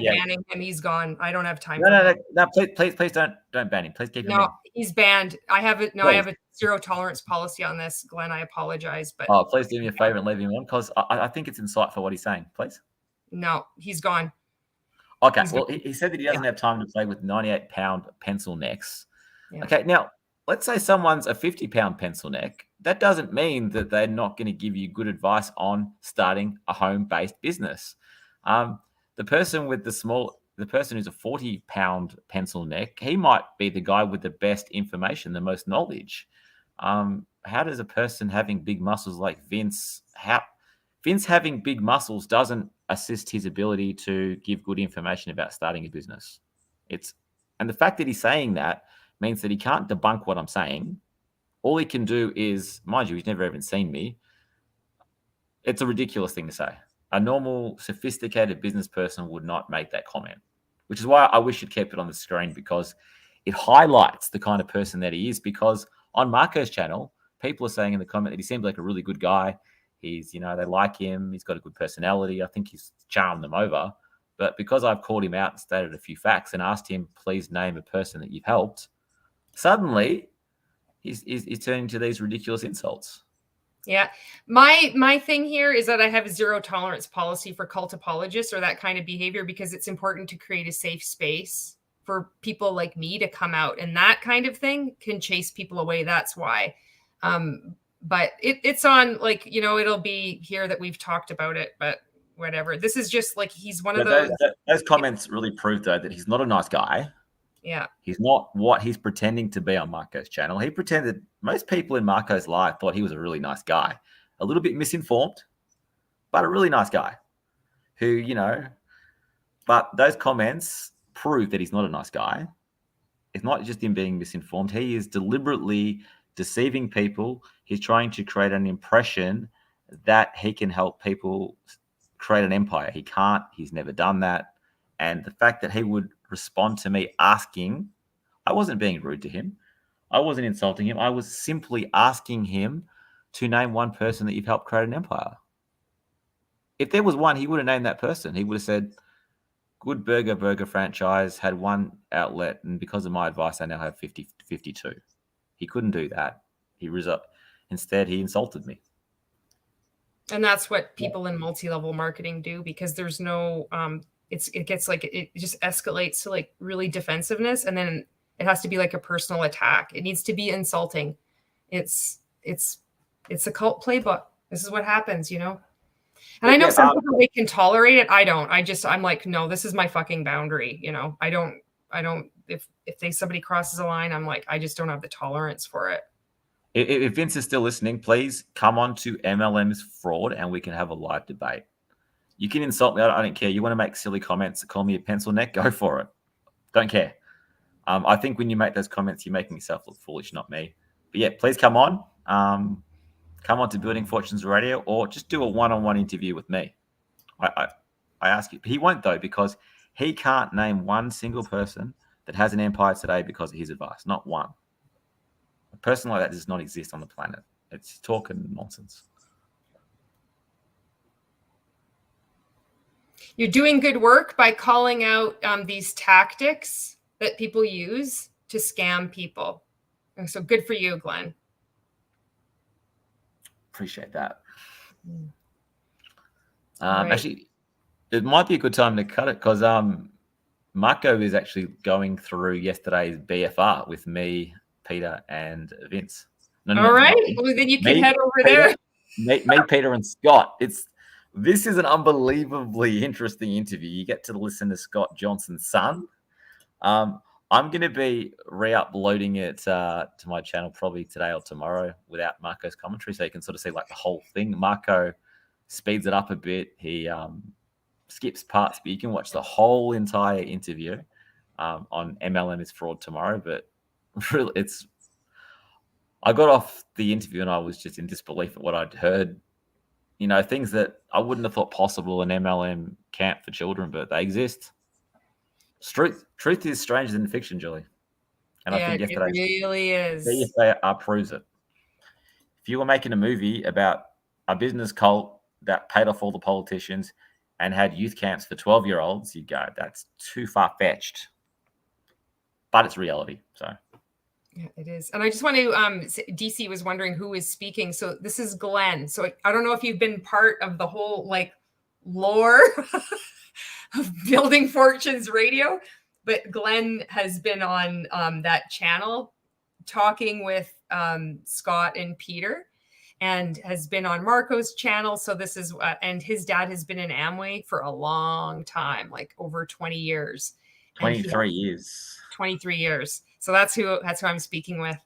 him. He's gone. I don't have time. No. Please don't ban him. Please keep him in. No, he's banned. I have a zero tolerance policy on this, Glenn. I apologize, but please do me a favor and leave him on, because I think it's insightful what he's saying. Please. No, he's gone. Okay. He said that he doesn't have time to play with 98-pound pencil necks. Yeah. Okay. Now, let's say someone's a 50-pound pencil neck. That doesn't mean that they're not going to give you good advice on starting a home-based business. The person who's a 40-pound pencil neck, he might be the guy with the best information, the most knowledge. How does a person having big muscles like Vince having big muscles doesn't assist his ability to give good information about starting a business? And the fact that he's saying that means that he can't debunk what I'm saying. All he can do is, mind you, he's never even seen me. It's a ridiculous thing to say. A normal, sophisticated business person would not make that comment, which is why I wish you'd kept it on the screen, because it highlights the kind of person that he is. Because on Marco's channel, people are saying in the comment that he seems like a really good guy. He's, they like him. He's got a good personality. I think he's charmed them over. But because I've called him out and stated a few facts and asked him, please name a person that you've helped, suddenly he's turning to these ridiculous insults. Yeah. My thing here is that I have a zero tolerance policy for cult apologists or that kind of behavior, because it's important to create a safe space for people like me to come out, and that kind of thing can chase people away. That's why. But it's on, it'll be here that we've talked about it, but whatever. This is just like, he's one of those comments really prove, though, that he's not a nice guy. Yeah. He's not what he's pretending to be on Marco's channel. He pretended, most people in Marco's life thought he was a really nice guy, a little bit misinformed, but a really nice guy who, but those comments prove that he's not a nice guy. It's not just him being misinformed. He is deliberately deceiving people. He's trying to create an impression that he can help people create an empire. He can't. He's never done that. And the fact that he would respond to me asking, I wasn't being rude to him. I wasn't insulting him. I was simply asking him to name one person that you've helped create an empire. If there was one, he would have named that person. He would have said, good burger franchise, had one outlet, and because of my advice, I now have 52. He couldn't do that. Instead, he insulted me. And that's what people in multi-level marketing do, because there's no it gets like it just escalates to like really defensiveness, and then it has to be like a personal attack. It needs to be insulting. It's a cult playbook. This is what happens, you know. And I know some people, they can tolerate it. I don't. I'm like, no, this is my fucking boundary. You know, I don't. If somebody crosses a line, I'm like, I just don't have the tolerance for it. If Vince is still listening, please come on to MLM's fraud and we can have a live debate. You can insult me. I don't care. You want to make silly comments, call me a pencil neck, go for it. Don't care. I think when you make those comments, you're making yourself look foolish, not me. But yeah, please come on. Come on to Building Fortunes Radio, or just do a one-on-one interview with me. I ask you. He won't, though, because he can't name one single person that has an empire today because of his advice. Not one. A person like that does not exist on the planet. It's talking nonsense. You're doing good work by calling out these tactics that people use to scam people. And so good for you, Glenn. Appreciate that. Right. Actually, it might be a good time to cut it because Marco is actually going through yesterday's BFR with me, Peter, and Vince. All right. Well, then you can head over there. Me, Peter, and Scott. This is an unbelievably interesting interview. You get to listen to Scott Johnson's son. I'm going to be re-uploading it to my channel probably today or tomorrow without Marco's commentary, so you can sort of see like the whole thing. Marco speeds it up a bit. He skips parts, but you can watch the whole entire interview on MLM is Fraud tomorrow. But really, I got off the interview and I was just in disbelief at what I'd heard. You know, things that I wouldn't have thought possible in MLM camp for children, but they exist. Truth is stranger than fiction, Julie. And yeah, I think yesterday it really is. BFA proves it. If you were making a movie about a business cult that paid off all the politicians and had youth camps for 12-year-olds, you'd go, that's too far-fetched. But it's reality, so. Yeah, it is. And I just want to, DC was wondering who is speaking. So this is Glenn. So I don't know if you've been part of the whole like lore of Building Fortunes Radio, but Glenn has been on that channel talking with Scott and Peter, and has been on Marco's channel. So this is, and his dad has been in Amway for a long time, like over 20 years. 23 years. 23 years. So that's who I'm speaking with.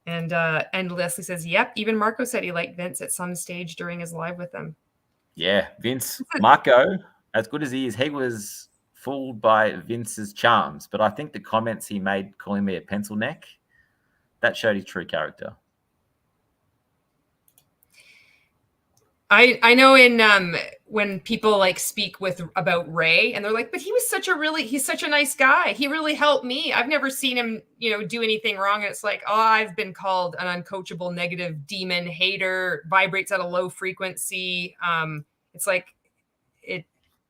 And Leslie says, yep, even Marco said he liked Vince at some stage during his live with them. Yeah, Vince. Marco, as good as he is, he was fooled by Vince's charms. But I think the comments he made calling me a pencil neck, that showed his true character. I know in when people like speak about Ray and they're like, but he's such a nice guy. He really helped me. I've never seen him, do anything wrong. And it's like, oh, I've been called an uncoachable negative demon hater, vibrates at a low frequency. It's like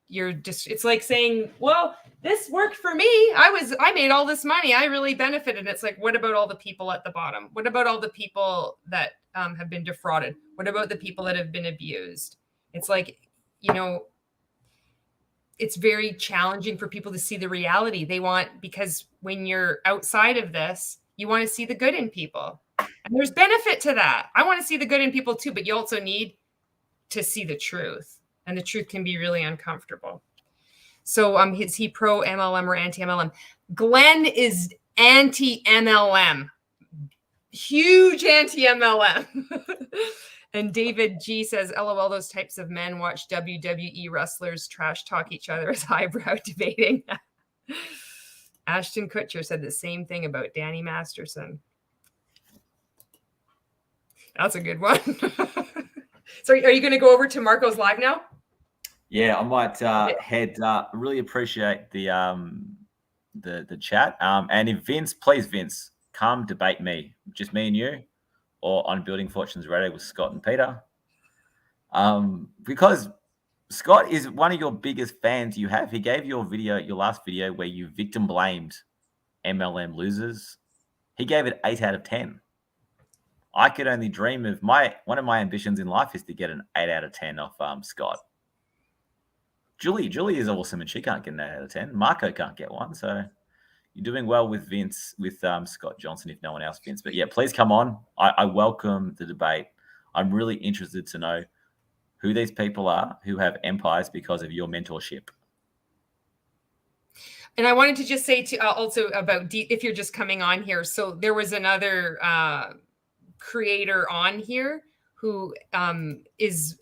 it's like saying, well, this worked for me. I made all this money. I really benefited. It's like, what about all the people at the bottom? What about all the people that have been defrauded? What about the people that have been abused? It's like, it's very challenging for people to see the reality they want, because when you're outside of this, you want to see the good in people. And there's benefit to that. I want to see the good in people too, but you also need to see the truth. And the truth can be really uncomfortable. So is he pro MLM or anti MLM? Glenn is anti MLM. Huge anti MLM. And David G says, LOL, those types of men watch WWE wrestlers trash talk each other as highbrow debating. Ashton Kutcher said the same thing about Danny Masterson. That's a good one. So are you going to go over to Marco's live now? Yeah, I might head. Really appreciate the chat. And if Vince, come debate me, just me and you, or on Building Fortunes Radio with Scott and Peter. Because Scott is one of your biggest fans you have. He gave your last video where you victim blamed MLM losers. He gave it 8 out of 10. I could only dream of one of my ambitions in life is to get an 8 out of 10 off Scott. Julie is awesome, and she can't get an 8 out of 10. Marco can't get one, so you're doing well with Vince, with Scott Johnson, if no one else, Vince. But yeah, please come on. I welcome the debate. I'm really interested to know who these people are who have empires because of your mentorship. And I wanted to just say also about if you're just coming on here. So there was another creator on here who is,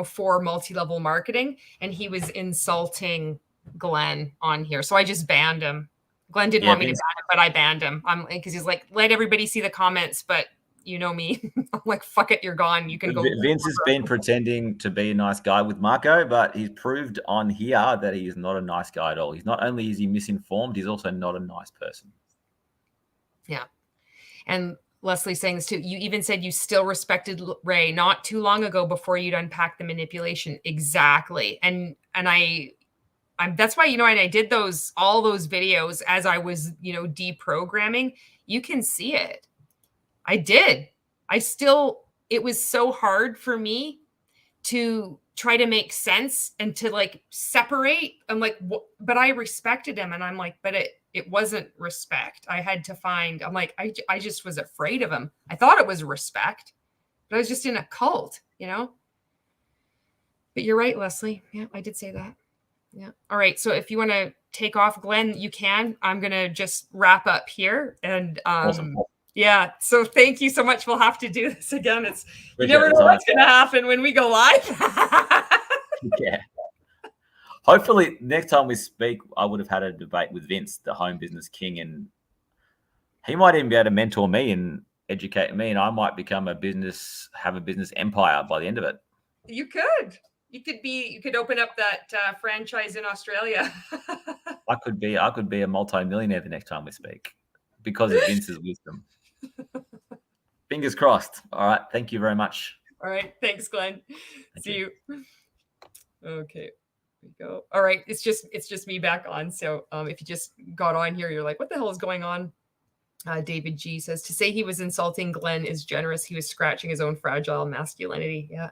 for multi-level marketing, and he was insulting Glenn on here. So I just banned him. Glenn didn't want me to ban him, but I banned him. Because he's like, let everybody see the comments, but you know me. I'm like, fuck it, you're gone. You can go. Vince has been pretending to be a nice guy with Marco, but he's proved on here that he is not a nice guy at all. He's not only is he misinformed, he's also not a nice person. Yeah. And Leslie saying this too. You even said you still respected Ray not too long ago before you'd unpack the manipulation. Exactly. And that's why, and I did all those videos as I was, deprogramming. You can see it. I did. It was so hard for me to try to make sense and to like separate. I'm like, but I respected him. And I'm like, but it wasn't respect. I had to find, I'm like, I just was afraid of him. I thought it was respect, but I was just in a cult, But you're right, Leslie. Yeah, I did say that. Yeah. All right. So if you want to take off, Glenn, you can. I'm going to just wrap up here. And Awesome. Yeah. So thank you so much. We'll have to do this again. You never know what's going to happen when we go live. Yeah. Hopefully next time we speak, I would have had a debate with Vince, the home business king, and he might even be able to mentor me and educate me, and I might have a business empire by the end of it. You could. You could open up that franchise in Australia. I could be a multi-millionaire the next time we speak because of Vince's wisdom. Fingers crossed. All right. Thank you very much. All right. Thanks, Glenn. See you. Okay. We go. All right. It's just me back on. So if you just got on here, you're like, what the hell is going on? David G says, to say he was insulting Glenn is generous. He was scratching his own fragile masculinity. Yeah.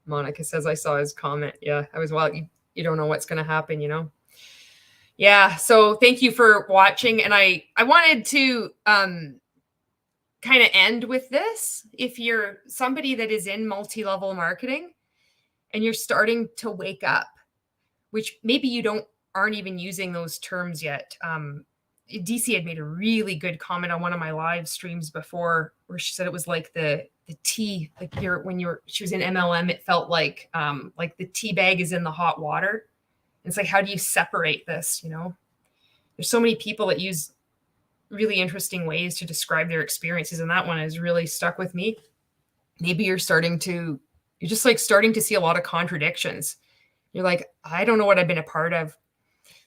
Monica says, I saw his comment. Yeah. I was, well, you don't know what's going to happen, Yeah. So thank you for watching. And I wanted to kind of end with this. If you're somebody that is in multi-level marketing and you're starting to wake up, which maybe you aren't even using those terms yet. DC had made a really good comment on one of my live streams before, where she said it was like the tea, like she was in MLM, it felt like the tea bag is in the hot water. It's like, how do you separate this? There's so many people that use really interesting ways to describe their experiences. And that one has really stuck with me. Maybe you're starting to see a lot of contradictions. You're like, I don't know what I've been a part of.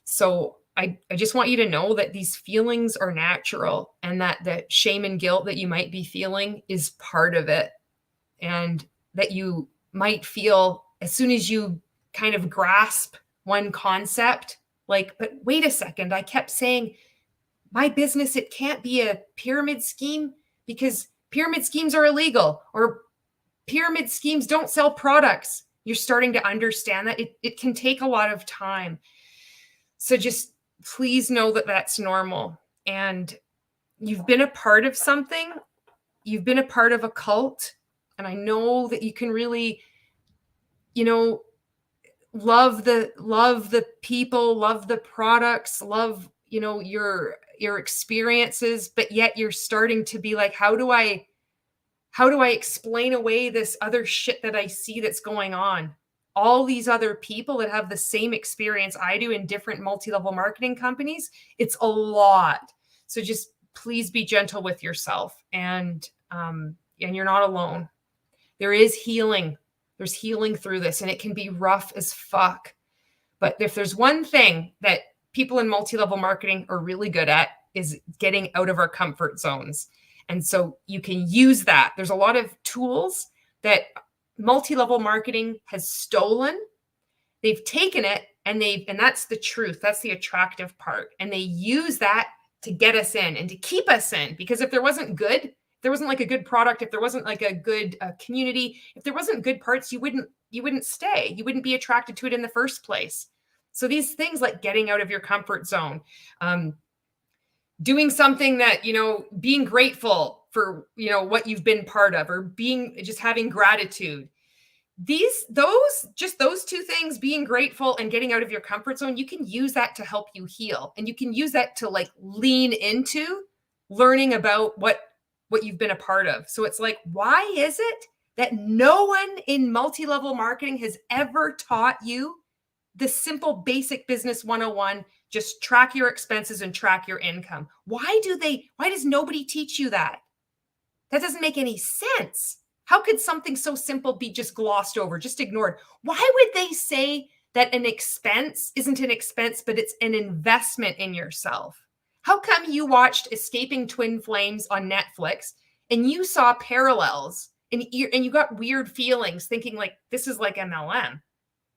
So I just want you to know that these feelings are natural, and that the shame and guilt that you might be feeling is part of it. And that you might feel as soon as you kind of grasp one concept, like, but wait a second, I kept saying my business, it can't be a pyramid scheme because pyramid schemes are illegal, or pyramid schemes don't sell products. You're starting to understand that it can take a lot of time. So just please know that that's normal. And you've been a part of something. You've been a part of a cult. And I know that you can really, love the people, love the products, love, your experiences, but yet you're starting to be like, how do I explain away this other shit that I see that's going on? all these other people that have the same experience I do in different multi-level marketing companies, it's a lot. So just please be gentle with yourself, and you're not alone. There is healing. There's healing through this, and it can be rough as fuck. But if there's one thing that people in multi-level marketing are really good at, is getting out of our comfort zones. And so you can use that. There's a lot of tools that multi-level marketing has stolen. They've taken it and that's the truth. That's the attractive part. And they use that to get us in and to keep us in, because if there wasn't good, if there wasn't like a good product, if there wasn't like a good community, if there wasn't good parts, you wouldn't stay. You wouldn't be attracted to it in the first place. So these things like getting out of your comfort zone, doing something that, being grateful for, what you've been part of, or just having gratitude. Those two things, being grateful and getting out of your comfort zone, you can use that to help you heal. And you can use that to like lean into learning about what you've been a part of. So it's like, why is it that no one in multi-level marketing has ever taught you the simple basic business 101, just track your expenses and track your income? Why does nobody teach you that? That doesn't make any sense. How could something so simple be just glossed over, just ignored? Why would they say that an expense isn't an expense, but it's an investment in yourself? How come you watched Escaping Twin Flames on Netflix and you saw parallels and you got weird feelings thinking like, this is like MLM.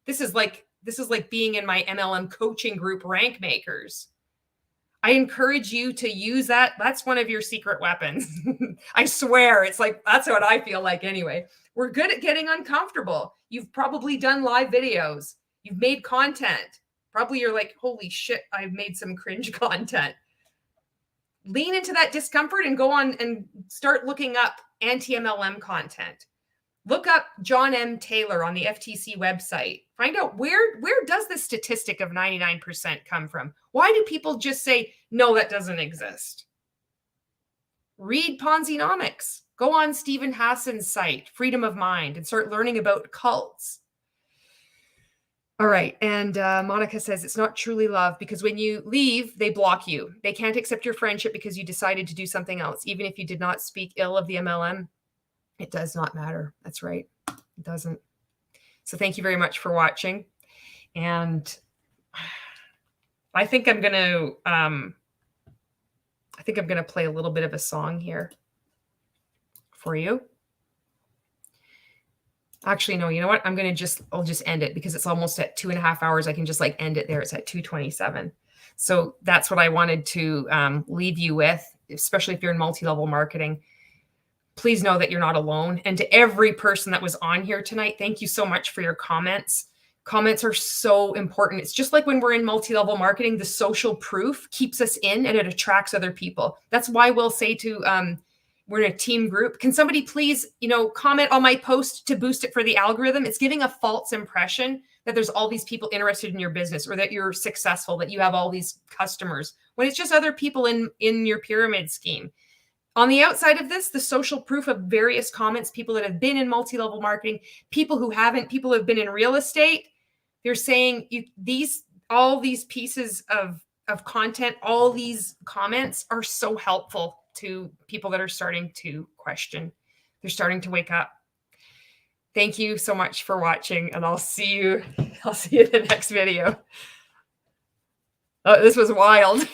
This is like being in my MLM coaching group, Rank Makers. I encourage you to use that. That's one of your secret weapons. I swear. It's like, that's what I feel like anyway. We're good at getting uncomfortable. You've probably done live videos. You've made content. Probably you're like, holy shit, I've made some cringe content. Lean into that discomfort and go on and start looking up anti-MLM content. Look up John M. Taylor on the FTC website. Find out where does the statistic of 99% come from? Why do people just say, no, that doesn't exist? Read Ponzi-nomics. Go on Stephen Hassan's site, Freedom of Mind, and start learning about cults. All right. And Monica says, it's not truly love because when you leave, they block you. They can't accept your friendship because you decided to do something else. Even if you did not speak ill of the MLM, it does not matter. That's right. It doesn't. So thank you very much for watching. And I think I'm going to play a little bit of a song here for you. Actually, no, you know what? I'll just end it because it's almost at 2.5 hours. I can just like end it there. It's at 2:27. So that's what I wanted to leave you with, especially if you're in multi-level marketing. Please know that you're not alone. And to every person that was on here tonight, thank you so much for your comments. Comments are so important. It's just like when we're in multi-level marketing, the social proof keeps us in and it attracts other people. That's why we'll say to, we're in a team group. Can somebody please, comment on my post to boost it for the algorithm? It's giving a false impression that there's all these people interested in your business or that you're successful, that you have all these customers, when it's just other people in your pyramid scheme. On the outside of this, the social proof of various comments, people that have been in multi-level marketing, people who haven't, people who have been in real estate, they're saying all these pieces of content, all these comments are so helpful to people that are starting to question. They're starting to wake up. Thank you so much for watching, and I'll see you in the next video. Oh, this was wild.